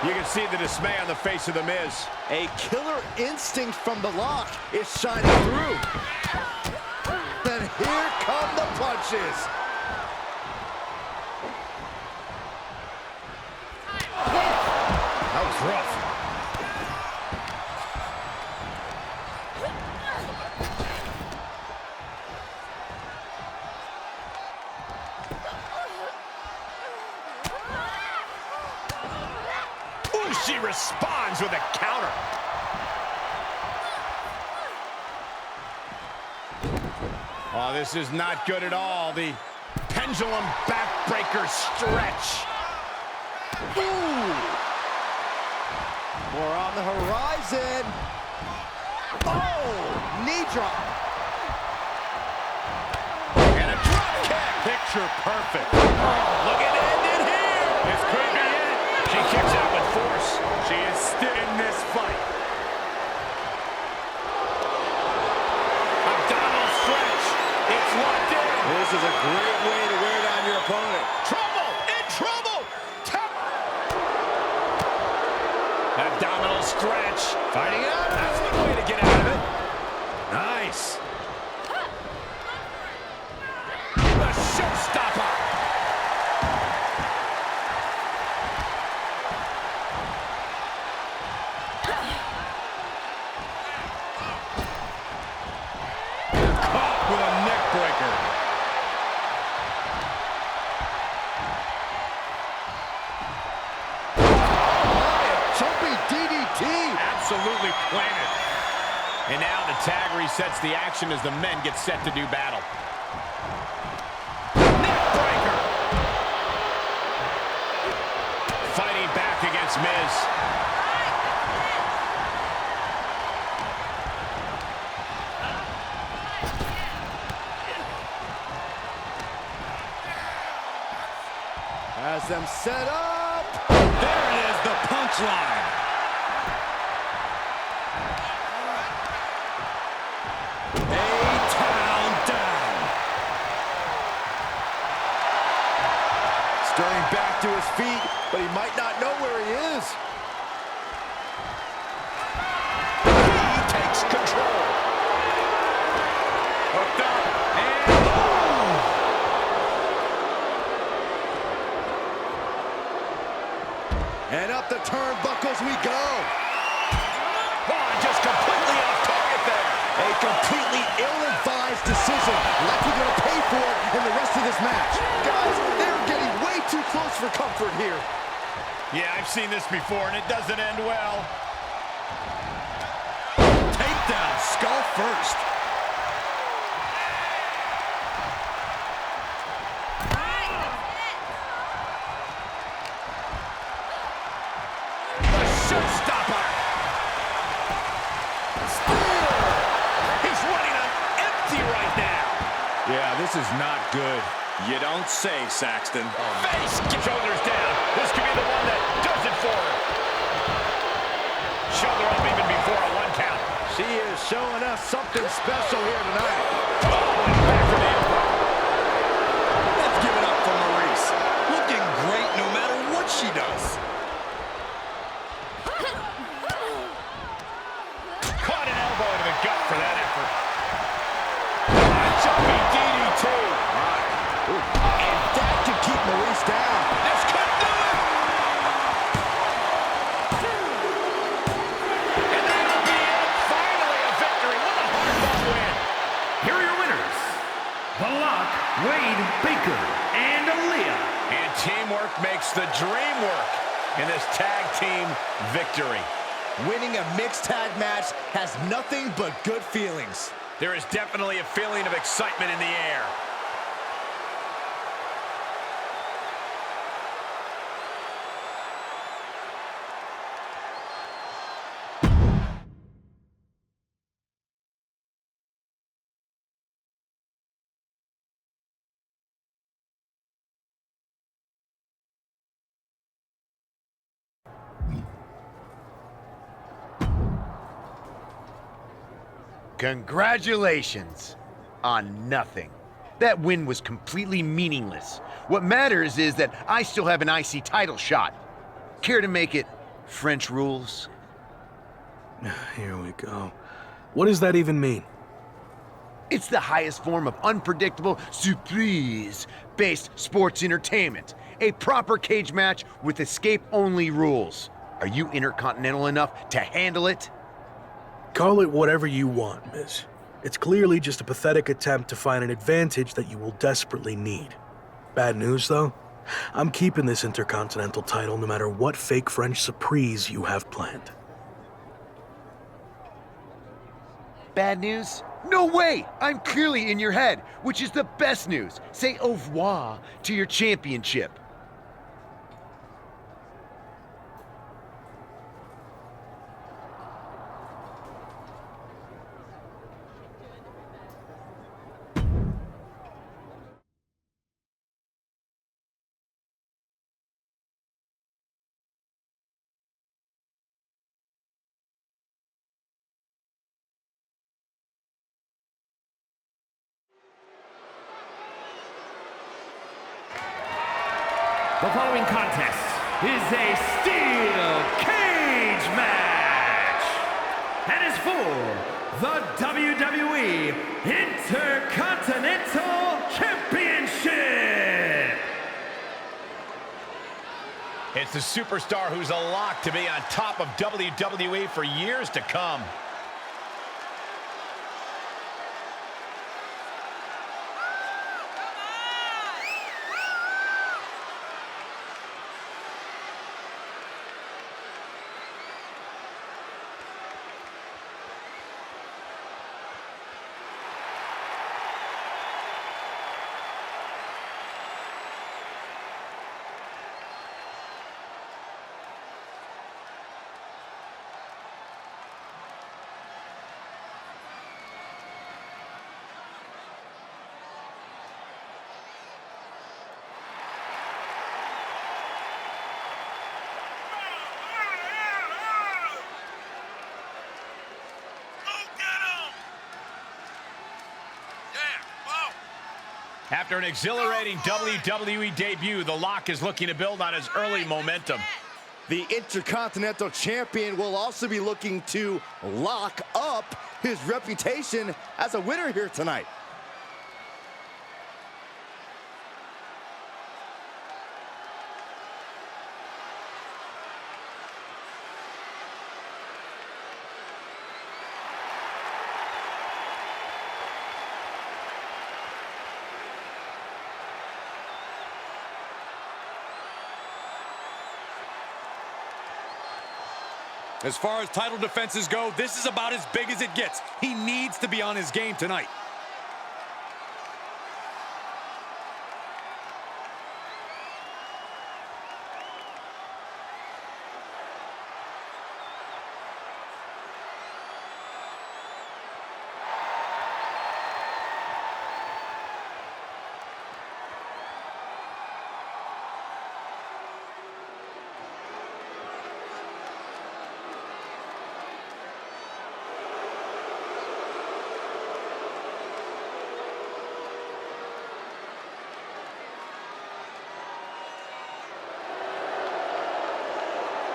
Speaker 4: You can see the dismay on the face of the Miz.
Speaker 12: A killer instinct from the lock is shining through. Then here come the punches.
Speaker 4: That was rough. She responds with a counter. Oh, this is not good at all. The pendulum backbreaker stretch.
Speaker 12: Ooh. More on the horizon. Oh, knee drop.
Speaker 4: And a drop kick. Picture perfect. Oh, look at it here. This could be it. She kicks out with force. She is still in this fight. Abdominal stretch. It's locked in.
Speaker 12: This is a great way to wear down your opponent.
Speaker 4: Trouble! In trouble! Abdominal stretch. Fighting out. resets the action as the men get set to do battle. Neckbreaker! Fighting back against Miz.
Speaker 12: Has them set up.
Speaker 1: There it is, the punchline. A-town down.
Speaker 12: Stirring back to his feet, but he might not know where he is.
Speaker 4: He takes control. Hooked up.
Speaker 12: And up the turnbuckles we go.
Speaker 4: Oh, just completely off target there.
Speaker 12: A completely ill-advised decision. Likely going to pay for it in the rest of this match. Guys, they're getting way too close for comfort here.
Speaker 4: Yeah, I've seen this before, and it doesn't end well.
Speaker 1: Takedown, skull first.
Speaker 4: Showstopper! Steal! He's running on empty right now.
Speaker 2: Yeah, this is not good.
Speaker 1: You don't say, Saxton.
Speaker 4: Face! Shoulders down. This could be the one that does it for her. Shoulder up even before a 1 count.
Speaker 12: She is showing us something special here tonight.
Speaker 4: Oh, and back for the elbow.
Speaker 1: Let's give it up for Maryse. Looking great no matter what she does.
Speaker 4: Caught an elbow to the gut for that effort. Jumping DDT.
Speaker 12: And that could keep Maryse down.
Speaker 4: This could do it. And that'll be it. Finally a victory. What a hard-fought win.
Speaker 18: Here are your winners, The Lock, Wade Baker, and Aaliyah.
Speaker 4: And teamwork makes the dream work in this tag team victory.
Speaker 12: Winning a mixed tag match has nothing but good feelings.
Speaker 4: There is definitely a feeling of excitement in the air. Congratulations on nothing. That win was completely meaningless. What matters is that I still have an IC title shot. Care to make it French rules?
Speaker 13: Here we go. What does that even mean?
Speaker 21: It's the highest form of unpredictable, surprise-based sports entertainment. A proper cage match with escape-only rules. Are you Intercontinental enough to handle it?
Speaker 13: Call it whatever you want, Miz. It's clearly just a pathetic attempt to find an advantage that you will desperately need. Bad news, though? I'm keeping this Intercontinental title no matter what fake French surprise you have planned.
Speaker 21: Bad news? No way! I'm clearly in your head, which is the best news. Say au revoir to your championship.
Speaker 18: The following contest is a steel cage match and is for the WWE Intercontinental Championship.
Speaker 4: It's the superstar who's a lock to be on top of WWE for years to come. After an exhilarating WWE debut, The Lock is looking to build on his early momentum.
Speaker 12: The Intercontinental Champion will also be looking to lock up his reputation as a winner here tonight.
Speaker 1: As far as title defenses go, this is about as big as it gets. He needs to be on his game tonight.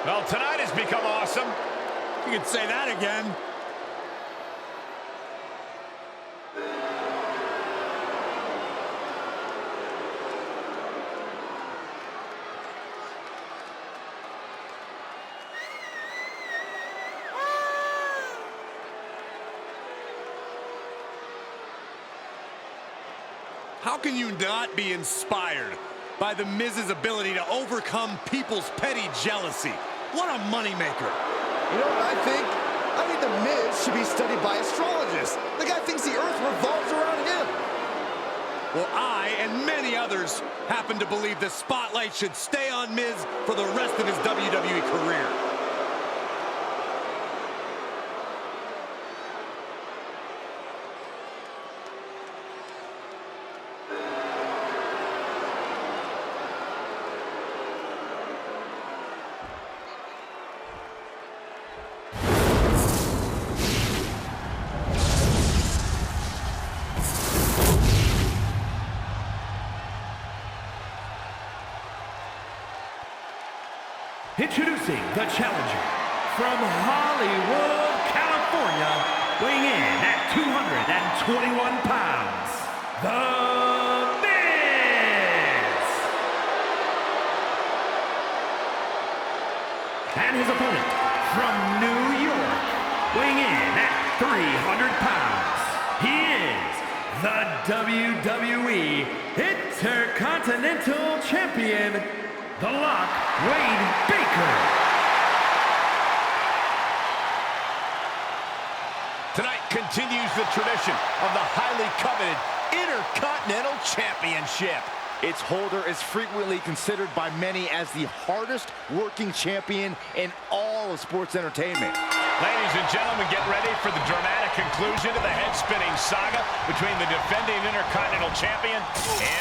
Speaker 4: Well, tonight has become awesome.
Speaker 1: You could say that again. How can you not be inspired by The Miz's ability to overcome people's petty jealousy? What a moneymaker.
Speaker 12: You know what I think? I think The Miz should be studied by astrologists. The guy thinks the earth revolves around him.
Speaker 1: Well, I and many others happen to believe the spotlight should stay on Miz for the rest of his WWE career.
Speaker 18: Introducing the challenger from Hollywood, California, weighing in at 221 pounds, The Miz! And his opponent from New York, weighing in at 300 pounds, he is the WWE Intercontinental Champion, The Lock, Wade Baker.
Speaker 4: Tonight continues the tradition of the highly coveted Intercontinental Championship.
Speaker 12: Its holder is frequently considered by many as the hardest working champion in all of sports entertainment.
Speaker 4: Ladies and gentlemen, get ready for the dramatic conclusion to the head-spinning saga between the defending Intercontinental Champion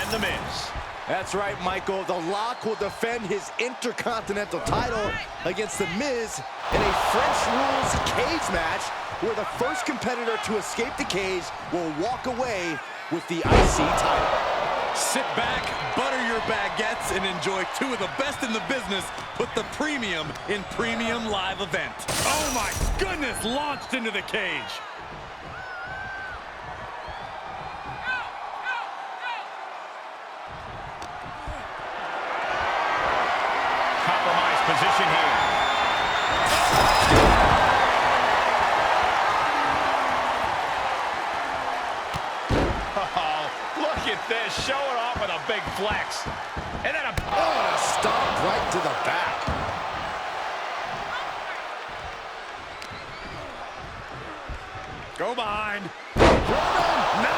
Speaker 4: and The Miz.
Speaker 12: That's right, Michael. The Lock will defend his Intercontinental title against The Miz in a French rules cage match where the first competitor to escape the cage will walk away with the IC title.
Speaker 1: Sit back, butter your baguettes, and enjoy two of the best in the business with the premium in premium live event. Oh my goodness, launched into the cage.
Speaker 4: Compromised position here. Oh, look at this, showing off with a big flex. And then a
Speaker 12: stomp right to the back.
Speaker 1: Go behind. Roman 9.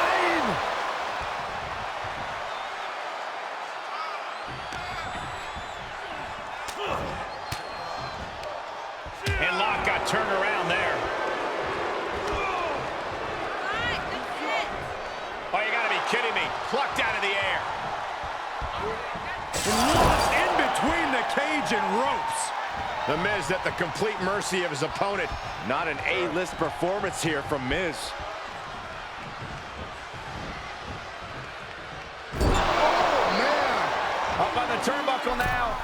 Speaker 4: And Lock got turned around there. Oh, you gotta be kidding me. Plucked out of the air.
Speaker 1: Locked in between the cage and ropes.
Speaker 2: The Miz at the complete mercy of his opponent. Not an A-list performance here from Miz.
Speaker 4: the turnbuckle now.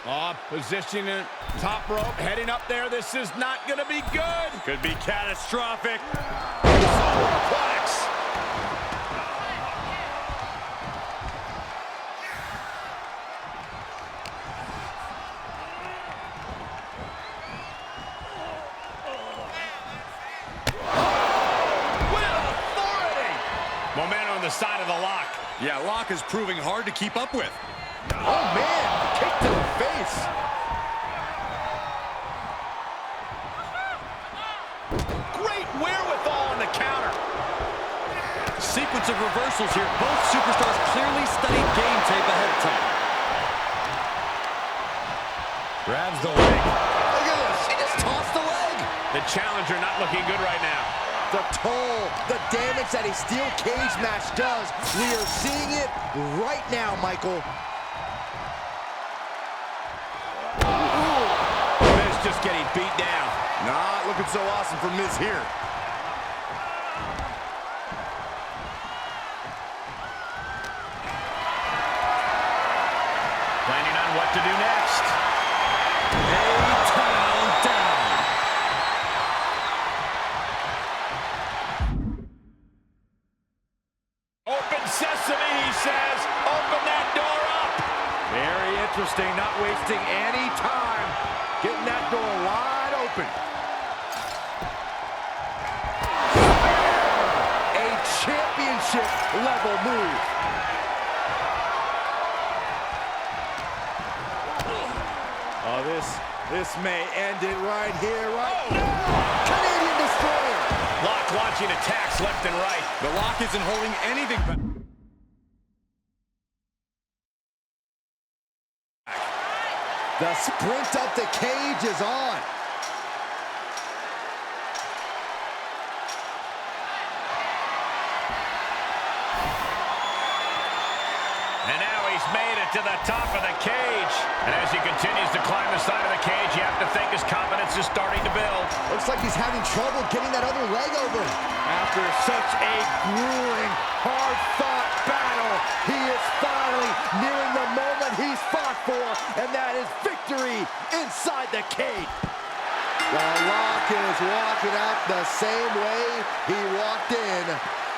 Speaker 4: Oh, positioning top rope, heading up there. This is not going to be good.
Speaker 2: Could be catastrophic.
Speaker 4: Superplex.
Speaker 1: Momentum on the side of the lock. Yeah, lock is proving hard to keep up with.
Speaker 12: Oh, man, kick to the face.
Speaker 4: Great wherewithal on the counter.
Speaker 1: Sequence of reversals here. Both superstars clearly studied game tape ahead of time. Grabs the leg.
Speaker 12: Look at this, she just tossed the leg.
Speaker 4: The challenger not looking good right now.
Speaker 12: The toll, the damage that a steel cage match does, we are seeing it right now, Michael.
Speaker 4: Miz just getting beat down.
Speaker 12: Not looking so awesome for Miz here.
Speaker 4: Planning on what to do next. Open sesame, he says. Open that door up.
Speaker 2: Very interesting, not wasting any time. Getting that door wide open.
Speaker 12: A championship level move.
Speaker 2: Oh, this may end it right here, right
Speaker 12: now. Canadian Destroyer.
Speaker 4: Lock launching attacks left and right.
Speaker 1: The lock isn't holding anything back.
Speaker 12: The sprint up the cage is on.
Speaker 4: And now he's made it to the top of the cage. And as he continues to climb the side of the cage, you have to think his confidence is starting to build.
Speaker 12: Looks like he's having trouble getting that other leg over.
Speaker 2: After such a grueling, hard-fought battle, he is finally nearing the moment he's fought for, and that is victory inside the cage.
Speaker 12: The Rock is walking out the same way he walked in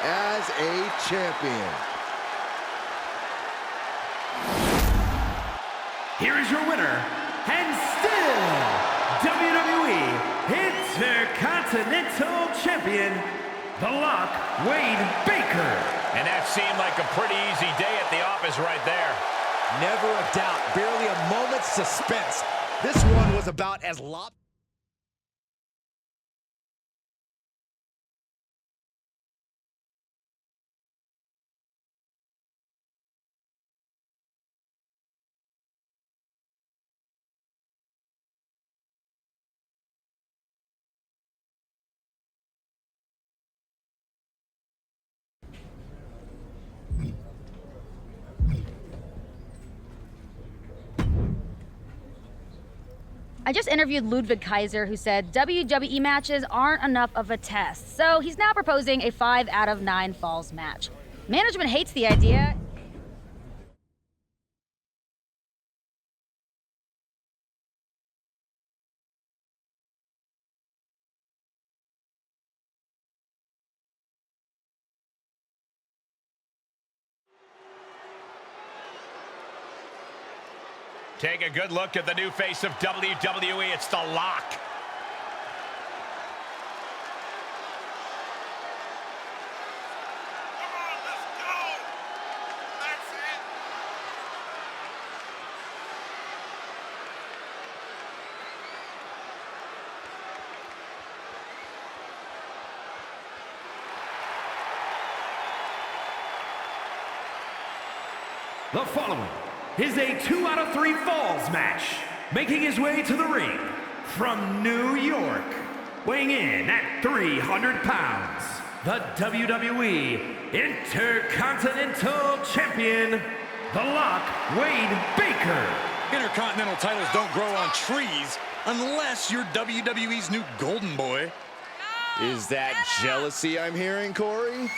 Speaker 12: as a champion.
Speaker 18: Here is your winner, and still WWE Intercontinental Champion, The Lock, Wade Baker.
Speaker 4: And that seemed like a pretty easy day at the office right there.
Speaker 12: Never a doubt, barely a moment's suspense. This one was about as lopsided.
Speaker 3: I just interviewed Ludwig Kaiser, who said WWE matches aren't enough of a test, so he's now proposing a 5 out of 9 falls match. Management hates the idea.
Speaker 4: Take a good look at the new face of WWE. It's The Lock.
Speaker 18: The following is a 2 out of 3 falls match, making his way to the ring from New York, weighing in at 300 pounds, the WWE Intercontinental Champion, The Lock, Wade Baker.
Speaker 1: Intercontinental titles don't grow on trees unless you're WWE's new golden boy.
Speaker 12: Is that jealousy I'm hearing, Corey?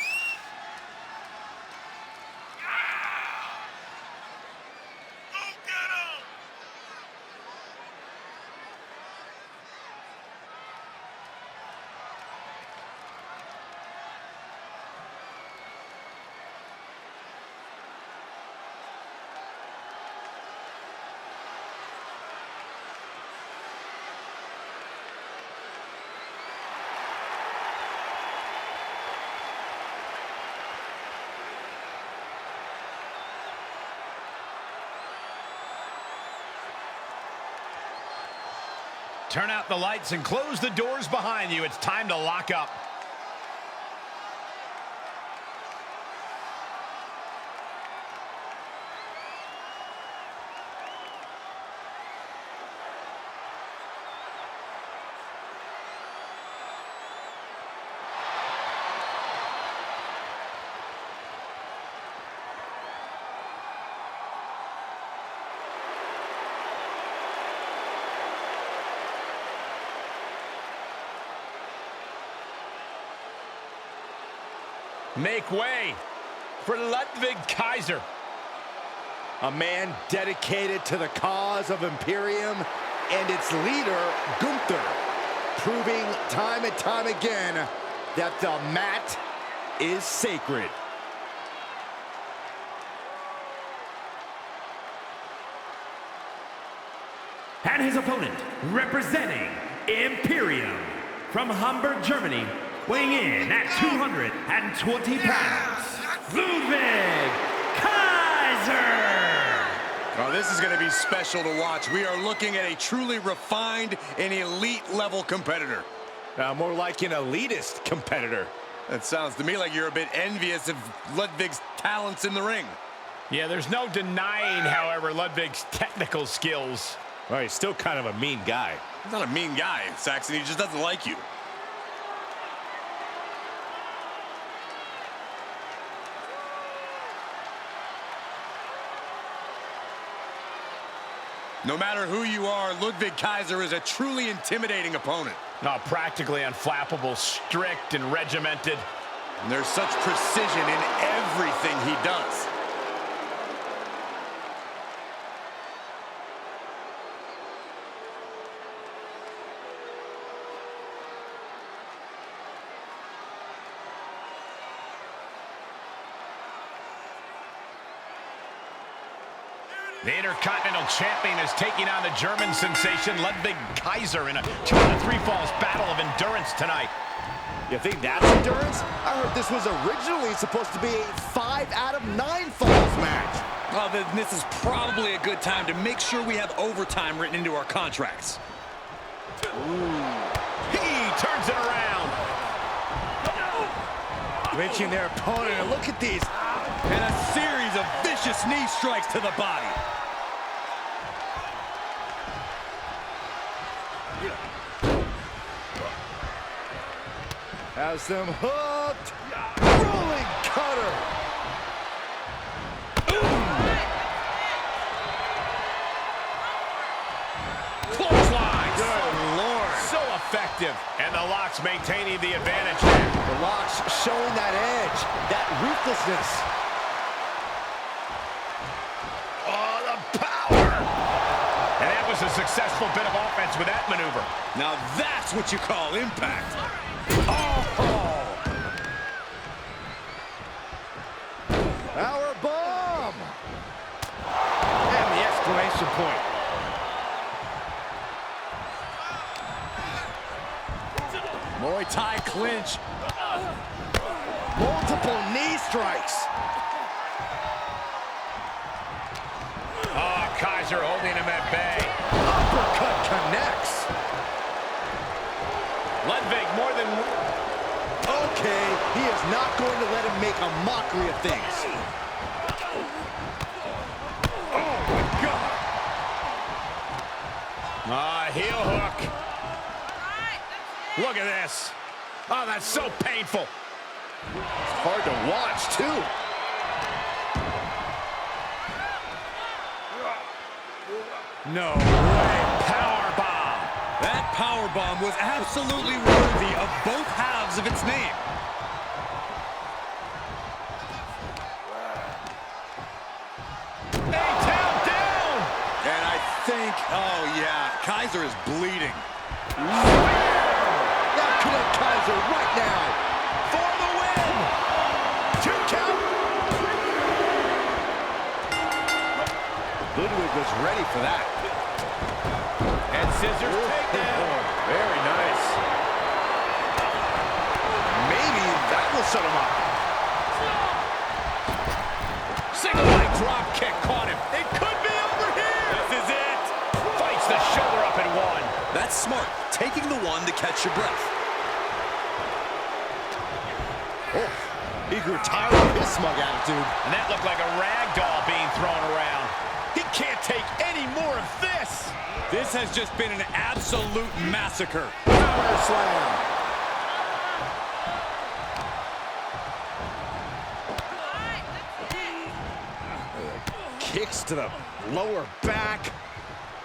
Speaker 4: Turn out the lights and close the doors behind you. It's time to lock up. Make way for Ludwig Kaiser.
Speaker 12: A man dedicated to the cause of Imperium and its leader, Gunther, proving time and time again that the mat is sacred.
Speaker 18: And his opponent, representing Imperium from Hamburg, Germany, weighing in at 220 pounds, Ludwig Kaiser!
Speaker 1: Oh, this is going to be special to watch. We are looking at a truly refined and elite-level competitor.
Speaker 12: More like an elitist competitor.
Speaker 1: That sounds to me like you're a bit envious of Ludwig's talents in the ring.
Speaker 4: Yeah, there's no denying, however, Ludwig's technical skills.
Speaker 12: Well, he's still kind of a mean guy.
Speaker 1: He's not a mean guy, Saxon. He just doesn't like you. No matter who you are, Ludwig Kaiser is a truly intimidating opponent.
Speaker 4: Practically unflappable, strict and regimented.
Speaker 1: And there's such precision in everything he does.
Speaker 4: The Intercontinental Champion is taking on the German sensation Ludwig Kaiser in a 2 out of 3 falls battle of endurance tonight.
Speaker 12: You think that's endurance? I heard this was originally supposed to be a 5 out of 9 falls match.
Speaker 1: Well, then this is probably a good time to make sure we have overtime written into our contracts.
Speaker 4: He turns it around.
Speaker 12: Wrenching their opponent, and look at these.
Speaker 1: And a series of vicious knee strikes to the body.
Speaker 12: Has them hooked. Rolling cutter.
Speaker 4: Clothesline.
Speaker 1: Good Lord.
Speaker 4: So effective. And the Lock's maintaining the advantage there.
Speaker 12: The Lock's showing that edge, that ruthlessness.
Speaker 4: Oh, the power. And that was a successful bit of offense with that maneuver.
Speaker 1: Now that's what you call impact.
Speaker 12: Power bomb! And the exclamation point.
Speaker 1: Muay Thai clinch.
Speaker 12: Multiple knee strikes.
Speaker 4: Oh, Kaiser holding him at bay.
Speaker 12: Uppercut connects.
Speaker 4: Ludwig more than...
Speaker 12: Okay, he is not going to let him make a mockery of things.
Speaker 4: Oh, my God. Heel hook. Look at this. Oh, that's so painful.
Speaker 12: It's hard to watch, too.
Speaker 1: No way. Powerbomb. That powerbomb was absolutely worthy of both halves of its name.
Speaker 4: A-tail down.
Speaker 1: And I think, oh yeah, Kaiser is bleeding.
Speaker 12: Now connect Kaiser right now.
Speaker 4: For the win.
Speaker 12: 2 count. Ludwig was ready for that.
Speaker 4: And scissors takedown.
Speaker 12: Very nice. Maybe that will set him up.
Speaker 4: Single leg drop kick caught him. It could be over here.
Speaker 1: This is it.
Speaker 4: Fights the shoulder up and one.
Speaker 1: That's smart, taking the one to catch your breath.
Speaker 12: Oh, he grew tired of his smug attitude.
Speaker 4: And that looked like a rag doll being thrown around. He can't take any more of this.
Speaker 1: This has just been an absolute massacre.
Speaker 2: Power slam.
Speaker 12: Kicks to the lower back,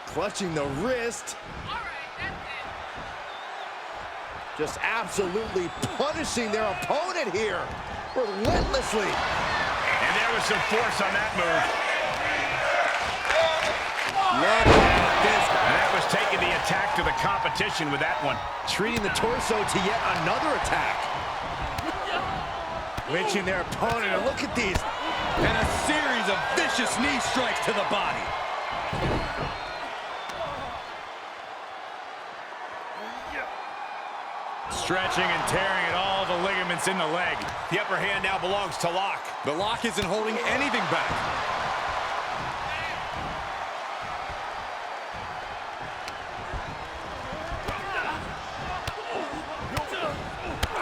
Speaker 12: clutching the wrist. Just absolutely punishing their opponent here, relentlessly.
Speaker 4: And there was some force on that move.
Speaker 12: Look at this.
Speaker 4: And that was taking the attack to the competition with that one.
Speaker 12: Treating the torso to yet another attack. Lynching their opponent, and look at these.
Speaker 1: And a series of vicious knee strikes to the body. Stretching and tearing at all the ligaments in the leg.
Speaker 4: The upper hand now belongs to Locke.
Speaker 1: The Lock isn't holding anything back.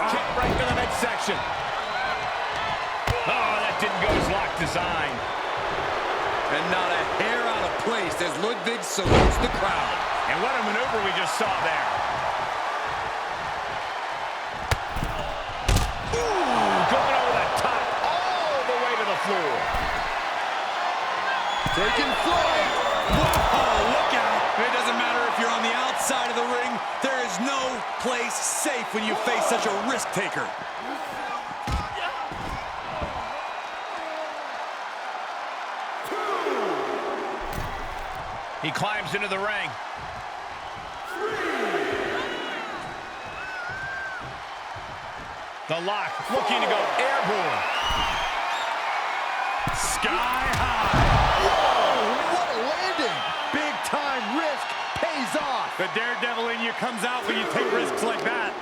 Speaker 4: Kick right to the midsection. Oh, that didn't go as Locke designed.
Speaker 1: And not a hair out of place as Ludwig salutes the crowd.
Speaker 4: And what a maneuver we just saw there. Going over the top, all the way to the floor.
Speaker 12: Taking flight.
Speaker 1: Whoa, look out. It doesn't matter if you're on the outside of the ring. There is no place safe when you face such a risk taker.
Speaker 4: He climbs into the ring. The Lock looking to go airborne. Sky high.
Speaker 12: Whoa, what a landing. Big time risk pays off.
Speaker 1: The daredevil in you comes out when you take risks like that.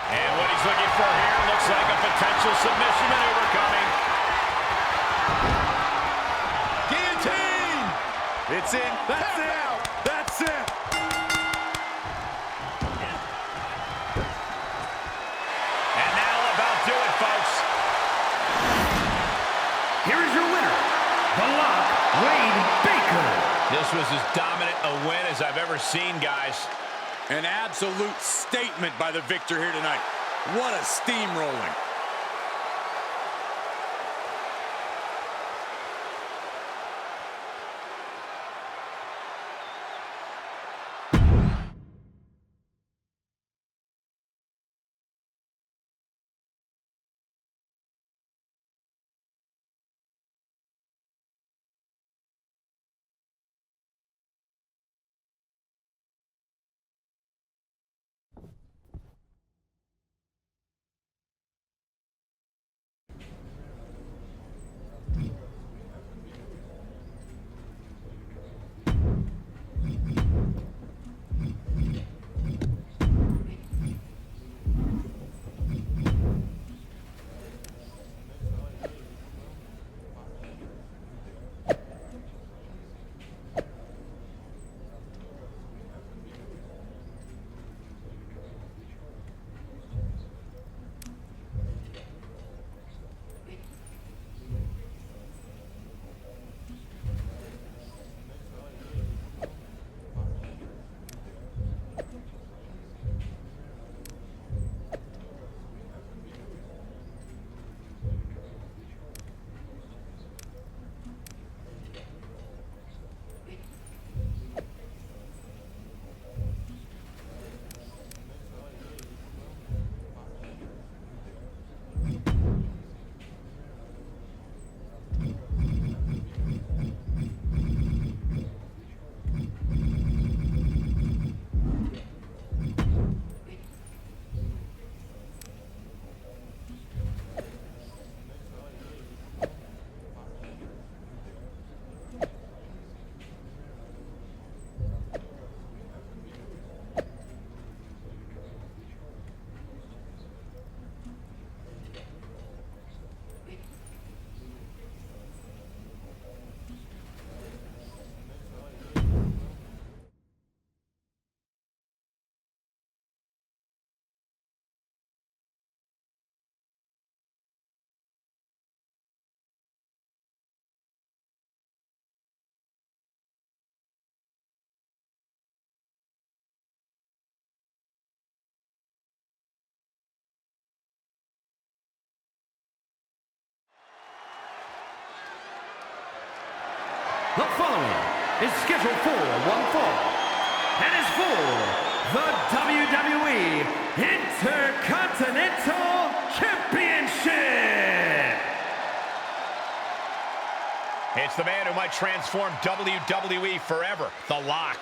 Speaker 4: And what he's looking for here looks like a potential submission maneuver coming.
Speaker 1: Guillotine! It's in. That's it. That's it.
Speaker 4: And that'll about do it, folks.
Speaker 18: Here is your winner, The Lock, Wade Baker.
Speaker 4: This was as dominant a win as I've ever seen, guys.
Speaker 1: An absolute statement by the victor here tonight. What a steamrolling.
Speaker 18: The following is scheduled for one fall and is for the WWE Intercontinental Championship.
Speaker 4: It's the man who might transform WWE forever, The Lock.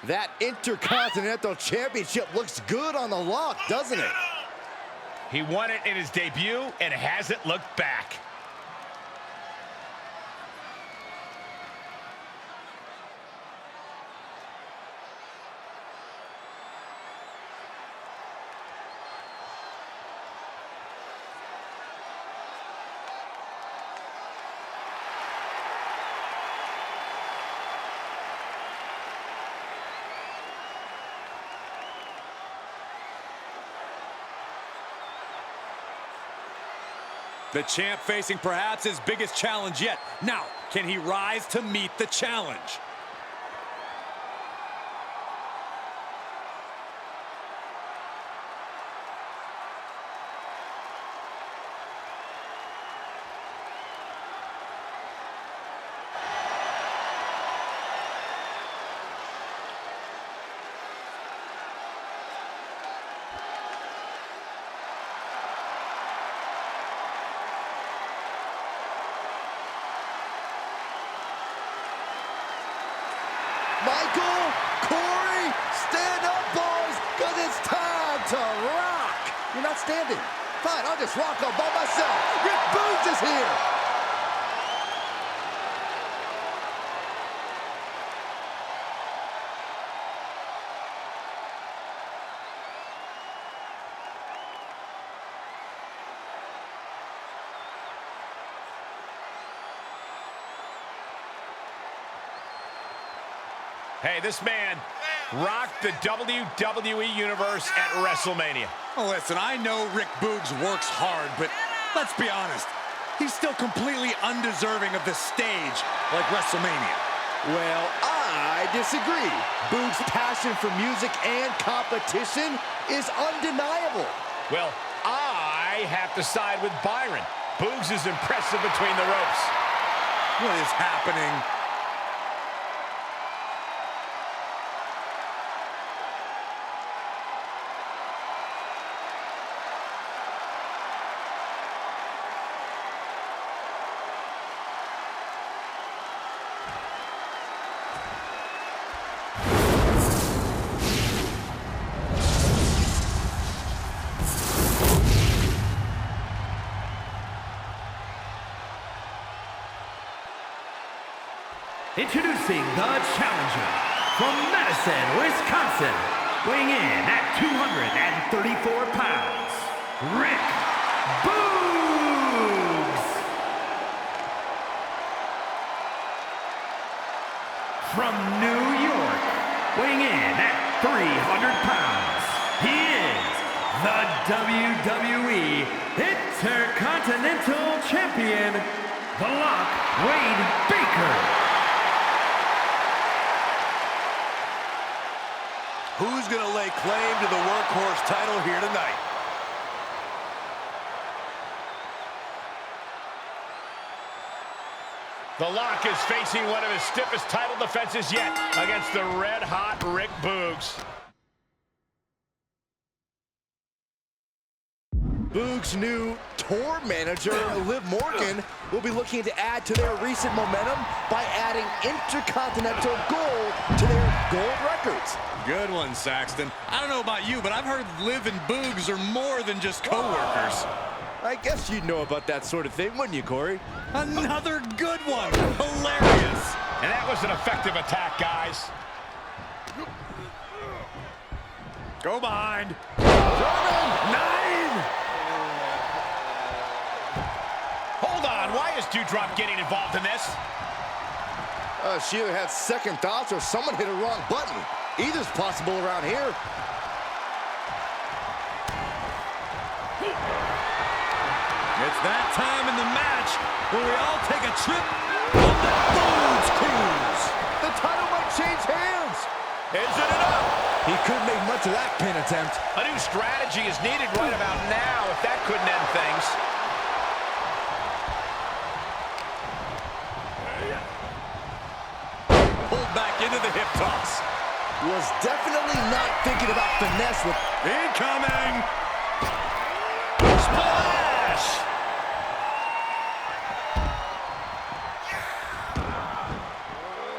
Speaker 12: That Intercontinental Championship looks good on the Lock, doesn't it?
Speaker 4: He won it in his debut and hasn't looked back.
Speaker 1: The champ facing perhaps his biggest challenge yet. Now, can he rise to meet the challenge?
Speaker 12: Michael, Corey, stand up, boys, because it's time to rock. You're not standing. Fine, I'll just rock all by myself. Rick Boogs is here.
Speaker 4: Hey, this man rocked the WWE Universe at WrestleMania.
Speaker 1: Oh, listen, I know Rick Boogs works hard, but let's be honest. He's still completely undeserving of the stage like WrestleMania.
Speaker 12: Well, I disagree. Boogs' passion for music and competition is undeniable.
Speaker 4: Well, I have to side with Byron. Boogs is impressive between the ropes.
Speaker 1: What is happening?
Speaker 18: Introducing the challenger from Madison, Wisconsin, weighing in at 234 pounds, Rick Boogs. From New York, weighing in at 300 pounds, he is the WWE Intercontinental Champion, The Lock, Wade Baker.
Speaker 2: Who's going to lay claim to the workhorse title here tonight?
Speaker 4: The Lock is facing one of his stiffest title defenses yet against the red-hot Rick Boogs.
Speaker 12: Boog's new tour manager, Liv Morgan, will be looking to add to their recent momentum by adding Intercontinental Gold to their gold records.
Speaker 1: Good one, Saxton. I don't know about you, but I've heard Liv and Boogs are more than just co-workers.
Speaker 12: I guess you'd know about that sort of thing, wouldn't you, Corey?
Speaker 1: Another good one. Hilarious.
Speaker 4: And that was an effective attack, guys.
Speaker 1: Go behind.
Speaker 4: 9! Hold on, why is Doudrop getting involved in this?
Speaker 12: She either had second thoughts or someone hit a wrong button. Either's possible around here.
Speaker 1: It's that time in the match where we all take a trip on the Boogs Cruise.
Speaker 12: The title might change hands.
Speaker 4: Isn't it up?
Speaker 12: He couldn't make much of that pin attempt.
Speaker 4: A new strategy is needed right about now if that couldn't end things.
Speaker 1: Pulled back into the hip toss.
Speaker 12: Was definitely not thinking about finesse with...
Speaker 1: Incoming!
Speaker 4: Splash!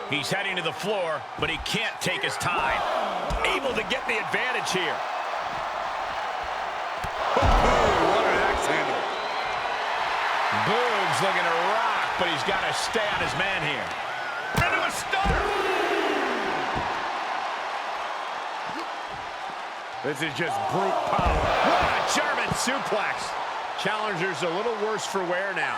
Speaker 4: He's heading to the floor, but he can't take his time. Able to get the advantage here.
Speaker 1: What an axe handle.
Speaker 4: Boog's looking to rock, but he's got to stay on his man here. Into a stunner!
Speaker 1: This is just brute power.
Speaker 4: What a German suplex. Challenger's a little worse for wear now.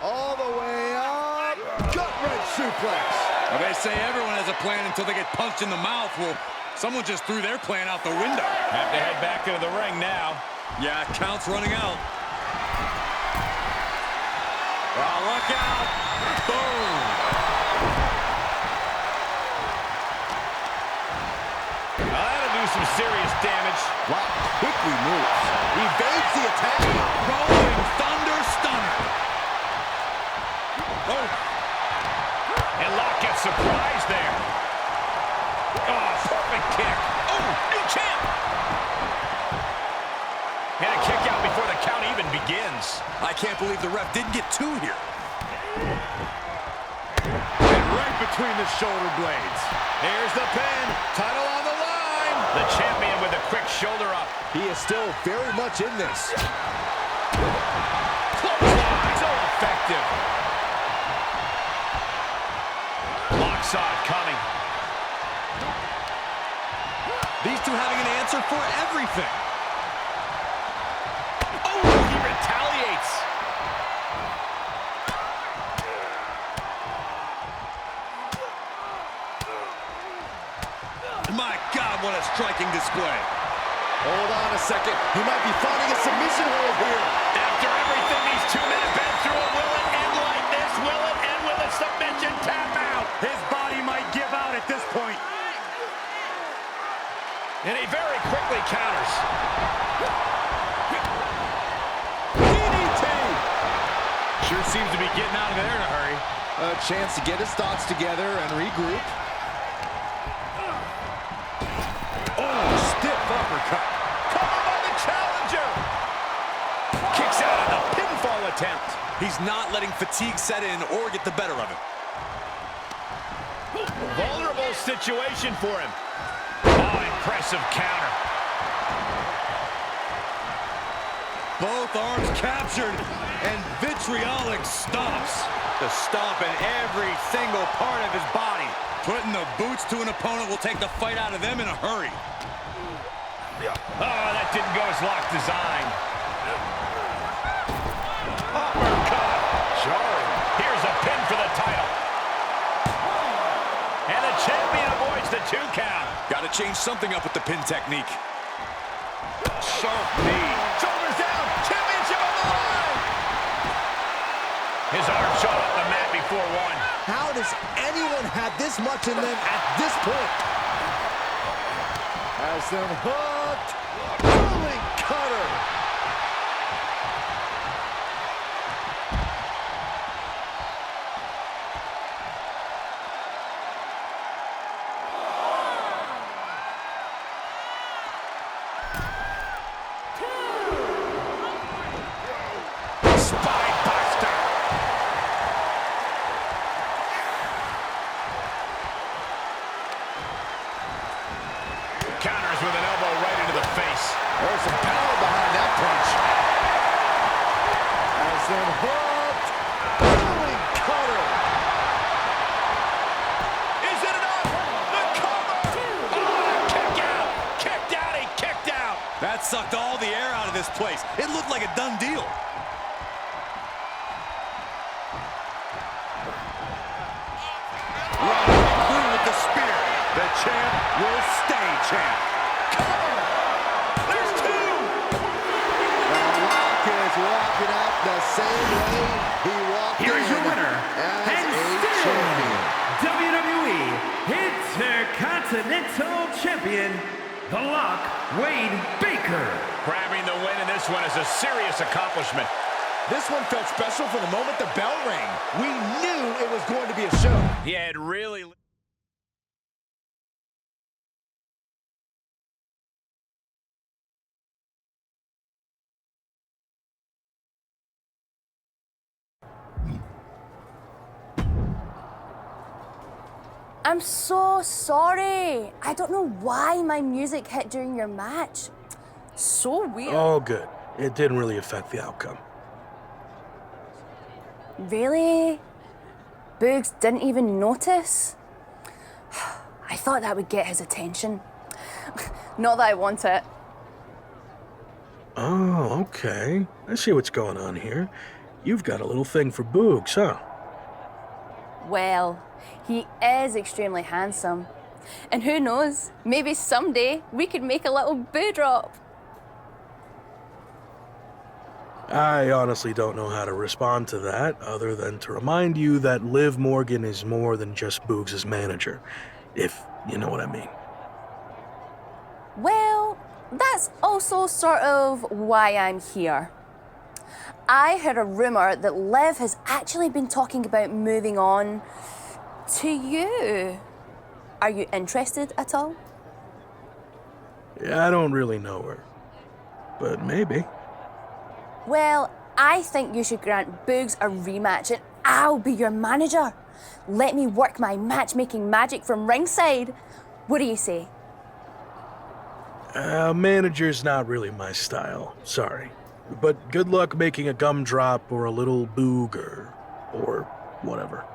Speaker 12: All the way up. Gut-wrench suplex.
Speaker 1: Well, they say everyone has a plan until they get punched in the mouth. Well, someone just threw their plan out the window.
Speaker 4: Have to head back into the ring now.
Speaker 1: Yeah, count's running out. Oh, look out. Boom.
Speaker 4: That'll do some serious damage.
Speaker 12: Wow, quickly moves. Evades the attack.
Speaker 1: Rolling Thunder Stunner. Oh.
Speaker 4: And Locke gets surprised there. Oh, perfect kick. Oh, new champ. And a kick out before the count even begins.
Speaker 1: I can't believe the ref didn't get two here. And right between the shoulder blades.
Speaker 4: Here's the pin. Title on the line. The champion with a quick shoulder up.
Speaker 12: He is still very much in this.
Speaker 4: Clothesline. So effective. Locke saw it coming.
Speaker 1: These two having an answer for everything.
Speaker 4: Oh, he retaliates.
Speaker 1: My God, what a striking display.
Speaker 12: Hold on a second. He might be finding a submission hold here.
Speaker 4: After everything these two men have been through, will it end like this? Will it end with a submission tap out?
Speaker 1: His body might give out at this point.
Speaker 4: And he very quickly counters.
Speaker 12: DDT!
Speaker 1: Sure seems to be getting out of there in a hurry.
Speaker 12: A chance to get his thoughts together and regroup.
Speaker 1: Oh, stiff uppercut.
Speaker 4: Covered by the challenger. Kicks out on the pinfall attempt.
Speaker 1: He's not letting fatigue set in or get the better of him.
Speaker 4: Vulnerable situation for him. Oh, impressive counter.
Speaker 1: Both arms captured, and vitriolic stomps. The stomp in every single part of his body. Putting the boots to an opponent will take the fight out of them in a hurry.
Speaker 4: Oh, that didn't go as Locke designed. Uppercut. Jarring. Here's a pin for the title. And the champion avoids the 2 count.
Speaker 1: Got to change something up with the pin technique.
Speaker 4: Sharp knee. Shoulders down. Championship on the line. His arm shot off the mat before one.
Speaker 12: How does anyone have this much in them at this point? Has them hooked. Rolling cutter.
Speaker 1: place. It looked like a done deal.
Speaker 2: Running through with the spear. The champ will stay champ.
Speaker 1: There's two!
Speaker 12: The Rock is walking out the same way he walked
Speaker 18: Here's your winner,
Speaker 12: as
Speaker 18: and
Speaker 12: a
Speaker 18: still
Speaker 12: champion.
Speaker 18: WWE Intercontinental Champion, The Lock, Wade Baker.
Speaker 4: Grabbing the win in this one is a serious accomplishment.
Speaker 12: This one felt special from the moment the bell rang. We knew it was going to be a show.
Speaker 4: Yeah, it really...
Speaker 5: I'm so sorry. I don't know why my music hit during your match. So weird.
Speaker 13: Oh, good. It didn't really affect the outcome.
Speaker 5: Really? Boogs didn't even notice? I thought that would get his attention. Not that I want it.
Speaker 13: Oh, okay. I see what's going on here. You've got a little thing for Boogs, huh?
Speaker 5: Well, he is extremely handsome. And who knows, maybe someday we could make a little boo drop.
Speaker 13: I honestly don't know how to respond to that, other than to remind you that Liv Morgan is more than just Boogs' manager, if you know what I mean.
Speaker 5: Well, that's also sort of why I'm here. I heard a rumor that Liv has actually been talking about moving on to you. Are you interested at all?
Speaker 13: Yeah, I don't really know her, but maybe.
Speaker 5: Well, I think you should grant Boogs a rematch and I'll be your manager. Let me work my matchmaking magic from ringside. What do you say?
Speaker 13: Manager's not really my style, sorry. But good luck making a gumdrop or a little boog or whatever.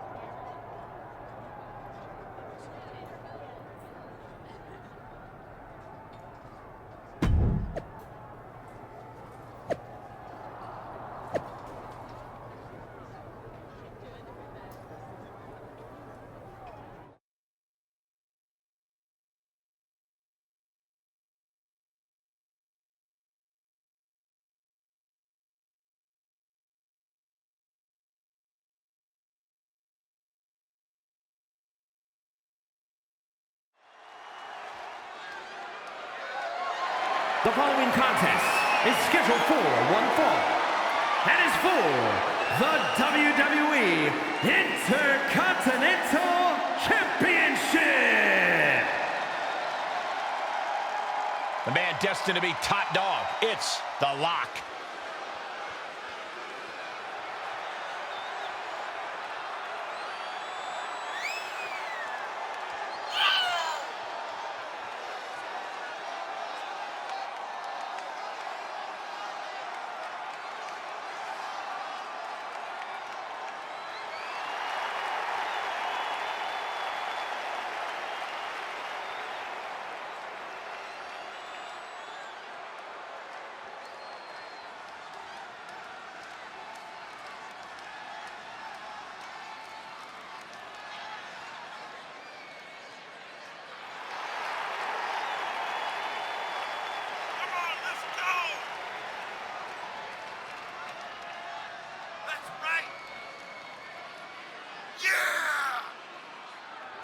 Speaker 18: The following contest is scheduled for one fall and is for the WWE Intercontinental Championship.
Speaker 4: The man destined to be top dog. It's The Lock.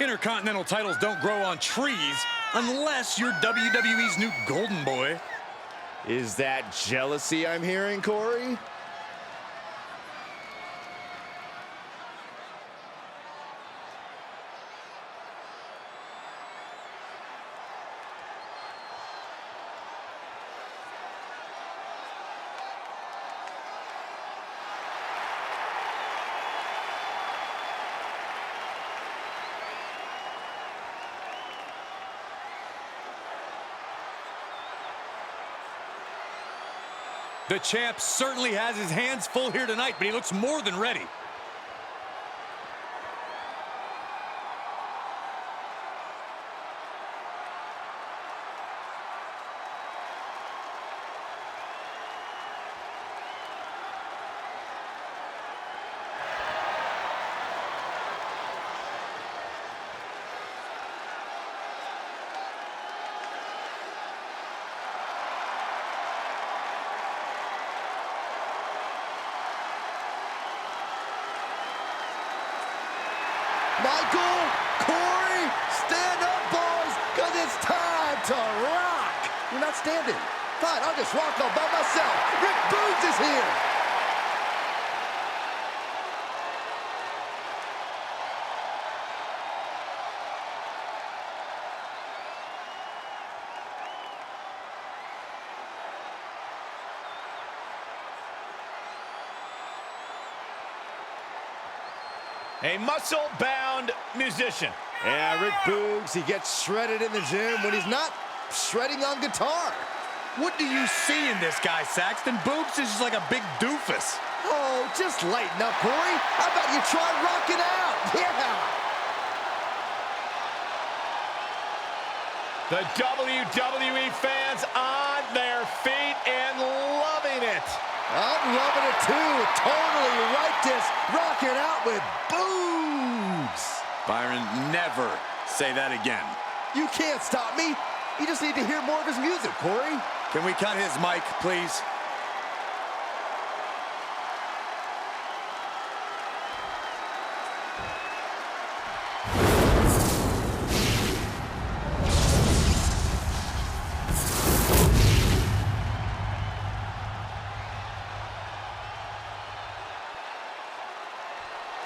Speaker 1: Intercontinental titles don't grow on trees unless you're WWE's new golden boy.
Speaker 12: Is that jealousy I'm hearing, Corey?
Speaker 1: The champ certainly has his hands full here tonight, but he looks more than ready.
Speaker 12: Michael, Corey, stand up, boys, because it's time to rock. You're not standing. Fine, I'll just rock all by myself. Rick Boogs is here.
Speaker 4: A muscle-bound musician.
Speaker 12: Yeah, Rick Boogs, he gets shredded in the gym when he's not shredding on guitar.
Speaker 1: What do you see in this guy, Saxton? Boogs is just like a big doofus.
Speaker 12: Oh, just lighten up, Corey. How about you try rocking out? Yeah!
Speaker 4: The WWE fans on their feet and loving it.
Speaker 12: I'm loving it too. Totally righteous. Rocking out with Boogs.
Speaker 1: Byron, never say that again.
Speaker 12: You can't stop me. You just need to hear more of his music, Corey.
Speaker 1: Can we cut his mic, please?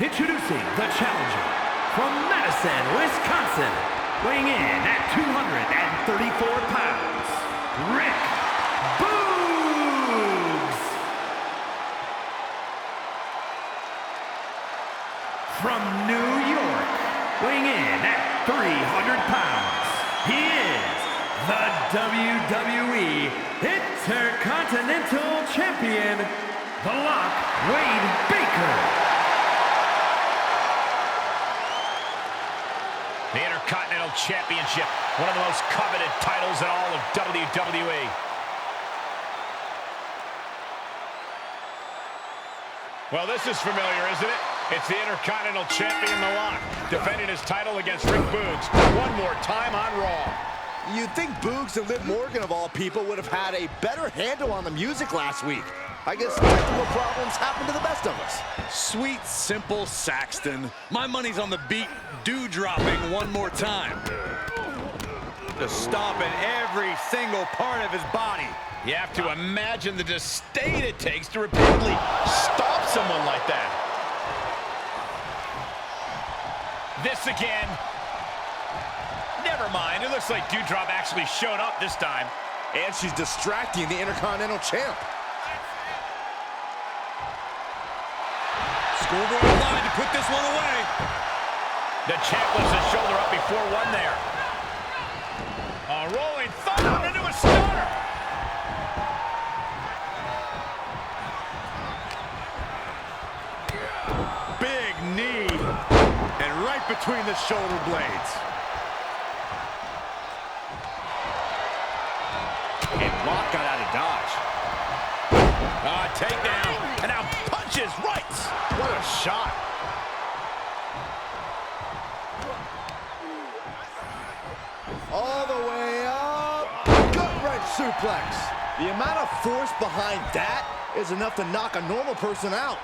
Speaker 18: Introducing the challenger from Madison, Wisconsin, weighing in at 234 pounds, Rick Boogs. From New York, weighing in at 300 pounds, he is the WWE Intercontinental Champion, The Lock, Wade Baker.
Speaker 4: The Intercontinental Championship, one of the most coveted titles in all of WWE. Well, this is familiar, isn't it? It's the Intercontinental Champion, The Lock, defending his title against Rick Boogs one more time on Raw.
Speaker 12: You'd think Boogs and Liv Morgan, of all people, would have had a better handle on the music last week. I guess technical problems happen to the best of us.
Speaker 1: Sweet, simple Saxton. My money's on the beat dew-dropping one more time. Just stomping every single part of his body.
Speaker 4: You have to imagine the disdain it takes to repeatedly stomp someone like that. This again. Never mind, it looks like Dewdrop actually showed up this time.
Speaker 12: And she's distracting the Intercontinental Champ.
Speaker 1: Schoolboy line to put this one away.
Speaker 4: The champ lifts his shoulder up before one there. A rolling thunder into a stunner.
Speaker 1: Big knee. And right between the shoulder blades.
Speaker 12: And Rock got out of dodge.
Speaker 4: Takedown. And now punches right.
Speaker 12: What a shot. All the way up. Gut-wrench suplex. The amount of force behind that is enough to knock a normal person out.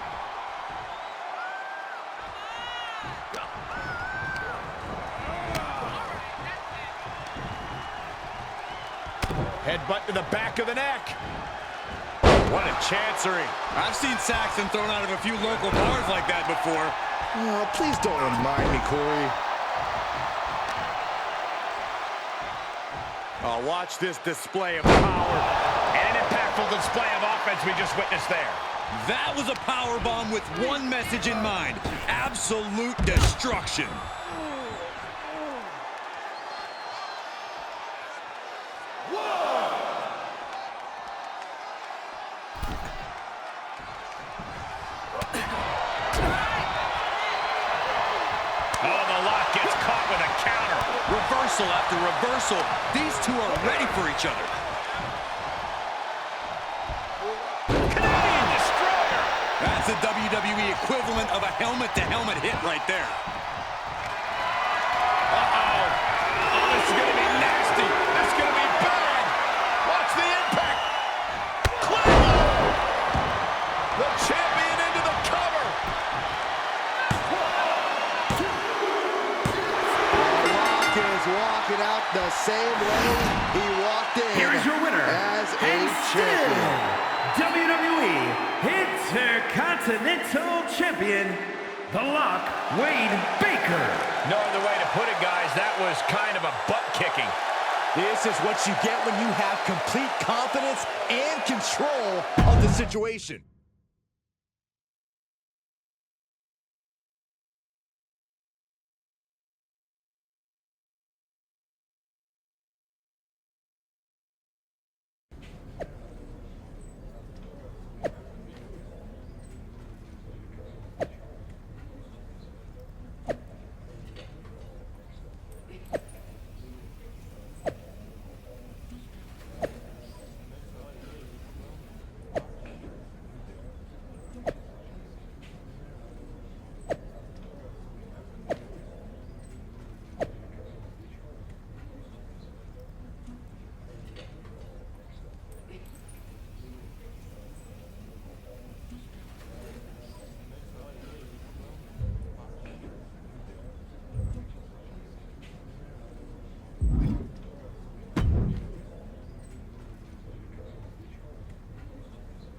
Speaker 4: Headbutt to the back of the neck. What a chancery.
Speaker 1: I've seen Saxton thrown out of a few local bars like that before.
Speaker 12: Oh, please don't remind me, Corey.
Speaker 1: Oh, watch this display of power.
Speaker 4: And an impactful display of offense we just witnessed there.
Speaker 1: That was a power bomb with one message in mind. Absolute destruction. Reversal after reversal. These two are ready for each other.
Speaker 4: Canadian Destroyer.
Speaker 1: That's the WWE equivalent of a helmet-to-helmet hit right there.
Speaker 4: Uh-oh. Oh, this is going to be nasty. That's going to be bad. Watch the impact. Claymore. The champion into the cover.
Speaker 12: the same way he walked in.
Speaker 18: Here is your winner,
Speaker 12: as a
Speaker 18: and
Speaker 12: champion.
Speaker 18: WWE Intercontinental Champion, The Lock, Wade Baker.
Speaker 4: No other way to put it, guys. That was kind of a butt kicking.
Speaker 12: This is what you get when you have complete confidence and control of the situation.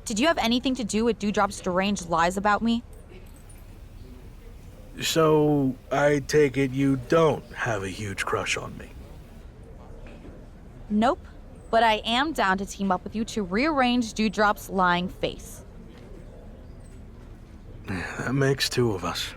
Speaker 6: Did you have anything to do with Dewdrop's deranged lies about me?
Speaker 13: So, I take it you don't have a huge crush on me.
Speaker 6: Nope. But I am down to team up with you to rearrange Dewdrop's lying face.
Speaker 13: That makes two of us.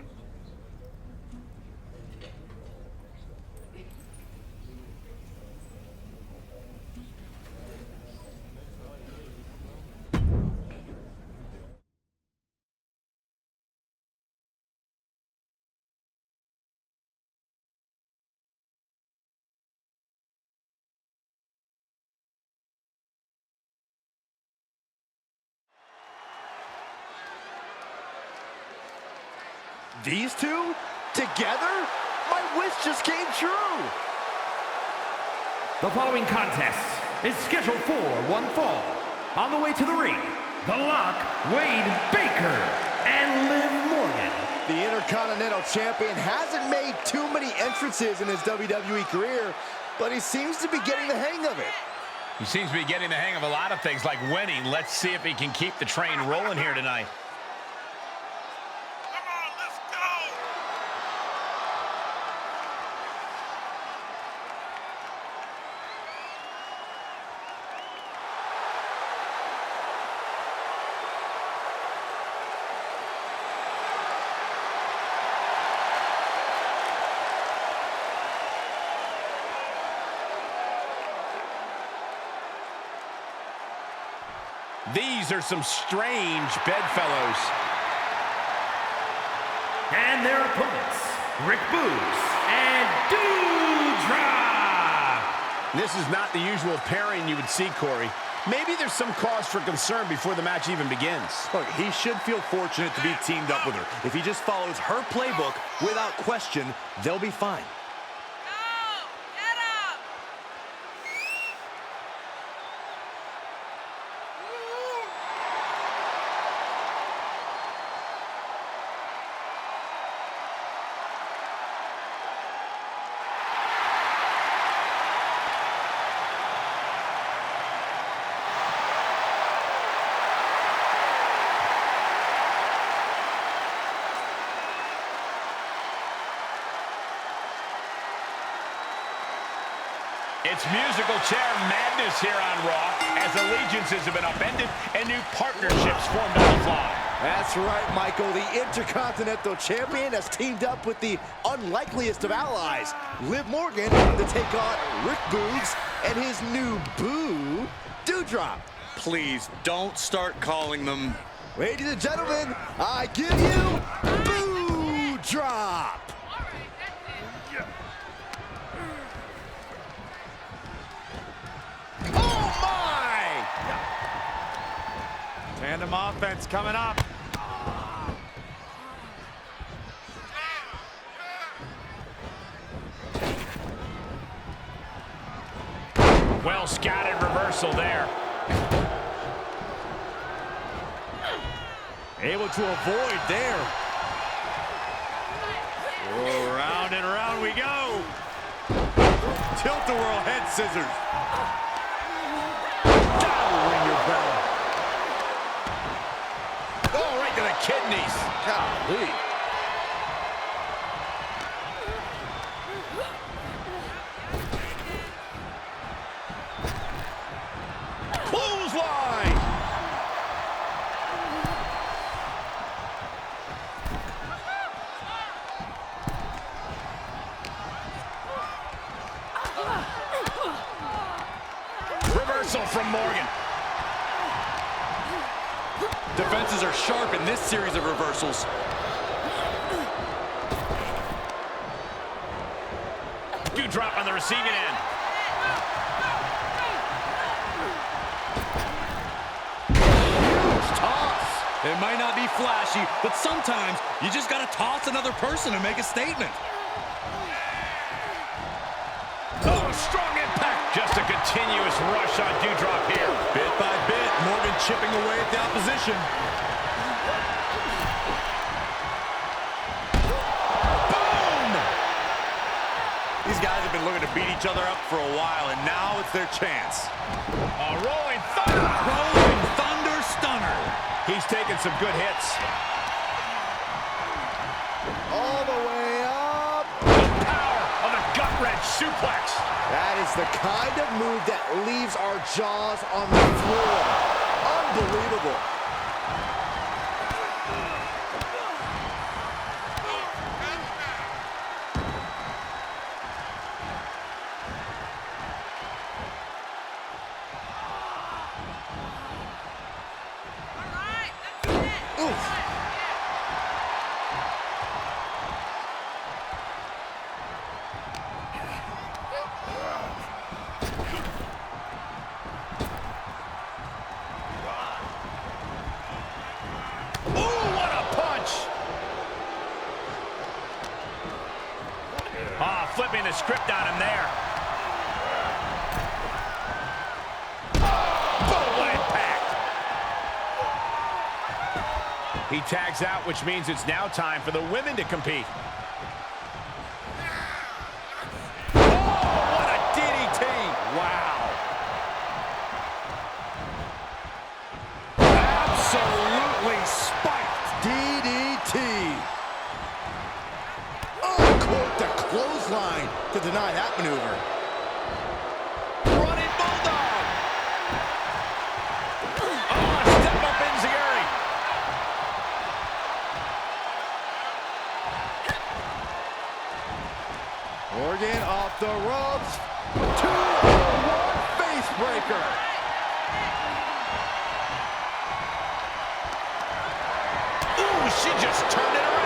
Speaker 12: These two together? My wish just came true.
Speaker 18: The following contest is scheduled for one fall. On the way to the ring, The Lock, Wade Baker, and Liv Morgan.
Speaker 12: The Intercontinental Champion hasn't made too many entrances in his WWE career, but he seems to be getting the hang of it.
Speaker 4: He seems to be getting the hang of a lot of things, like winning. Let's see if he can keep the train rolling here tonight. These are some strange bedfellows.
Speaker 18: And their opponents, Rick Boogs and Dewdrop.
Speaker 4: This is not the usual pairing you would see, Corey. Maybe there's some cause for concern before the match even begins.
Speaker 2: Look, he should feel fortunate to be teamed up with her. If he just follows her playbook without question, they'll be fine.
Speaker 4: It's musical chair madness here on Raw, as allegiances have been upended and new partnerships formed on the fly.
Speaker 12: That's right, Michael. The Intercontinental Champion has teamed up with the unlikeliest of allies, Liv Morgan, to take on Rick Boogs and his new boo, Dewdrop.
Speaker 1: Please, don't start calling them...
Speaker 12: Ladies and gentlemen, I give you Dewdrop.
Speaker 2: Tandem offense coming up.
Speaker 4: Well scouted reversal there.
Speaker 2: Able to avoid there. Oh, round and round we go.
Speaker 4: Tilt-a-whirl head scissors.
Speaker 2: That'll ring your bell.
Speaker 4: Oh, right to the kidneys.
Speaker 2: Golly.
Speaker 4: Clothesline. Reversal from Morgan. Defenses are sharp in this series of reversals. Drop on the receiving end.
Speaker 2: Huge toss.
Speaker 1: It might not be flashy, but sometimes you just gotta toss another person to make a statement.
Speaker 4: Oh, strong impact. Just a continuous rush on Dewdrop here.
Speaker 1: Bit by bit, Morgan chipping away at the opposition.
Speaker 4: These guys have been looking to beat each other up for a while, and now it's their chance. A rolling thunder.
Speaker 1: Rolling thunder stunner.
Speaker 4: He's taking some good hits.
Speaker 2: All the way up.
Speaker 4: The power of the gut-wrench suplex.
Speaker 12: That is the kind of move that leaves our jaws on the floor. Unbelievable.
Speaker 4: Flipping the script on him there. What impact. He tags out, which means it's now time for the women to compete. Oh, what a DDT. Wow. Absolutely spiked.
Speaker 12: DDT. Clothesline to deny that maneuver.
Speaker 4: Running bulldog. Oh, step up enziguri.
Speaker 12: Morgan off the ropes. 2-1 face breaker.
Speaker 4: Ooh, she just turned it around.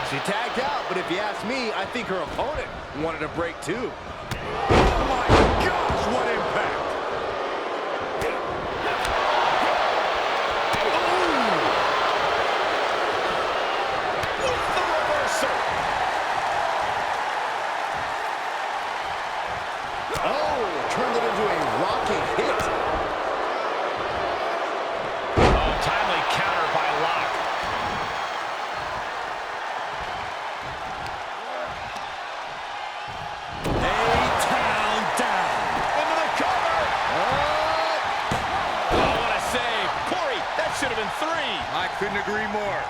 Speaker 12: She tagged out, but if you ask me, I think her opponent wanted a break too.
Speaker 4: Oh my gosh, what impact! Ooh. With the reversal!
Speaker 12: Oh, turned it into a rocking hit.
Speaker 4: Oh, timely counter by Locke. Should have been 3. I couldn't agree more.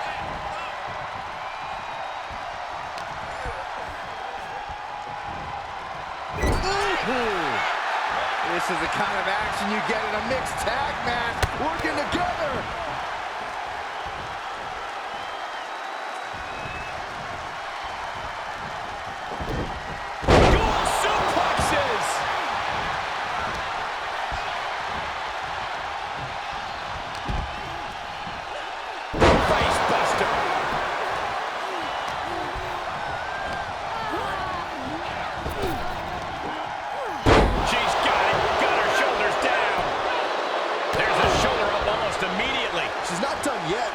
Speaker 12: Ooh. This is the kind of action you get in a mixed tag match. Working together.
Speaker 4: Dual suplexes.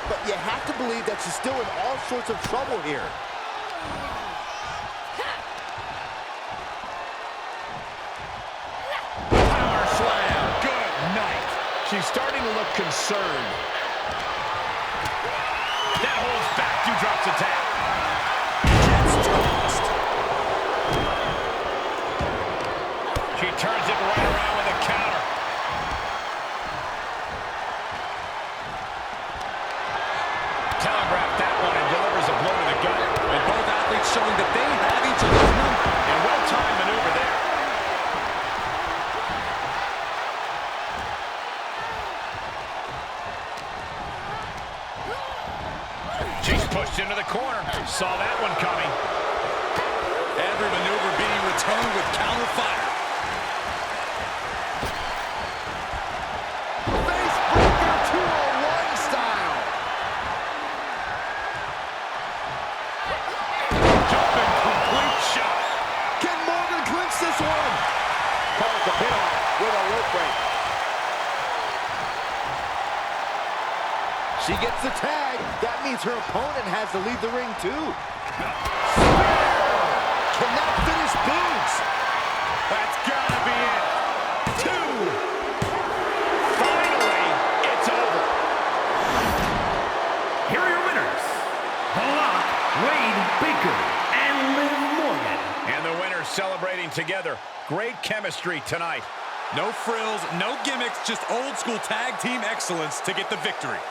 Speaker 12: But you have to believe that she's still in all sorts of trouble here.
Speaker 4: Power slam. Good night. She's starting to look concerned. That holds back. Two drops a tap. She turns it right around with a counter. Telegraphed that one and delivers a blow to the gut.
Speaker 1: And both athletes showing that they have each other's number.
Speaker 4: And well-timed maneuver there. She's pushed into the corner. Saw that one coming.
Speaker 1: Every maneuver being returned with counter fire.
Speaker 12: Face breaker 201 style.
Speaker 4: Jumping complete shot.
Speaker 12: Can Morgan clinch this one?
Speaker 2: Calls the pin off with a rope break. She gets the tag. That means her opponent has to leave the ring too. Can that finish Boogs?
Speaker 4: That's gotta be it. Two. Finally, it's over.
Speaker 18: Here are your winners. The Lock, Wade Baker, and Liv Morgan.
Speaker 4: And the winners celebrating together. Great chemistry tonight.
Speaker 1: No frills, no gimmicks, just old school tag team excellence to get the victory.